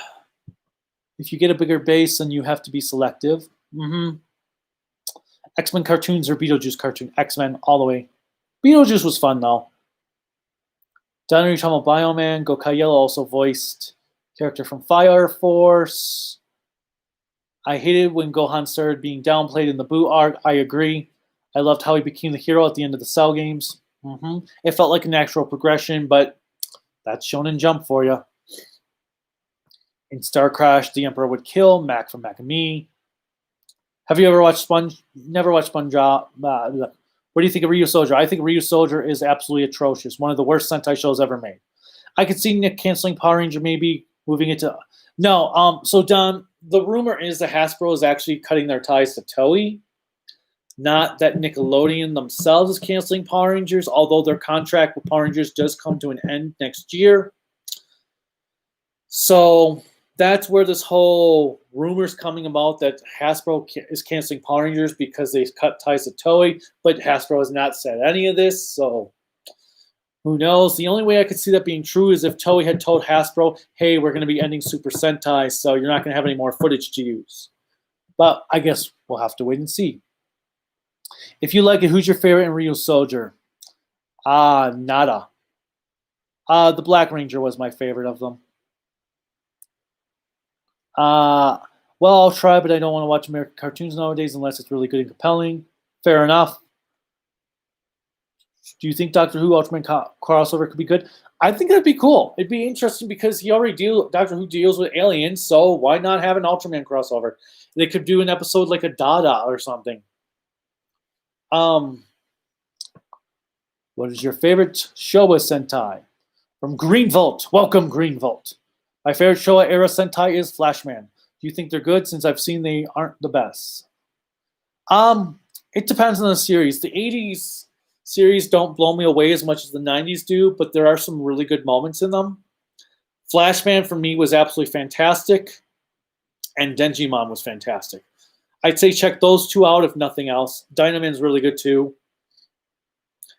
if you get a bigger base, then you have to be selective. X-Men cartoons or Beetlejuice cartoon? X-Men all the way. Beetlejuice was fun though. Donnery Tomo Bioman, Gokai Yellow also voiced character from Fire Force. I hated when Gohan started being downplayed in the Boo arc. I agree. I loved how he became the hero at the end of the Cell games. It felt like a natural progression, but that's Shonen Jump for you. In Star Crash, the Emperor would kill Mac from Mac and Me. Have you ever watched Never watched SpongeBob. What do you think of Ryu Soldier? I think Ryu Soldier is absolutely atrocious. One of the worst Sentai shows ever made. I could see Nick canceling Power Ranger, maybe moving it to... No, so Don, the rumor is that Hasbro is actually cutting their ties to Toei. Not that Nickelodeon themselves is canceling Power Rangers, although their contract with Power Rangers does come to an end next year. So that's where this whole rumor's coming about that Hasbro is canceling Power Rangers because they cut ties to Toei, but Hasbro has not said any of this, so who knows? The only way I could see that being true is if Toei had told Hasbro, hey, we're going to be ending Super Sentai, so you're not going to have any more footage to use. But I guess we'll have to wait and see. If you like it, who's your favorite in Ryu Soldier? Nada. The Black Ranger was my favorite of them. Well, I'll try, but I don't want to watch American cartoons nowadays unless it's really good and compelling. Fair enough. Do you think Doctor Who Ultraman crossover could be good? I think that'd be cool. It'd be interesting because Doctor Who deals with aliens, so why not have an Ultraman crossover? They could do an episode like a Dada or something. What is your favorite Showa Sentai? From Green Volt. Welcome, Green Volt. My favorite Showa era Sentai is Flashman. Do you think they're good since I've seen they aren't the best? It depends on the series. The 80s series don't blow me away as much as the 90s do, but there are some really good moments in them. Flashman for me was absolutely fantastic, and Denjimon was fantastic. I'd say check those two out if nothing else. Dynaman's really good too.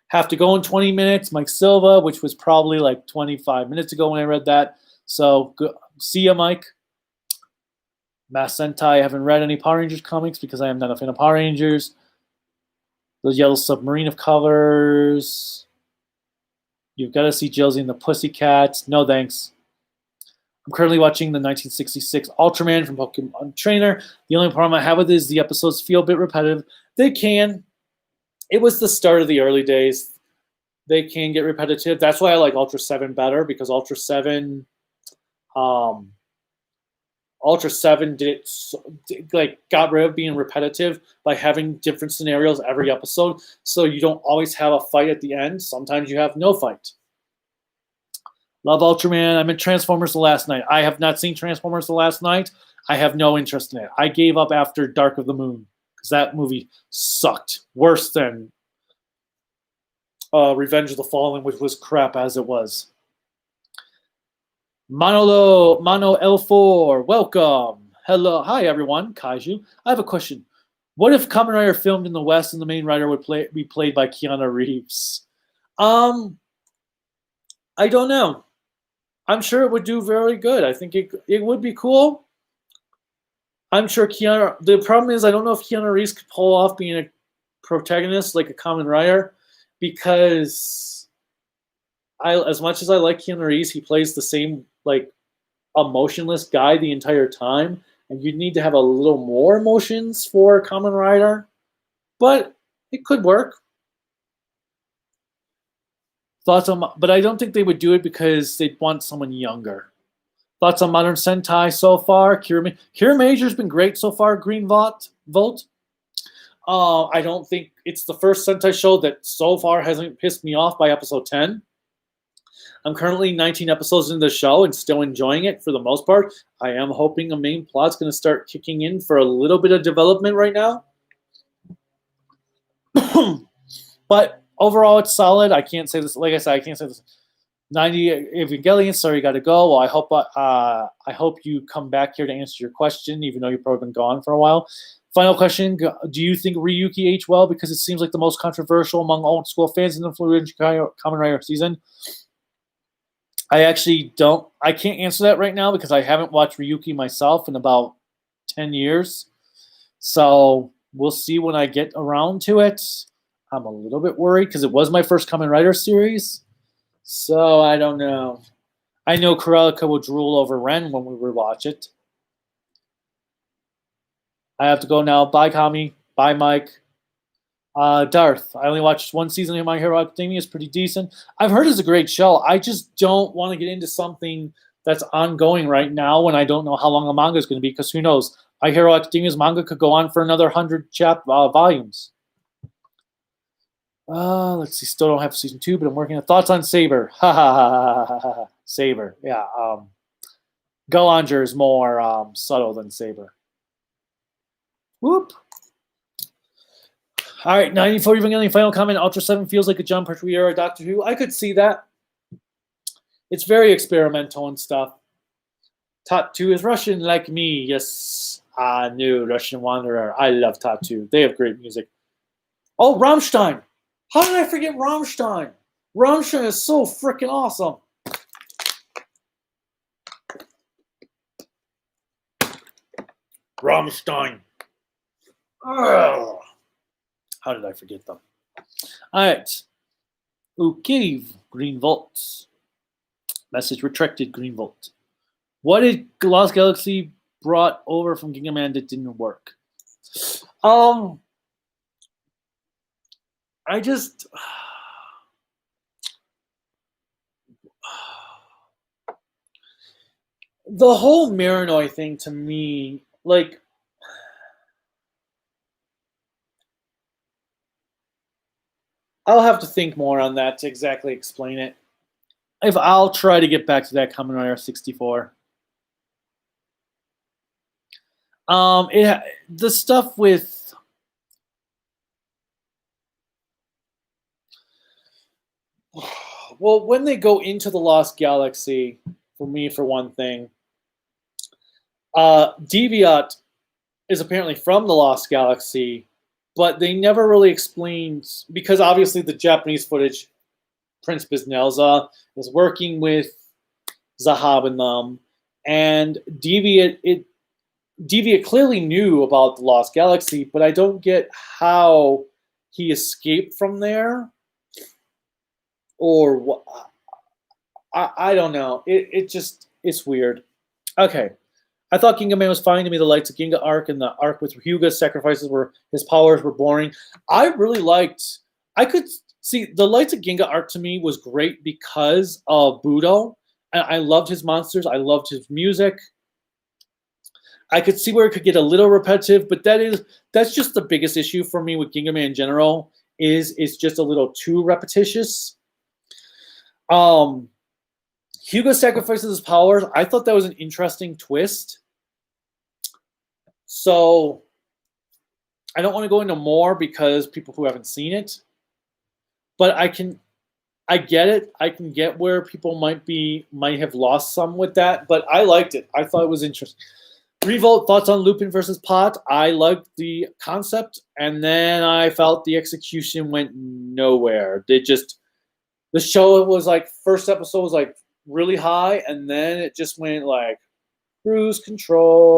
Have to go in 20 minutes. Mike Silva, which was probably like 25 minutes ago when I read that. So see ya, Mike. Mass Sentai, I haven't read any Power Rangers comics because I am not a fan of Power Rangers. The Yellow Submarine of Colors. You've got to see Josie and the Pussycats. No thanks. I'm currently watching the 1966 Ultraman from Pokemon Trainer. The only problem I have with it is the episodes feel a bit repetitive. They can. It was the start of the early days. They can get repetitive. That's why I like Ultra 7 better, because Ultra 7 got rid of being repetitive by having different scenarios every episode, so you don't always have a fight at the end. Sometimes you have no fight. Love Ultraman. I'm in Transformers The Last Night. I have not seen Transformers The Last Night. I have no interest in it. I gave up after Dark of the Moon because that movie sucked. Worse than Revenge of the Fallen, which was crap as it was. Mono L4, welcome. Hello. Hi, everyone. Kaiju. I have a question. What if Kamen Rider filmed in the West and the main writer would be played by Keanu Reeves? I don't know. I'm sure it would do very good. I think it would be cool. I'm sure Keanu... The problem is I don't know if Keanu Reeves could pull off being a protagonist like a Kamen Rider, because as much as I like Keanu Reeves, he plays the same, like, emotionless guy the entire time, and you'd need to have a little more emotions for Kamen Rider, but it could work. Thoughts on, but I don't think they would do it because they'd want someone younger. Thoughts on Modern Sentai so far? Kira Major's been great so far. Green Volt. I don't think it's the first Sentai show that so far hasn't pissed me off by episode 10. I'm currently 19 episodes into the show and still enjoying it for the most part. I am hoping a main plot's going to start kicking in for a little bit of development right now. But overall, it's solid. I can't say this. Like I said, I can't say this. 90 Evangelion. Sorry, you got to go. Well, I hope you come back here to answer your question, even though you've probably been gone for a while. Final question: do you think Ryuki aged well? Because it seems like the most controversial among old school fans in the influential Kamen Rider season. I actually don't. I can't answer that right now because I haven't watched Ryuki myself in about 10 years. So we'll see when I get around to it. I'm a little bit worried because it was my first Kamen Rider series. So I don't know. I know Kurelika will drool over Ren when we rewatch it. I have to go now. Bye, Kami. Bye, Mike. Darth. I only watched one season of My Hero Academia. It's pretty decent. I've heard it's a great show. I just don't want to get into something that's ongoing right now when I don't know how long the manga is going to be, because who knows? My Hero Academia's manga could go on for another 100 volumes. Let's see. Still don't have season 2, but I'm working on thoughts on Saber. Ha ha ha ha ha. Saber. Yeah. Goanger is more subtle than Saber. Whoop. All right, 94 Evangelion final comment. Ultra 7 feels like a John Pertwee era Doctor Who. I could see that. It's very experimental and stuff. Tatu is Russian like me. Yes, I knew Russian Wanderer. I love Tatu. They have great music. Oh, Rammstein. How did I forget Rammstein? Rammstein is so freaking awesome. Rammstein. Oh. How did I forget them? All right. Okay, Green Volt. Message retracted, Green Volt. What did Lost Galaxy brought over from Ginga Man that didn't work? I just... the whole Miranoi thing to me, like... I'll have to think more on that to exactly explain it. If I'll try to get back to that Kamen Rider 64. The stuff with well, when they go into the Lost Galaxy, for me, for one thing, Deviat is apparently from the Lost Galaxy, but they never really explained, because obviously the Japanese footage, Prince Biznelza is working with Zahab and them, and Deviat clearly knew about the Lost Galaxy, but I don't get how he escaped from there, or what. I don't know. It's weird. Okay. I thought Ginga Man was fine to me. The Lights of Ginga arc and the arc with Hyuga's sacrifices his powers were boring. I really liked, I could see the Lights of Ginga arc to me was great because of Budo. And I loved his monsters. I loved his music. I could see where it could get a little repetitive, but that's just the biggest issue for me with Ginga Man in general, is it's just a little too repetitious. Hugo sacrifices his powers. I thought that was an interesting twist. So I don't want to go into more because people who haven't seen it, but I get it. I can get where people might have lost some with that, but I liked it. I thought it was interesting. Revolt, thoughts on Lupin versus Pot. I liked the concept, and then I felt the execution went nowhere. The show was like, first episode was like really high, and then it just went like cruise control.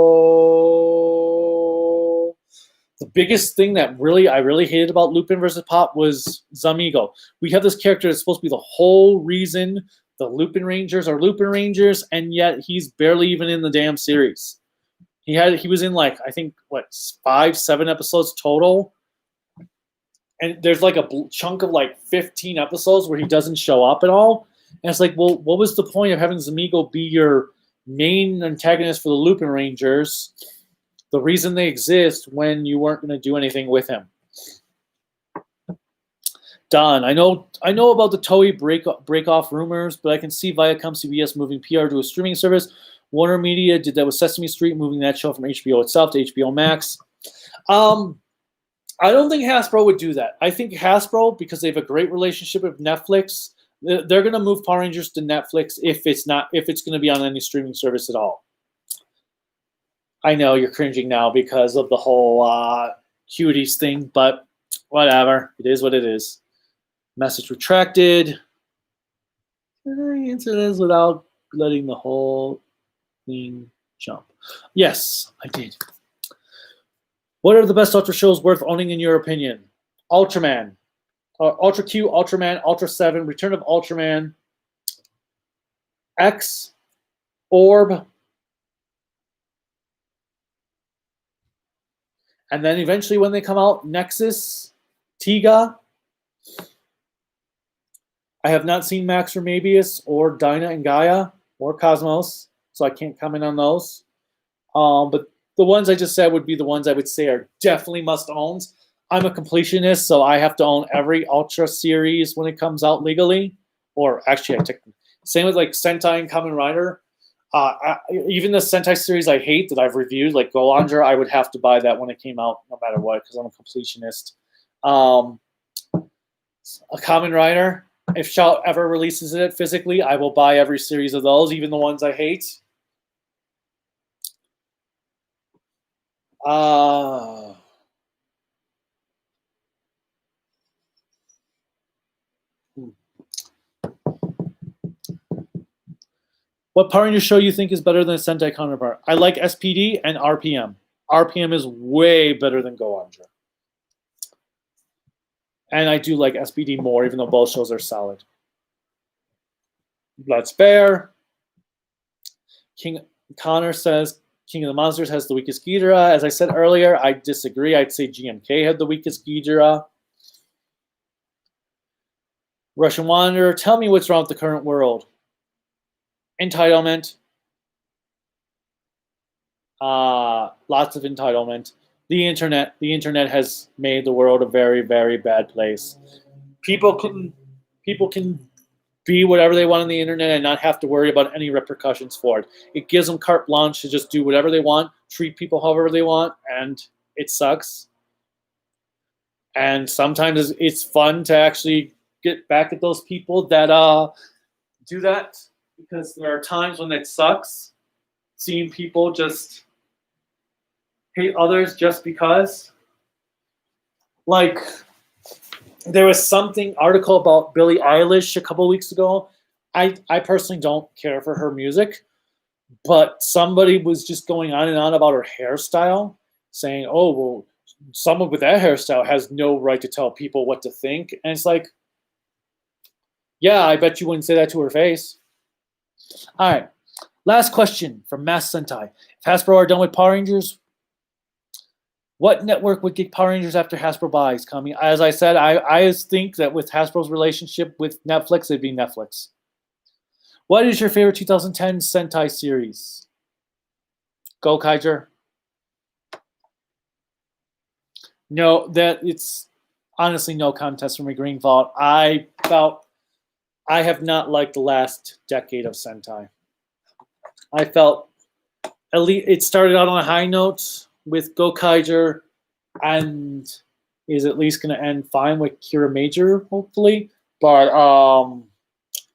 The biggest thing that I really hated about Lupin versus Pot was Zamigo. We have this character that's supposed to be the whole reason the Lupin Rangers are Lupin Rangers, and yet he's barely even in the damn series. He was in like, I think, 5-7 episodes total, and there's like a chunk of like 15 episodes where he doesn't show up at all. And it's like, well, what was the point of having Zamigo be your main antagonist for the Lupin Rangers, the reason they exist, when you weren't going to do anything with him? Don, I know about the Toei break-off rumors, but I can see Viacom CBS moving PR to a streaming service. Warner Media did that with Sesame Street, moving that show from HBO itself to HBO Max. I don't think Hasbro would do that. I think Hasbro, because they have a great relationship with Netflix, they're going to move Power Rangers to Netflix if it's going to be on any streaming service at all. I know you're cringing now because of the whole cuties thing, but whatever. It is what it is. Message retracted. Can I answer this without letting the whole thing jump? Yes, I did. What are the best Ultra shows worth owning in your opinion? Ultraman, Ultra Q, Ultraman, Ultra 7, Return of Ultraman, X, Orb, and then eventually when they come out, Nexus, Tiga. I have not seen Max or Mabius or Dinah and Gaia or Cosmos, so I can't comment on those. But the ones I just said would be the ones I would say are definitely must-owns. I'm a completionist, so I have to own every Ultra series when it comes out legally. Or actually, same with like Sentai and Kamen Rider. Even the Sentai series I hate that I've reviewed, like Go Andra, I would have to buy that when it came out, no matter what, because I'm a completionist. A Kamen Rider, if Shout ever releases it physically, I will buy every series of those, even the ones I hate. What Power Ranger show you think is better than a Sentai counterpart? I like SPD and RPM. RPM is way better than Go Andra. And I do like SPD more, even though both shows are solid. Blood Spare. King Connor says King of the Monsters has the weakest Ghidorah. As I said earlier, I disagree. I'd say GMK had the weakest Ghidorah. Russian Wanderer, tell me what's wrong with the current world. Entitlement. Lots of entitlement. The internet has made the world a very, very bad place. People can be whatever they want on the internet and not have to worry about any repercussions for it. It gives them carte blanche to just do whatever they want, treat people however they want, and it sucks. And sometimes it's fun to actually get back at those people that do that, because there are times when it sucks seeing people just hate others just because. Like, there was something article about Billie Eilish a couple weeks ago. I personally don't care for her music, but somebody was just going on and on about her hairstyle, saying, "Oh, well, someone with that hairstyle has no right to tell people what to think." And it's like, yeah, I bet you wouldn't say that to her face. All right, last question from Mass Sentai. If Hasbro are done with Power Rangers, what network would get Power Rangers after Hasbro buys? Coming, as I said, I think that with Hasbro's relationship with Netflix, it'd be Netflix. What is your favorite 2010 Sentai series? Go Kaiser. No, that it's honestly no contest for me. Green Vault. I have not liked the last decade of Sentai. I felt at least it started out on a high note with Go Kaiser, and is at least going to end fine with Kira Major, hopefully. But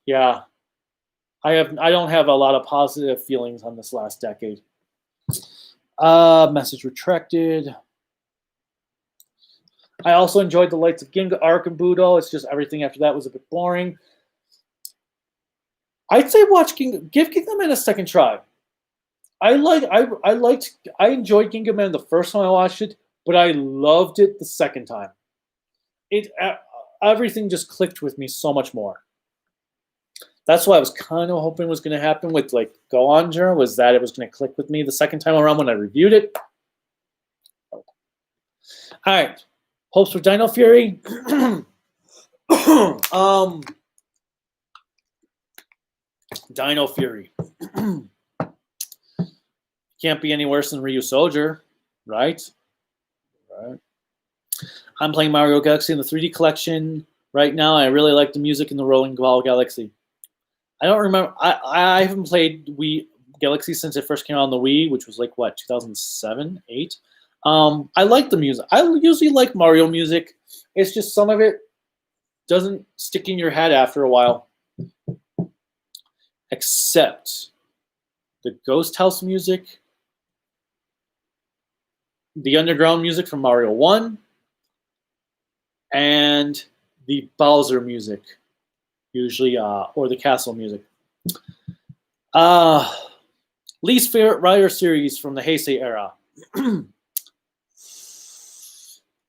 yeah, I don't have a lot of positive feelings on this last decade. Message retracted. I also enjoyed the Lights of Ginga arc and Budo. It's just everything after that was a bit boring. I'd say give Ginga Man a second try. I enjoyed Ginga Man the first time I watched it, but I loved it the second time. Everything just clicked with me so much more. That's what I was kind of hoping was going to happen with like Go Andra, was that it was going to click with me the second time around when I reviewed it. All right, hopes for Dino Fury. Dino Fury. Can't be any worse than Ryu Soldier, right? Right. I'm playing Mario Galaxy in the 3D collection right now. I really like the music in the Rolling Ball Galaxy. I don't remember. I haven't played Wii Galaxy since it first came out on the Wii, which was like what, 2007, 8. I like the music. I usually like Mario music. It's just some of it doesn't stick in your head after a while. Except the Ghost House music the underground music from Mario 1, and the Bowser music, usually, or the castle music. Least favorite writer series from the Heisei era.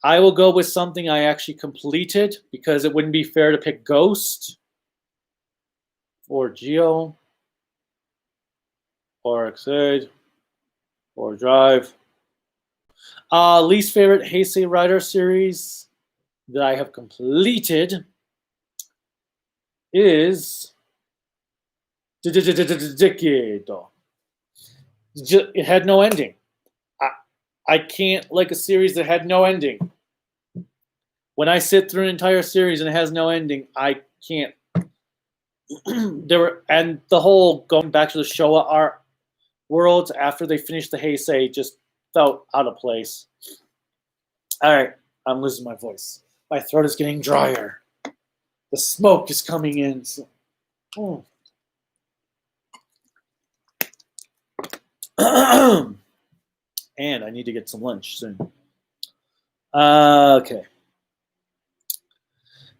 I will go with something I actually completed because it wouldn't be fair to pick Ghost or Geo or Xaid or Drive. Least favorite Heisei writer series that I have completed is Decade. It had no ending. I can't like a series that had no ending. When I sit through an entire series and it has no ending, I can't. And the whole going back to the Showa art worlds after they finished the Heisei just felt out of place. All right, I'm losing my voice. My throat is getting drier. The smoke is coming in. So, and I need to get some lunch soon. Okay.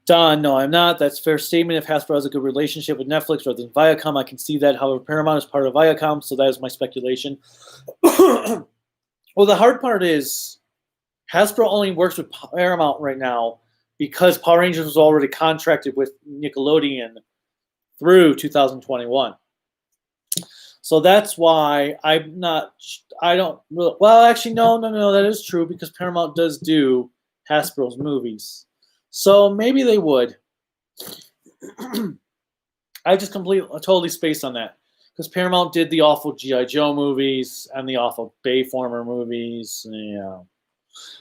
Don, no, I'm not. That's a fair statement. If Hasbro has a good relationship with Netflix rather than Viacom, I can see that. However, Paramount is part of Viacom, so that is my speculation. Well, the hard part is Hasbro only works with Paramount right now because Power Rangers was already contracted with Nickelodeon through 2021. So that's why I don't really, well, actually, no, that is true because Paramount does do Hasbro's movies. So maybe they would. I just totally spaced on that because Paramount did the awful G.I. Joe movies and the awful Bayformer movies. Yeah.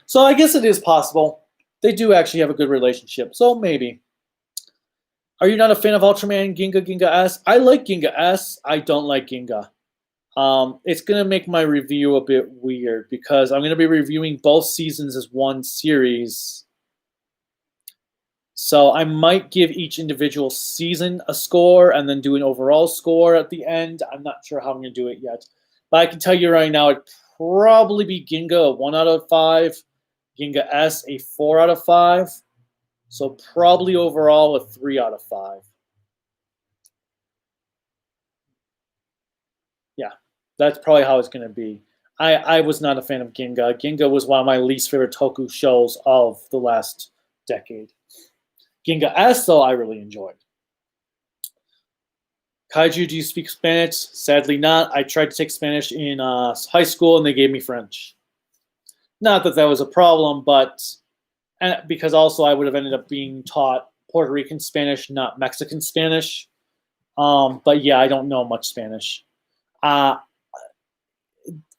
So I guess it is possible. They do actually have a good relationship. So maybe. Are you not a fan of Ultraman Ginga S? I like Ginga S. I don't like Ginga. It's going to make my review a bit weird because I'm going to be reviewing both seasons as one series. So I might give each individual season a score and then do an overall score at the end. I'm not sure how I'm going to do it yet. But I can tell you right now, it'd probably be Ginga a 1 out of 5, Ginga S a 4 out of 5. So probably overall a 3 out of 5. Yeah, that's probably how it's going to be. I was not a fan of Ginga. Ginga was one of my least favorite toku shows of the last decade. Ginga S, though, I really enjoyed. Kaiju, do you speak Spanish? Sadly not. I tried to take Spanish in high school, and they gave me French. Not that that was a problem, but because also I would have ended up being taught Puerto Rican Spanish, not Mexican Spanish. But yeah, I don't know much Spanish.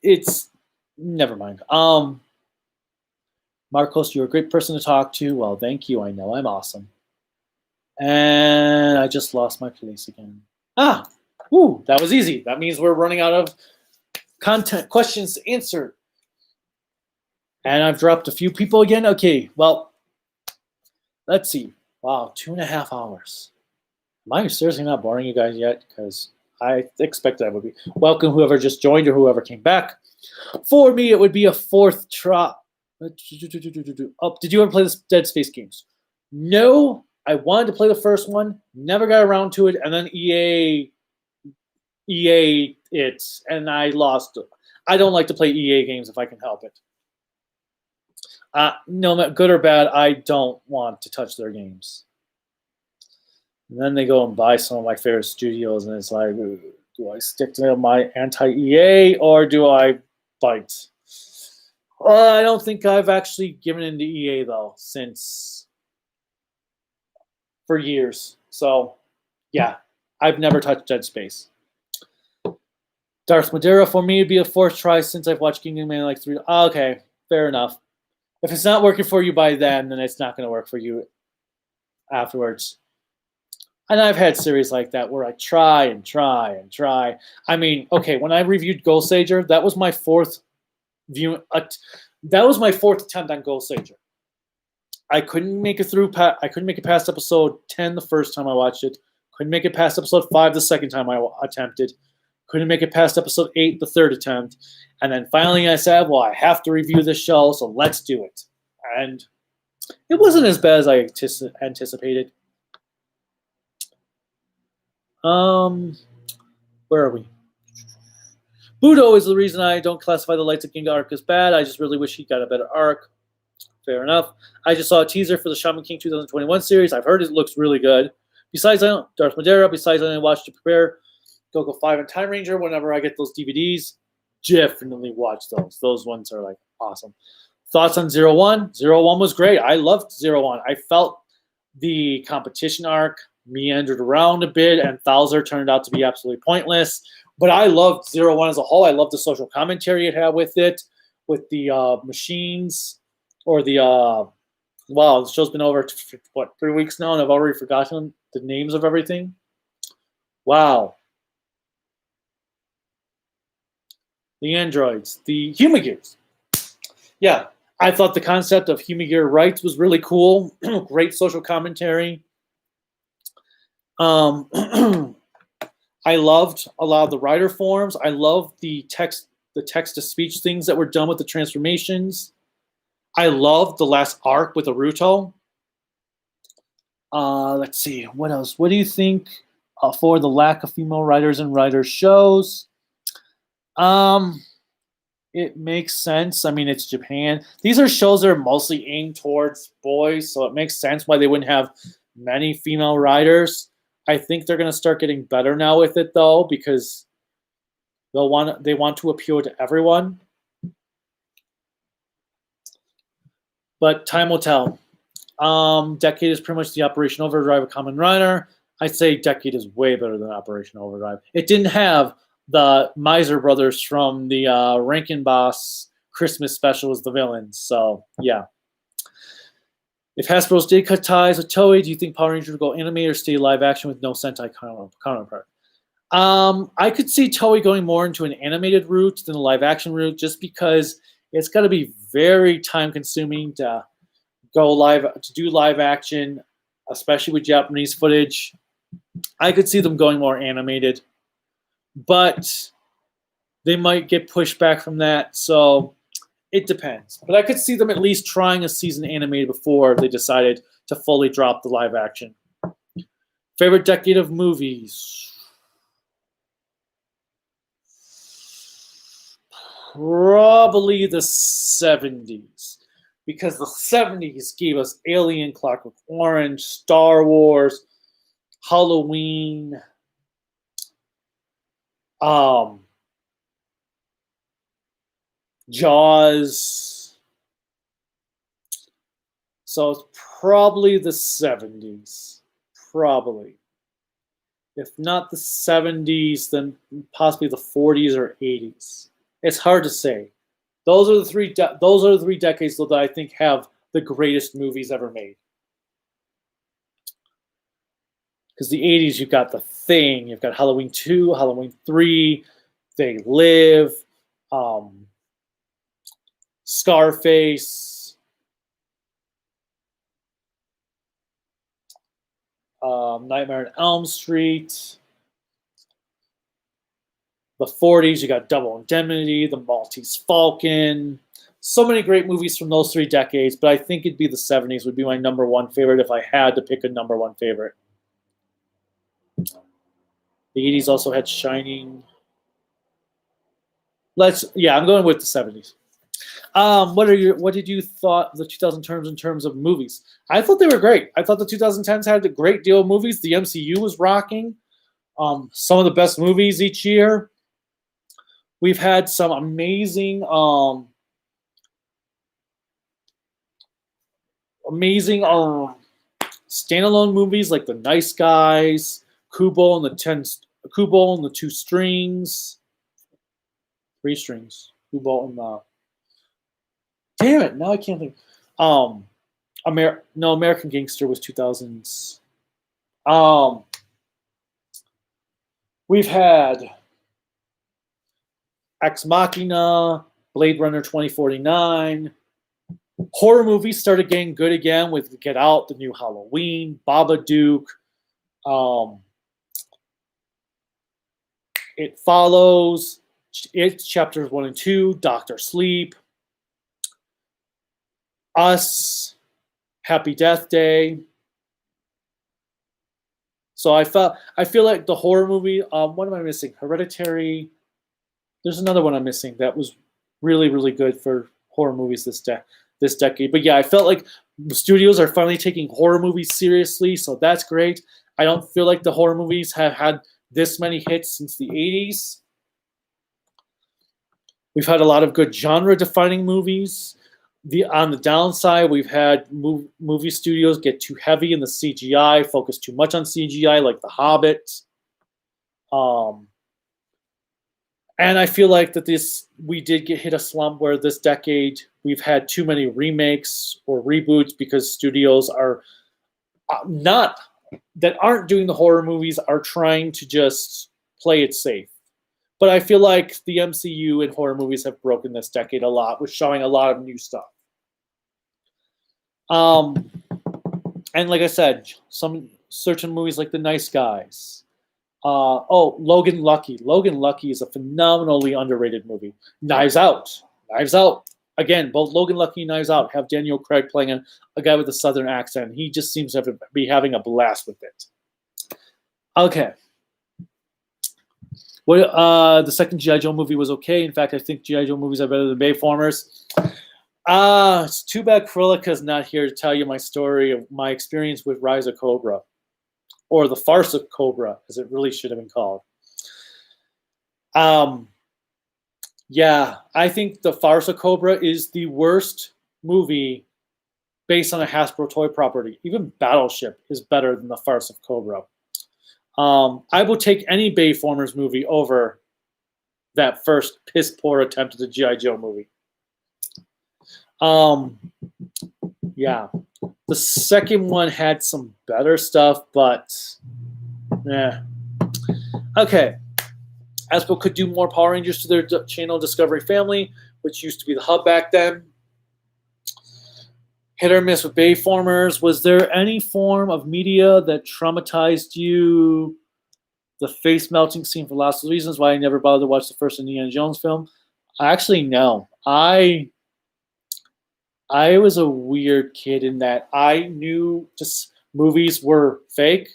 It's never mind. Marcos, you're a great person to talk to. Well, thank you. I know I'm awesome. And I just lost my place again. That was easy. That means we're running out of content questions to answer. And I've dropped a few people again. Okay, well, let's see. Wow, 2.5 hours. Am I seriously not boring you guys yet? Because I expected I would be. Welcome, whoever just joined or whoever came back. For me, it would be a 4th try. Oh, did you ever play the Dead Space games? No, I wanted to play the first one, never got around to it, and then EA it, and I lost it. I don't like to play EA games if I can help it. No, good or bad, I don't want to touch their games. And then they go and buy some of my favorite studios, and it's like, do I stick to my anti-EA or do I bite? I don't think I've actually given in to EA, though, for years. So, yeah, I've never touched Dead Space. Darth Madeira, for me, would be a 4th try since I've watched Kingdom Man like 3. Okay, fair enough. If it's not working for you by then it's not going to work for you afterwards. And I've had series like that where I try and try and try. I mean, okay, when I reviewed Ghost Sager, that was my 4th view. That was my 4th attempt on Ghost Sager. I couldn't make it through. I couldn't make it past episode 10 the first time I watched it. Couldn't make it past episode 5 the second time I attempted. Couldn't make it past episode 8, the third attempt. And then finally I said, well, I have to review this show, so let's do it. And it wasn't as bad as I anticipated. Where are we? Budo is the reason I don't classify the Lights of Ginga arc as bad. I just really wish he got a better arc. Fair enough. I just saw a teaser for the Shaman King 2021 series. I've heard it looks really good. Besides Darth Madeira, besides I watched to prepare Goku 5 and Time Ranger whenever I get those DVDs. Definitely watch those. Those ones are like awesome. Thoughts on 01? 01 was great. I loved 01. I felt the competition arc meandered around a bit, and Thouser turned out to be absolutely pointless. But I loved 01 as a whole. I loved the social commentary it had with it, with the machines, or the wow, the show's been over for 3 weeks now, and I've already forgotten the names of everything. Wow. The androids, the Humagears. Yeah, I thought the concept of Humagear rights was really cool. Great social commentary. I loved a lot of the writer forms. I loved the text-to-speech things that were done with the transformations. I loved the last arc with Aruto. Let's see, what else? What do you think for the lack of female writers and writers shows? It makes sense. I mean, it's Japan. These are shows that are mostly aimed towards boys, so it makes sense why they wouldn't have many female writers. I think they're going to start getting better now with it, though, because they want to appeal to everyone. But time will tell. Decade is pretty much the Operation Overdrive of Kamen Rider. I'd say Decade is way better than Operation Overdrive. It didn't have the Miser brothers from the Rankin Boss Christmas special as the villains. So, yeah. If Hasbro's did cut ties with Toei, do you think Power Rangers would go anime or stay live action with no Sentai counterpart? I could see Toei going more into an animated route than a live action route, just because it's got to be very time consuming to do live action, especially with Japanese footage. I could see them going more animated, but they might get pushed back from that. So it depends. But I could see them at least trying a season animated before they decided to fully drop the live action. Favorite decade of movies? Probably the 70s. Because the 70s gave us Alien, Clockwork Orange, Star Wars, Halloween, Jaws. So it's probably the 70s. Probably. If not the 70s, then possibly the 40s or 80s. It's hard to say. Those are the three decades that I think have the greatest movies ever made. Because the 80s, you've got The Thing, you've got Halloween 2, Halloween 3, They Live, Scarface, Nightmare on Elm Street. The 40s, you got Double Indemnity, The Maltese Falcon. So many great movies from those 3 decades, but I think it'd be the 70s would be my number one favorite if I had to pick a number one favorite. The 80s also had Shining. I'm going with the 70s. What did you thought of the 2000 terms in terms of movies? I thought they were great. I thought the 2010s had a great deal of movies. The MCU was rocking. Some of the best movies each year. We've had some amazing standalone movies like The Nice Guys, Kubo and the 2 Strings, 3 Strings, Kubo and the. Damn it! Now I can't think. American Gangster was 2000s. We've had Ex Machina, Blade Runner 2049. Horror movies started getting good again with Get Out, the new Halloween, Babadook. It Follows, It's chapters 1 and 2, Doctor Sleep, Us, Happy Death Day. So I feel like the horror movie. What am I missing? Hereditary. There's another one I'm missing that was really, really good for horror movies this decade. But yeah, I felt like the studios are finally taking horror movies seriously, so that's great. I don't feel like the horror movies have had this many hits since the 80s. We've had a lot of good genre-defining movies. On the downside, we've had movie studios get too heavy in the CGI, focus too much on CGI, like The Hobbit. And I feel like that we did hit a slump where this decade we've had too many remakes or reboots because studios are aren't doing the horror movies are trying to just play it safe. But I feel like the MCU and horror movies have broken this decade a lot with showing a lot of new stuff. And like I said, some certain movies like The Nice Guys. Logan Lucky. Logan Lucky is a phenomenally underrated movie. Knives Out. Knives Out. Again, both Logan Lucky and Knives Out have Daniel Craig playing a guy with a southern accent. He just seems to be having a blast with it. Okay. The second G.I. Joe movie was okay. In fact, I think G.I. Joe movies are better than Bayformers. It's too bad Krillika's not here to tell you my story of my experience with Rise of Cobra. Or The Farce of Cobra, as it really should have been called. Yeah, I think The Farce of Cobra is the worst movie based on a Hasbro toy property. Even Battleship is better than The Farce of Cobra. I will take any Bayformers movie over that first piss-poor attempt at the G.I. Joe movie. Yeah. The second one had some better stuff, but yeah. Okay. Hasbro could do more Power Rangers to their channel Discovery Family, which used to be the hub back then. Hit or miss with Bayformers. Was there any form of media that traumatized you? The face melting scene for lots of reasons why I never bothered to watch the first Indiana Jones film. Actually, no. I was a weird kid in that I knew just movies were fake,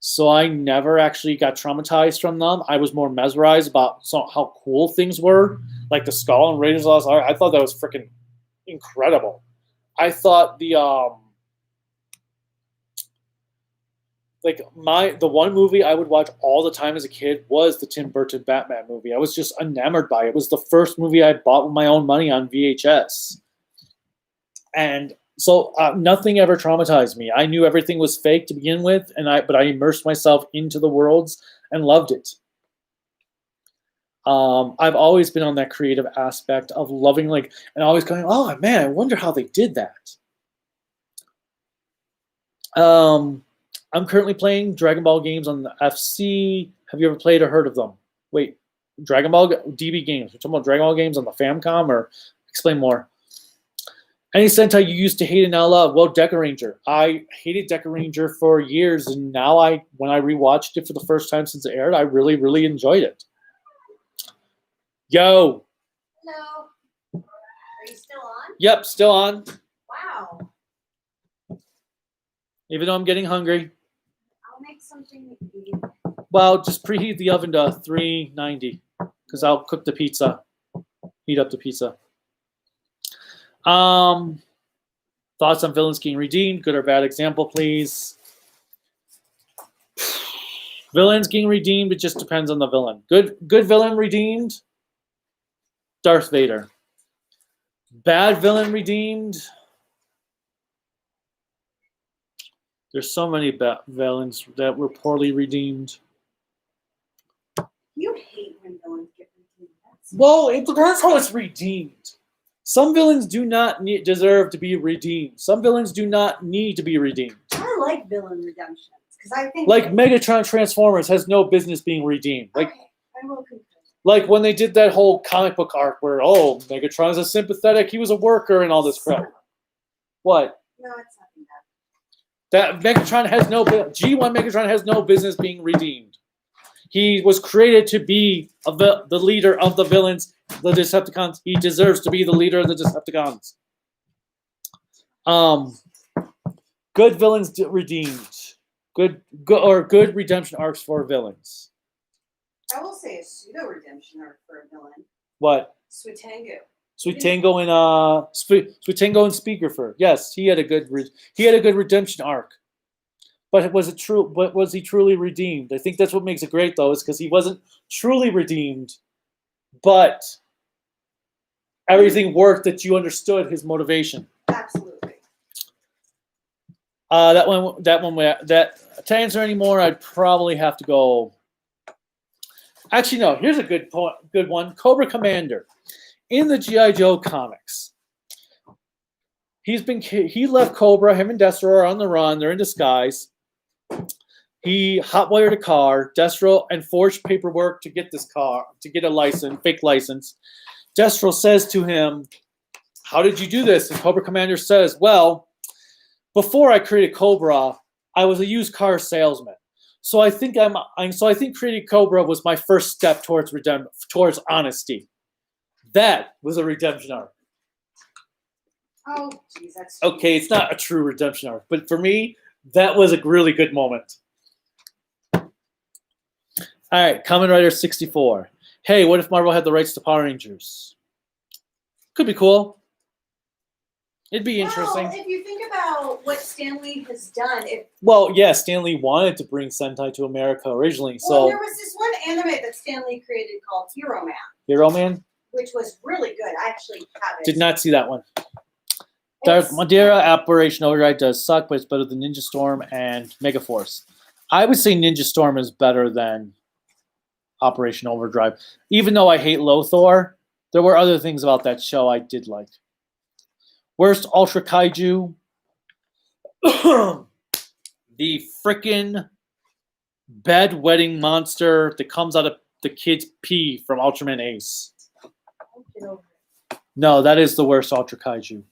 so I never actually got traumatized from them. I was more mesmerized about how cool things were, like the skull and Raiders of the Lost Ark. I thought that was freaking incredible. I thought the one movie I would watch all the time as a kid was the Tim Burton Batman movie. I was just enamored by it. It was the first movie I bought with my own money on VHS. And so nothing ever traumatized me. I knew everything was fake to begin with, but I immersed myself into the worlds and loved it. I've always been on that creative aspect of loving, and always going, oh man, I wonder how they did that. I'm currently playing Dragon Ball games on the FC. Have you ever played or heard of them? Wait, Dragon Ball DB games. We're talking about Dragon Ball games on the Famicom, or explain more. Any Sentai you used to hate and now love? Well, Deca Ranger. I hated Deca Ranger for years, and now when I rewatched it for the first time since it aired, I really, really enjoyed it. Yo. Hello. Are you still on? Yep, still on. Wow. Even though I'm getting hungry. I'll make something to eat. Well, just preheat the oven to 390 because I'll cook the pizza. Heat up the pizza. Thoughts on villains getting redeemed? Good or bad example, please. Villains getting redeemed, it just depends on the villain. Good villain redeemed? Darth Vader. Bad villain redeemed? There's so many bad villains that were poorly redeemed. You hate when villains get redeemed. Well, it depends how it's redeemed. Some villains do not deserve to be redeemed. Some villains do not need to be redeemed. I like villain redemptions because I think Megatron Transformers has no business being redeemed. Okay, I will concur. Like when they did that whole comic book arc where Megatron's a sympathetic, he was a worker and all this crap. What? No, it's nothing bad. That Megatron has no G1 Megatron has no business being redeemed. He was created to be the leader of the villains, the Decepticons. He deserves to be the leader of the Decepticons. Good villains redeemed. Good redemption arcs for villains. I will say a pseudo redemption arc for a villain. What? Sweetango. Sweet Tango and Speakerford. Yes, he had a good redemption arc. But was he truly redeemed? I think that's what makes it great, though, is because he wasn't truly redeemed, but everything worked that you understood his motivation. Absolutely. To answer anymore, I'd probably have to go. Actually, no. Here's a good one. Cobra Commander, in the G.I. Joe comics, he left Cobra. Him and Destro are on the run. They're in disguise. He hotwired a car. Destro and forged paperwork to get this car, to get a fake license. Destro says to him, "How did you do this?" And Cobra Commander says, "Well, before I created Cobra, I was a used car salesman. So I think creating Cobra was my first step towards honesty." That was a redemption arc. Oh, geez, that's okay. It's not a true redemption arc, but for me, that was a really good moment. All right, Kamen Rider 64. Hey, what if Marvel had the rights to Power Rangers? Could be cool. It'd be interesting. Well, if you think about what Stan Lee has done, Stan Lee wanted to bring Sentai to America originally. So there was this one anime that Stan Lee created called Hero Man. Hero Man? Which was really good. I actually have it. Did not see that one. Madeira Operation Overdrive does suck, but it's better than Ninja Storm and Megaforce. I would say Ninja Storm is better than Operation Overdrive. Even though I hate Lothor, there were other things about that show I did like. Worst Ultra Kaiju. The frickin' bedwetting monster that comes out of the kid's pee from Ultraman Ace. No, that is the worst Ultra Kaiju.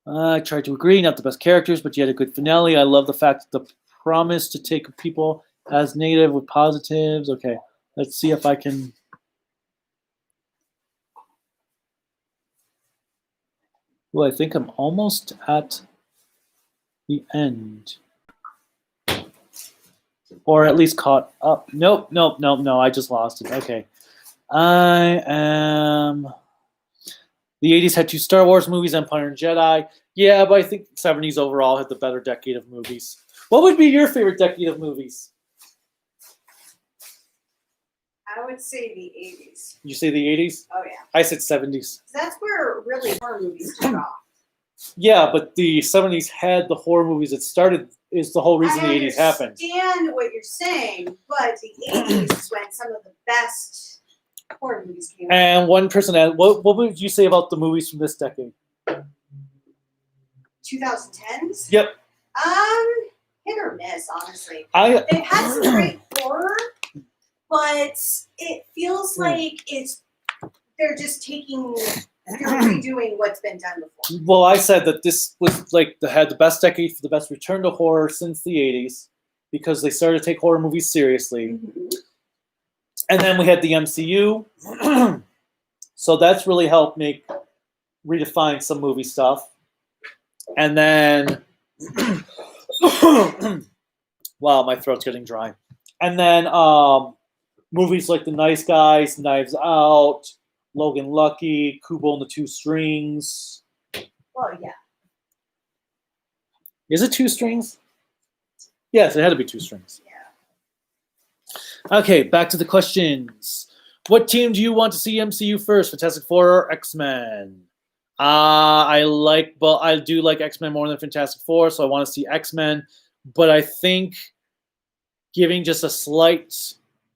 I tried to agree, not the best characters, but you had a good finale. I love the fact that the promise to take people as negative with positives. Okay, let's see if I can. Well, I think I'm almost at the end. Or at least caught up. Nope. I just lost it. Okay. I am. The 80s had 2 Star Wars movies, Empire and Jedi. Yeah, but I think 70s overall had the better decade of movies. What would be your favorite decade of movies? I would say the 80s. You say the 80s? Oh, yeah. I said 70s. That's where really horror movies took off. Yeah, but the 70s had the horror movies. It started, is the whole reason the 80s happened. I understand what you're saying, but the 80s is when some of the best horror movies came out. And one person asked, what would you say about the movies from this decade? 2010s? Yep. Hit or miss, honestly. They've had some great horror, but it feels like they're just redoing what's been done before. Well, I said that this was had the best decade for the best return to horror since the 80s because they started to take horror movies seriously. Mm-hmm. And then we had the MCU. So that's really helped redefine some movie stuff. And then, wow, my throat's getting dry. And then movies like The Nice Guys, Knives Out, Logan Lucky, Kubo and the Two Strings. Well, yeah. Is it 2 strings? Yes, it had to be 2 strings. Yeah. Okay, back to the questions. What team do you want to see MCU first, Fantastic Four or X-Men? I do like X-Men more than Fantastic Four, so I want to see X-Men. But I think giving just a slight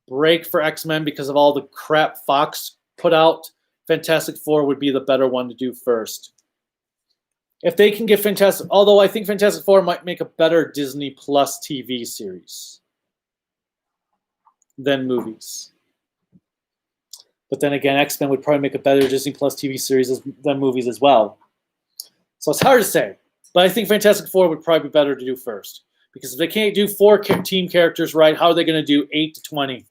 break for X-Men because of all the crap Fox put out, Fantastic Four would be the better one to do first. If they can get although I think Fantastic Four might make a better Disney Plus TV series than movies. But then again, X-Men would probably make a better Disney Plus TV series than movies as well. So it's hard to say. But I think Fantastic Four would probably be better to do first. Because if they can't do 4 team characters right, how are they going to do 8 to 20?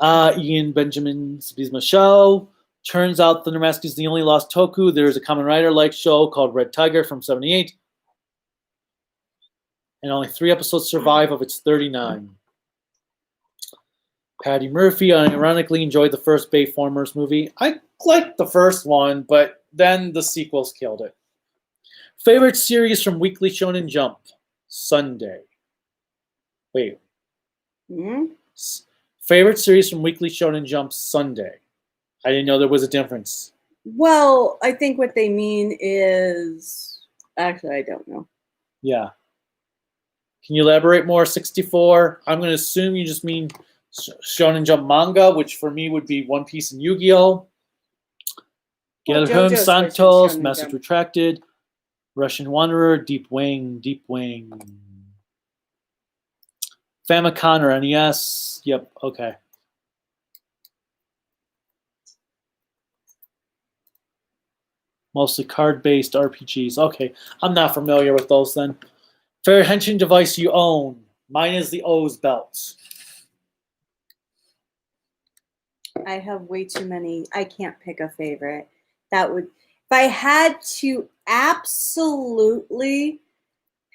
Ian Benjamin's Bisma Show. Turns out Thundermask is the only lost Toku. There's a Kamen Rider-like show called Red Tiger from 78. And only 3 episodes survive of its 39. Patty Murphy, I ironically enjoyed the first Bayformers movie. I liked the first one, but then the sequels killed it. Favorite series from Weekly Shonen Jump? Sunday. Wait. Mm-hmm. Favorite series from Weekly Shonen Jump? Sunday. I didn't know there was a difference. Well, I think what they mean is... Actually, I don't know. Yeah. Can you elaborate more? 64. I'm going to assume you just mean Shonen Jump manga, which for me would be One Piece and Yu-Gi-Oh! Well, Gelhun JoJo's Santos, Shonen Message Jump. Retracted, Russian Wanderer, Deep Wing, Famicom or NES. Yep, okay. Mostly card-based RPGs. Okay, I'm not familiar with those then. Favorite henshin device you own? Mine is the O's belt. I have way too many. I can't pick a favorite. That would... If I had to absolutely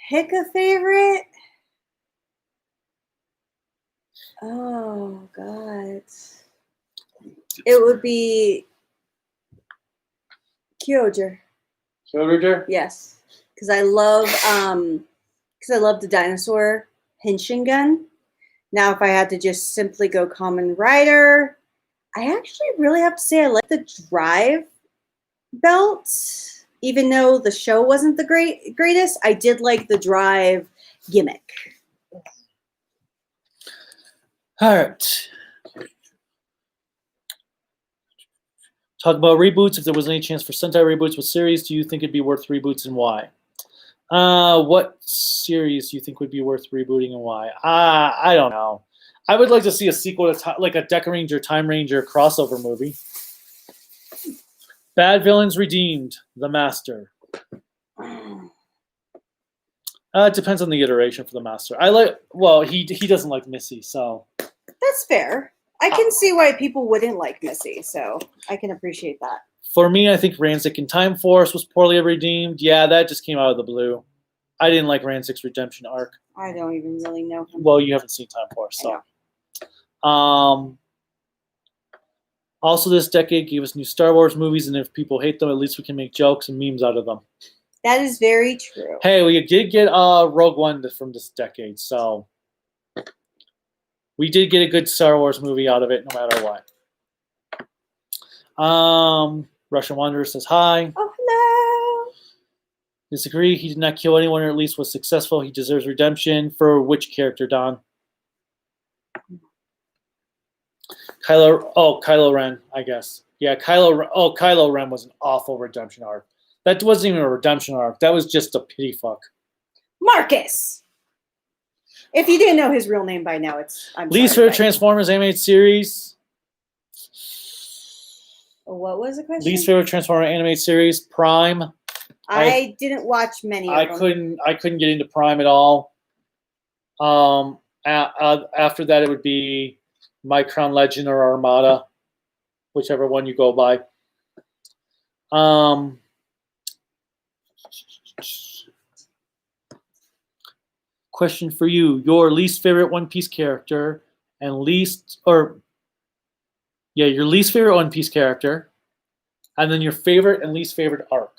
pick a favorite... Oh, God. It would be Kyoger. Kyoger? Yes. Because I love the dinosaur henshin gun. Now, if I had to just simply go Kamen Rider, I actually really have to say I like the Drive belt. Even though the show wasn't the greatest, I did like the Drive gimmick. All right. Talk about reboots. If there was any chance for Sentai reboots with series, do you think it'd be worth reboots and why? What series do you think would be worth rebooting and why? I don't know. I would like to see a sequel to like a Deca Ranger, Time Ranger crossover movie. Bad Villains Redeemed, The Master. It depends on the iteration for The Master. He doesn't like Missy, so. That's fair. I can see why people wouldn't like Missy, so I can appreciate that. For me, I think Rancic in Time Force was poorly redeemed. Yeah, that just came out of the blue. I didn't like Rancic's redemption arc. I don't even really know him. Well, you haven't seen Time Force, so. Also, this decade gave us new Star Wars movies, and if people hate them, at least we can make jokes and memes out of them. That is very true. Hey, we did get Rogue One from this decade, so we did get a good Star Wars movie out of it, no matter what. Russian Wanderer says hi. Oh, hello. Disagree. He did not kill anyone, or at least was successful. He deserves redemption. For which character, Don? Kylo Ren, I guess. Yeah, Kylo Ren was an awful redemption arc. That wasn't even a redemption arc. That was just a pity fuck. Marcus. If you didn't know his real name by now, Least favorite Transformers animated series. What was the question? Least favorite Transformer animated series, Prime. I didn't watch many of them. I couldn't get into Prime at all. After that, it would be My Crown Legend or Armada, whichever one you go by. Question for you: your least favorite One Piece character and your least favorite One Piece character, and then your favorite and least favorite arc.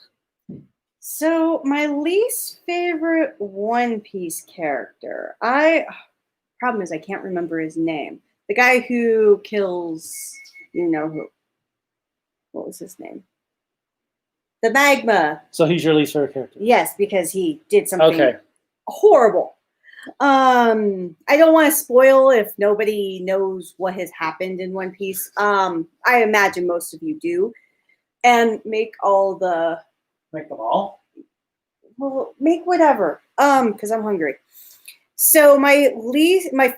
So my least favorite One Piece character, problem is I can't remember his name. The guy who kills, who? What was his name? The Magma. So he's your least favorite character. Yes, because he did something horrible. I don't want to spoil if nobody knows what has happened in One Piece. I imagine most of you do, and make them all. Well, make whatever. Because I'm hungry. So my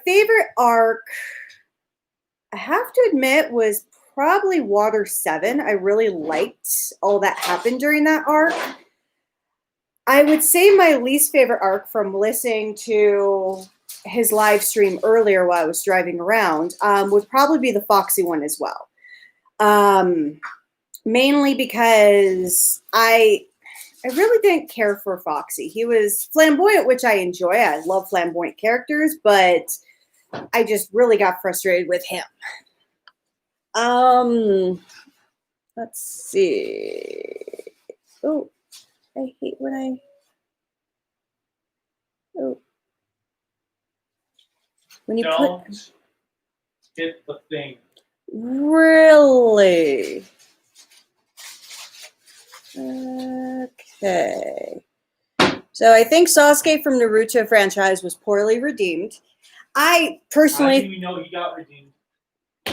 favorite arc, I have to admit, was probably Water 7. I really liked all that happened during that arc. I would say my least favorite arc from listening to his live stream earlier while I was driving around would probably be the Foxy one as well. Mainly because I really didn't care for Foxy. He was flamboyant, which I enjoy. I love flamboyant characters, but I just really got frustrated with him. Let's see. Oh, I hate when I. Oh. When you Don't hit the thing. Really? Okay. So I think Sasuke from Naruto franchise was poorly redeemed. I personally. How do you know he got redeemed?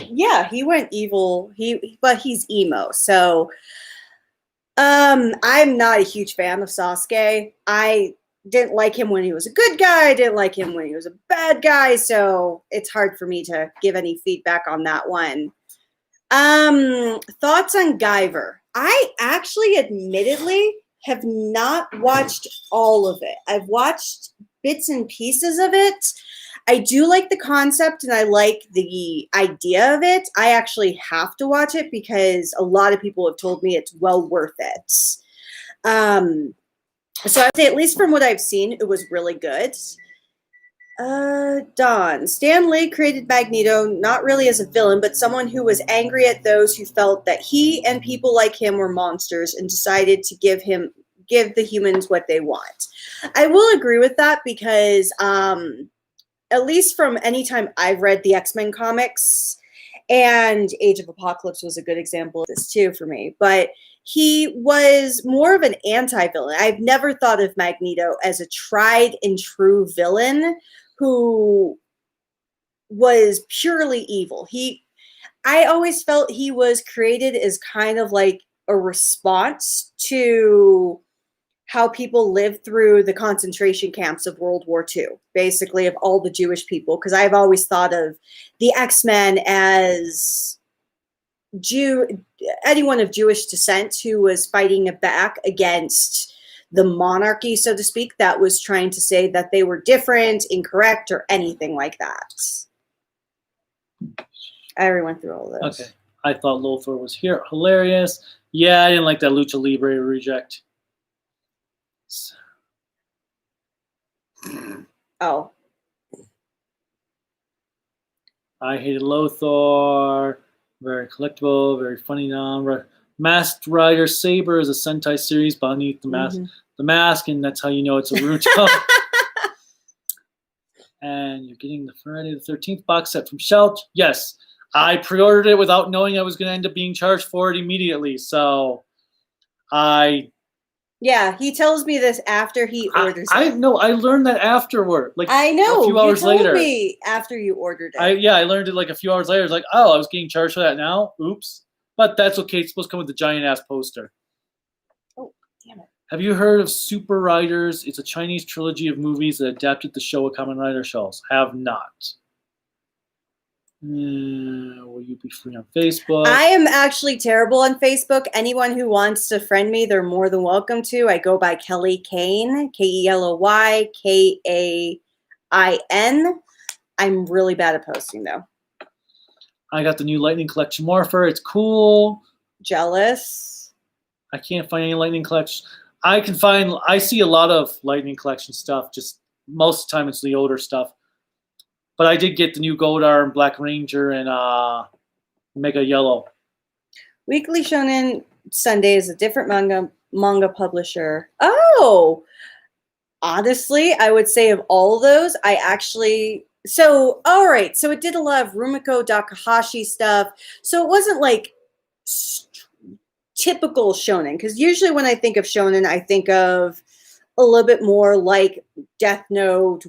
Yeah, he went evil. But he's emo. So I'm not a huge fan of Sasuke. I didn't like him when he was a good guy. I didn't like him when he was a bad guy. So it's hard for me to give any feedback on that one. Thoughts on Guyver. I actually admittedly have not watched all of it. I've watched bits and pieces of it. I do like the concept and I like the idea of it. I actually have to watch it because a lot of people have told me it's well worth it. So I would say, at least from what I've seen, it was really good. Don. Stan Lee created Magneto not really as a villain, but someone who was angry at those who felt that he and people like him were monsters and decided to give the humans what they want. I will agree with that because at least from any time I've read the X-Men comics, and Age of Apocalypse was a good example of this too for me, but he was more of an anti-villain. I've never thought of Magneto as a tried and true villain who was purely evil. I always felt he was created as kind of like a response to how people lived through the concentration camps of World War II, basically of all the Jewish people, because I've always thought of the X-Men as anyone of Jewish descent who was fighting back against the monarchy, so to speak, that was trying to say that they were different, incorrect, or anything like that. I already went through all of those. Okay. I thought Lothar was here. Hilarious. Yeah, I didn't like that Lucha Libre reject. Oh. I hated Lothar. Very collectible, very funny now. Masked Rider Saber is a Sentai series beneath the mask. Mm-hmm. The mask, and that's how you know it's a Ruto. And you're getting the Friday the 13th box set from Shelt. Yes, I pre-ordered it without knowing I was going to end up being charged for it immediately. So Yeah, he tells me this after he orders it. I know. I learned that afterward. Like I know. A few hours you told later. Me after you ordered it. I learned it like a few hours later. It's like, oh, I was getting charged for that now. Oops. But that's okay. It's supposed to come with the giant ass poster. Oh, damn it. Have you heard of Super Riders? It's a Chinese trilogy of movies that adapted the show of Kamen Rider shows. Have not. Will you be free on Facebook? I am actually terrible on Facebook. Anyone who wants to friend me, they're more than welcome to. I go by Kelly Kane, KELOYKAIN. I'm really bad at posting, though. I got the new Lightning Collection Morpher. It's cool. Jealous. I can't find any Lightning Collection. I see a lot of Lightning Collection stuff. Just most of the time it's the older stuff. But I did get the new Goldar and Black Ranger and Mega Yellow. Weekly Shonen Sunday is a different manga publisher. Oh, honestly, I would say of all those, I actually... So, all right. So it did a lot of Rumiko Takahashi stuff. So it wasn't like typical shonen. Because usually when I think of shonen, I think of a little bit more like Death Note,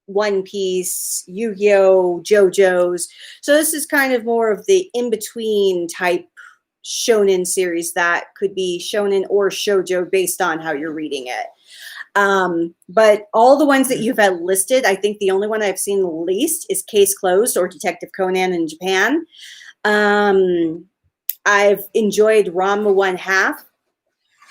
One Piece, Yu-Gi-Oh!, JoJo's. So this is kind of more of the in-between type shonen series that could be shonen or shoujo based on how you're reading it. But all the ones that you've had listed, I think the only one I've seen the least is Case Closed or Detective Conan in Japan. I've enjoyed Ranma 1/2.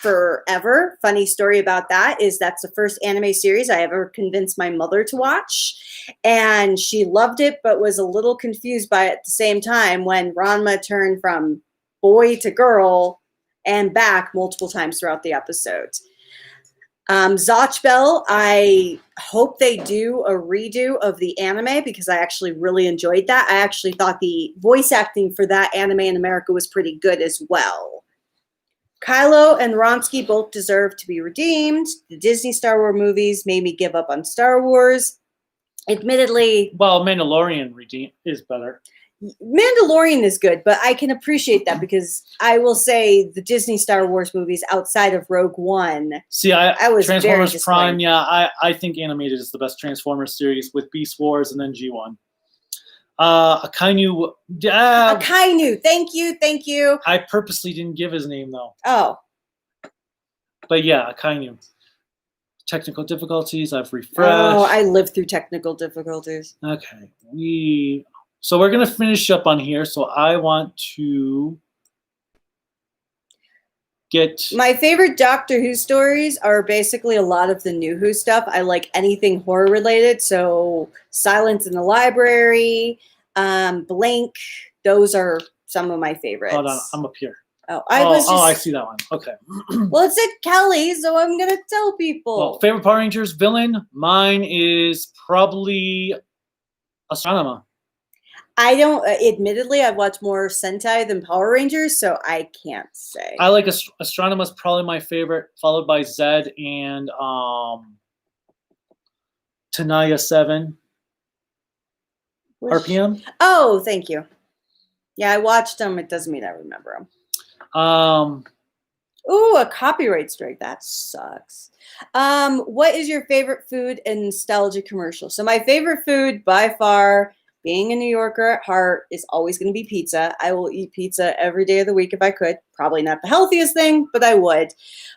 forever. Funny story about that is that's the first anime series I ever convinced my mother to watch. And she loved it, but was a little confused by it at the same time when Ranma turned from boy to girl and back multiple times throughout the episodes. Zatch Bell, I hope they do a redo of the anime because I actually really enjoyed that. I actually thought the voice acting for that anime in America was pretty good as well. Kylo and Ronsky both deserve to be redeemed. The Disney Star Wars movies made me give up on Star Wars. Admittedly, well, Mandalorian is better. Mandalorian is good, but I can appreciate that because I will say the Disney Star Wars movies outside of Rogue One. See, I was Transformers Prime. disappointed. Yeah, I think animated is the best Transformers series with Beast Wars and then G1. Akainu. Akainu, thank you. I purposely didn't give his name though. Oh, But yeah, Akainu. Technical difficulties. I've refreshed. oh, I lived through technical difficulties. Okay, so we're gonna finish up on here. So I want to get My favorite Doctor Who stories are basically a lot of the New Who stuff. I like anything horror related. So Silence in the Library, Blink. Those are some of my favorites. Hold on, I'm up here. I see that one. Okay. Well, it said Kelly, so I'm gonna tell people. Well, favorite Power Rangers villain? Mine is probably Astronema. I don't. Admittedly, I've watched more Sentai than Power Rangers, so I can't say. I like Astronema's probably my favorite, followed by Zed and Tanaya 7 RPM. Oh, thank you. Yeah, I watched them. It doesn't mean I remember them. Ooh, a copyright strike. That sucks. What is your favorite food and nostalgia commercial? So my favorite food by far, being a New Yorker at heart, is always going to be pizza. I will eat pizza every day of the week if I could. Probably not the healthiest thing, but I would.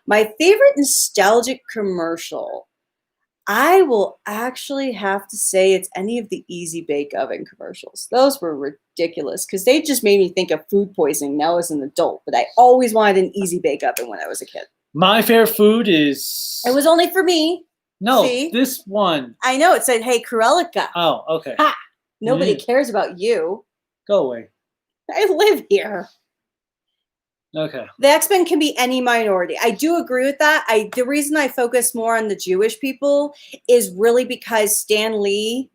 My favorite nostalgic commercial, I will actually have to say it's any of the Easy Bake Oven commercials. Those were ridiculous because they just made me think of food poisoning now as an adult. But I always wanted an Easy Bake Oven when I was a kid. My favorite food is... It was only for me. No, See? this one. I know. It said, hey, Corellica. Oh, okay. Ha! Nobody cares about you. Go away. I live here. Okay. The X-Men can be any minority. I do agree with that. The reason I focus more on the Jewish people is really because Stan Lee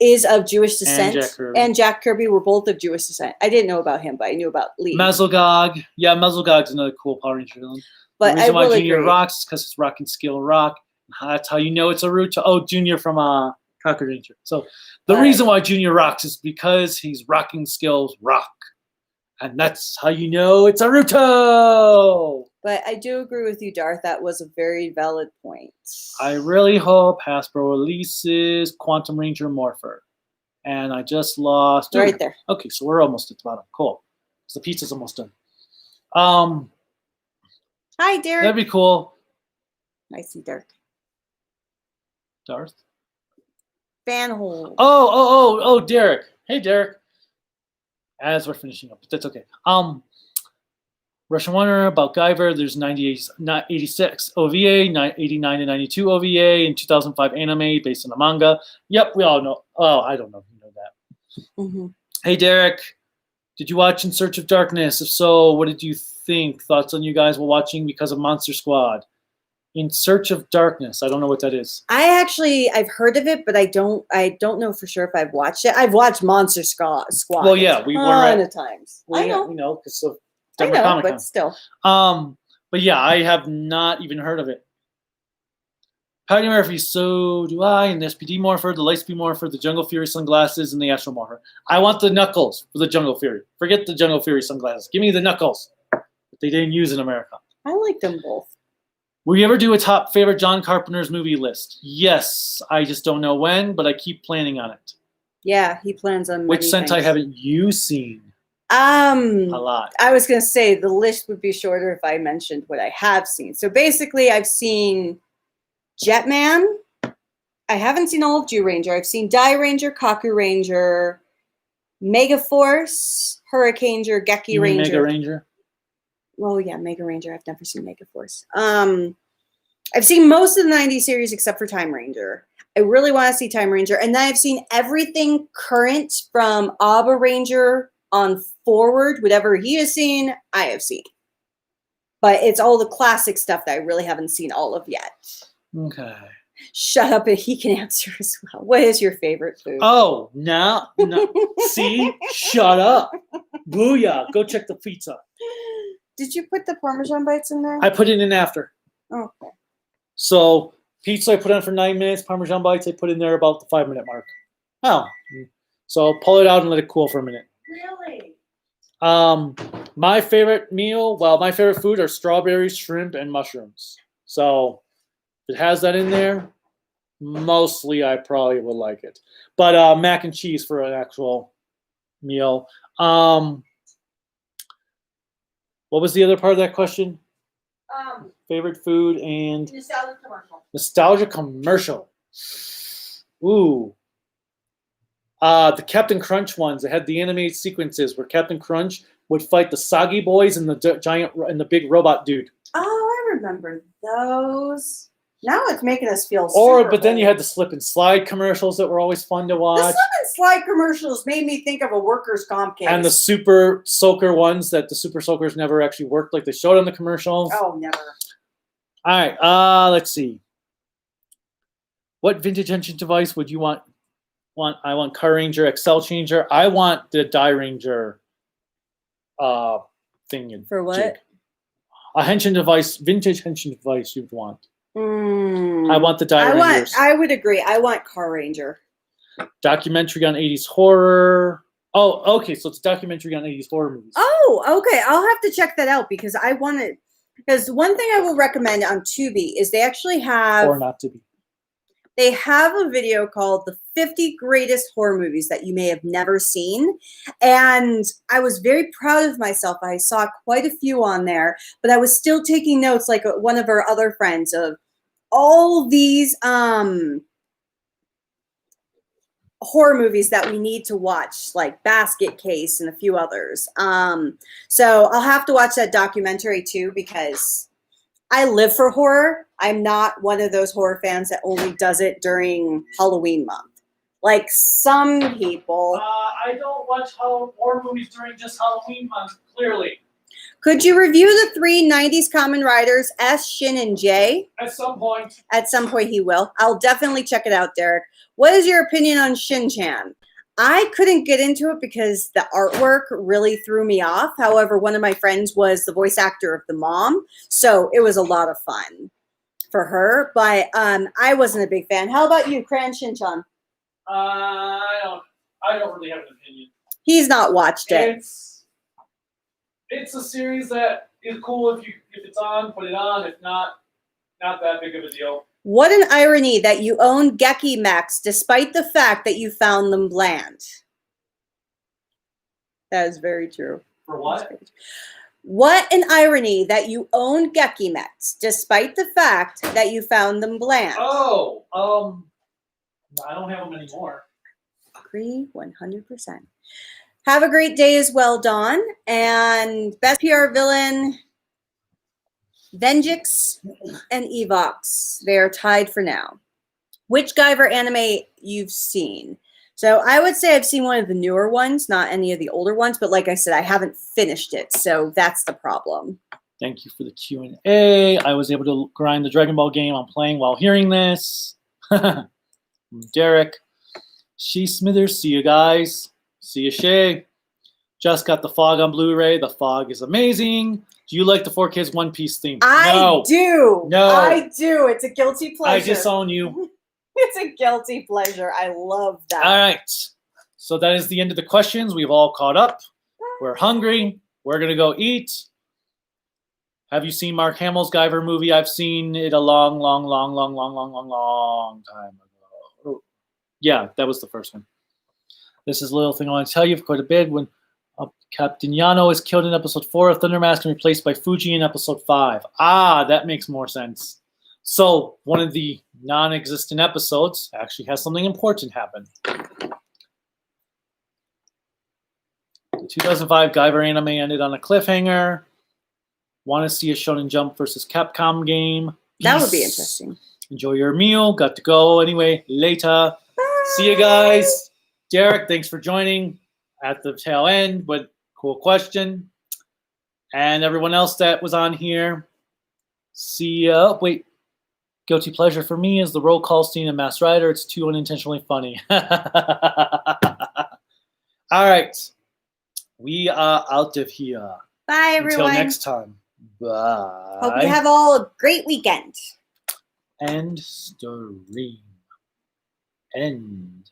is of Jewish descent, and Jack Kirby were both of Jewish descent. I didn't know about him, but I knew about Lee. Mazelgog. Yeah, Mazelgog's another cool Power Ranger villain. But the reason I will why Junior agree. rocks is because it's Rock and Skill Rock. That's how you know it's a Ruto. Oh, Junior from Kaku Ranger. So the reason why Junior rocks is because he's rocking skills rock. And that's how you know it's a Ruto. But I do agree with you, Darth. That was a very valid point. I really hope Hasbro releases Quantum Ranger Morpher. And I just lost... Right there. Okay, so we're almost at the bottom. Cool. So the pizza's almost done. Hi, Derek. That'd be cool. I see Derek. Darth? Fanhole. Oh, Derek. Hey, Derek. As we're finishing up, but that's okay. Russian Wonder, about Guyver, there's 86 OVA, 89 to 92 OVA, and 2005 anime based on the manga. Yep, we all know. Oh, I don't know if you know that. Mm-hmm. Hey, Derek, did you watch In Search of Darkness? If so, what did you think? Thoughts on you guys while watching because of Monster Squad? In Search of Darkness. I don't know what that is. I've heard of it, but I don't know for sure if I've watched it. I've watched Monster Squad. Well, yeah, we were ton of times. I know. We know because of I know, Comic-Con. but still. But yeah, I have not even heard of it. Patty Murphy, so do I, and the SPD Morpher, the Lightspeed Morpher, the Jungle Fury sunglasses, and the Astro Morpher. I want the Knuckles for the Jungle Fury. Forget the Jungle Fury sunglasses. Give me the Knuckles that they didn't use in America. I like them both. Will you ever do a top favorite John Carpenter's movie list? Yes. I just don't know when, but I keep planning on it. Yeah, he plans on Which many Sentai things. haven't you seen? A lot. I was going to say the list would be shorter if I mentioned what I have seen. So basically, I've seen Jetman. I haven't seen all of Jew Ranger. I've seen Die Ranger, Kaku Ranger, Mega Force, Hurricaneger, Geki Ranger. Mega Ranger? well, yeah, Mega Ranger. I've never seen Mega Force. I've seen most of the 90s series except for Time Ranger. I really want to see Time Ranger. And then I've seen everything current from Abba Ranger on forward. Whatever he has seen, I have seen. But it's all the classic stuff that I really haven't seen all of yet. Okay. Shut up and he can answer as well. What is your favorite food? Oh, no. See? Shut up. Booyah. Go check the pizza. Did you put the Parmesan bites in there? I put it in after. Okay. So pizza I put on for 9 minutes. Parmesan bites I put in there about the 5-minute mark. Oh. So pull it out and let it cool for a minute. Really? My favorite meal, well, my favorite food are strawberries, shrimp, and mushrooms. So if it has that in there, mostly I probably would like it. But mac and cheese for an actual meal. What was the other part of that question? Favorite food and Nostalgia commercial. nostalgia commercial. Ooh. The Captain Crunch ones. They had the animated sequences where Captain Crunch would fight the Soggy Boys and the giant and the big robot dude. Oh, I remember those. Now it's making us feel But then you had the slip and slide commercials that were always fun to the watch. slip and slide commercials made me think of a workers' comp case. And the Super Soaker ones that the Super Soakers never actually worked like they showed on the commercials. Oh, never. All right. Let's see. What vintage engine device would you want? I want Car Ranger Excel Changer. I want the Die Ranger thing. For what? Jig. A henshin device, vintage henshin device you'd want. I want the Die Rangers. I would agree. I want Car Ranger. Documentary on 80s horror. Oh, okay. So it's a documentary on 80s horror movies. Oh, okay. I'll have to check that out because I want it. Because one thing I will recommend on Tubi is they actually have Or not to be. They have a video called The 50 Greatest Horror Movies That You May Have Never Seen. And I was very proud of myself. I saw quite a few on there, but I was still taking notes like one of our other friends of all these horror movies that we need to watch, like Basket Case and a few others. So I'll have to watch that documentary too because I live for horror. I'm not one of those horror fans that only does it during Halloween month. Like some people. I don't watch horror movies during just Halloween month, clearly. Could you review the 3 90s Kamen Riders, S, Shin, and J? At some point. At some point he will. I'll definitely check it out, Derek. What is your opinion on Shin-chan? I couldn't get into it because the artwork really threw me off. However, one of my friends was the voice actor of the mom, so it was a lot of fun for her. But I wasn't a big fan. How about you, Cran Shin-chan? I don't really have an opinion. He's not watched it. It's a series that is cool if it's on, put it on. If not that big of a deal. What an irony that you own Geki Mechs despite the fact that you found them bland. That is very true. For what? What an irony that you own Geki Mechs despite the fact that you found them bland. Oh, I don't have them anymore. Agree 100%. Have a great day as well, Dawn. And best PR villain, Venjix and Evox. They are tied for now. Which Guyver anime you've seen? So I would say I've seen one of the newer ones, not any of the older ones. But like I said, I haven't finished it. So that's the problem. Thank you for the Q&A. I was able to grind the Dragon Ball game I'm playing while hearing this. Derek. She Smithers. See you guys. See you, Shay. Just got the Fog on Blu-ray. The Fog is amazing. Do you like the 4Kids One Piece theme? I do. No. I do. It's a guilty pleasure. I disown you. It's a guilty pleasure. I love that. All right. So that is the end of the questions. We've all caught up. We're hungry. We're going to go eat. Have you seen Mark Hamill's Guyver movie? I've seen it a long time ago. Yeah, that was the first one. This is a little thing I want to tell you. Quite a bit. When Captain Yano is killed in episode 4 of Thundermask and replaced by Fuji in episode 5. That makes more sense. So one of the non-existent episodes actually has something important happen. The 2005 Guyver anime ended on a cliffhanger. Want to see a Shonen Jump versus Capcom game? That would be Peace. interesting. Enjoy your meal. Got to go anyway. Later. Bye. See you guys. Derek, thanks for joining at the tail end, but cool question. And everyone else that was on here. See ya. Wait. Guilty pleasure for me is the roll call scene in Mass Rider. It's too unintentionally funny. All right. We are out of here. Bye, everyone. Until next time. Bye. Hope you have all a great weekend. End stream. End.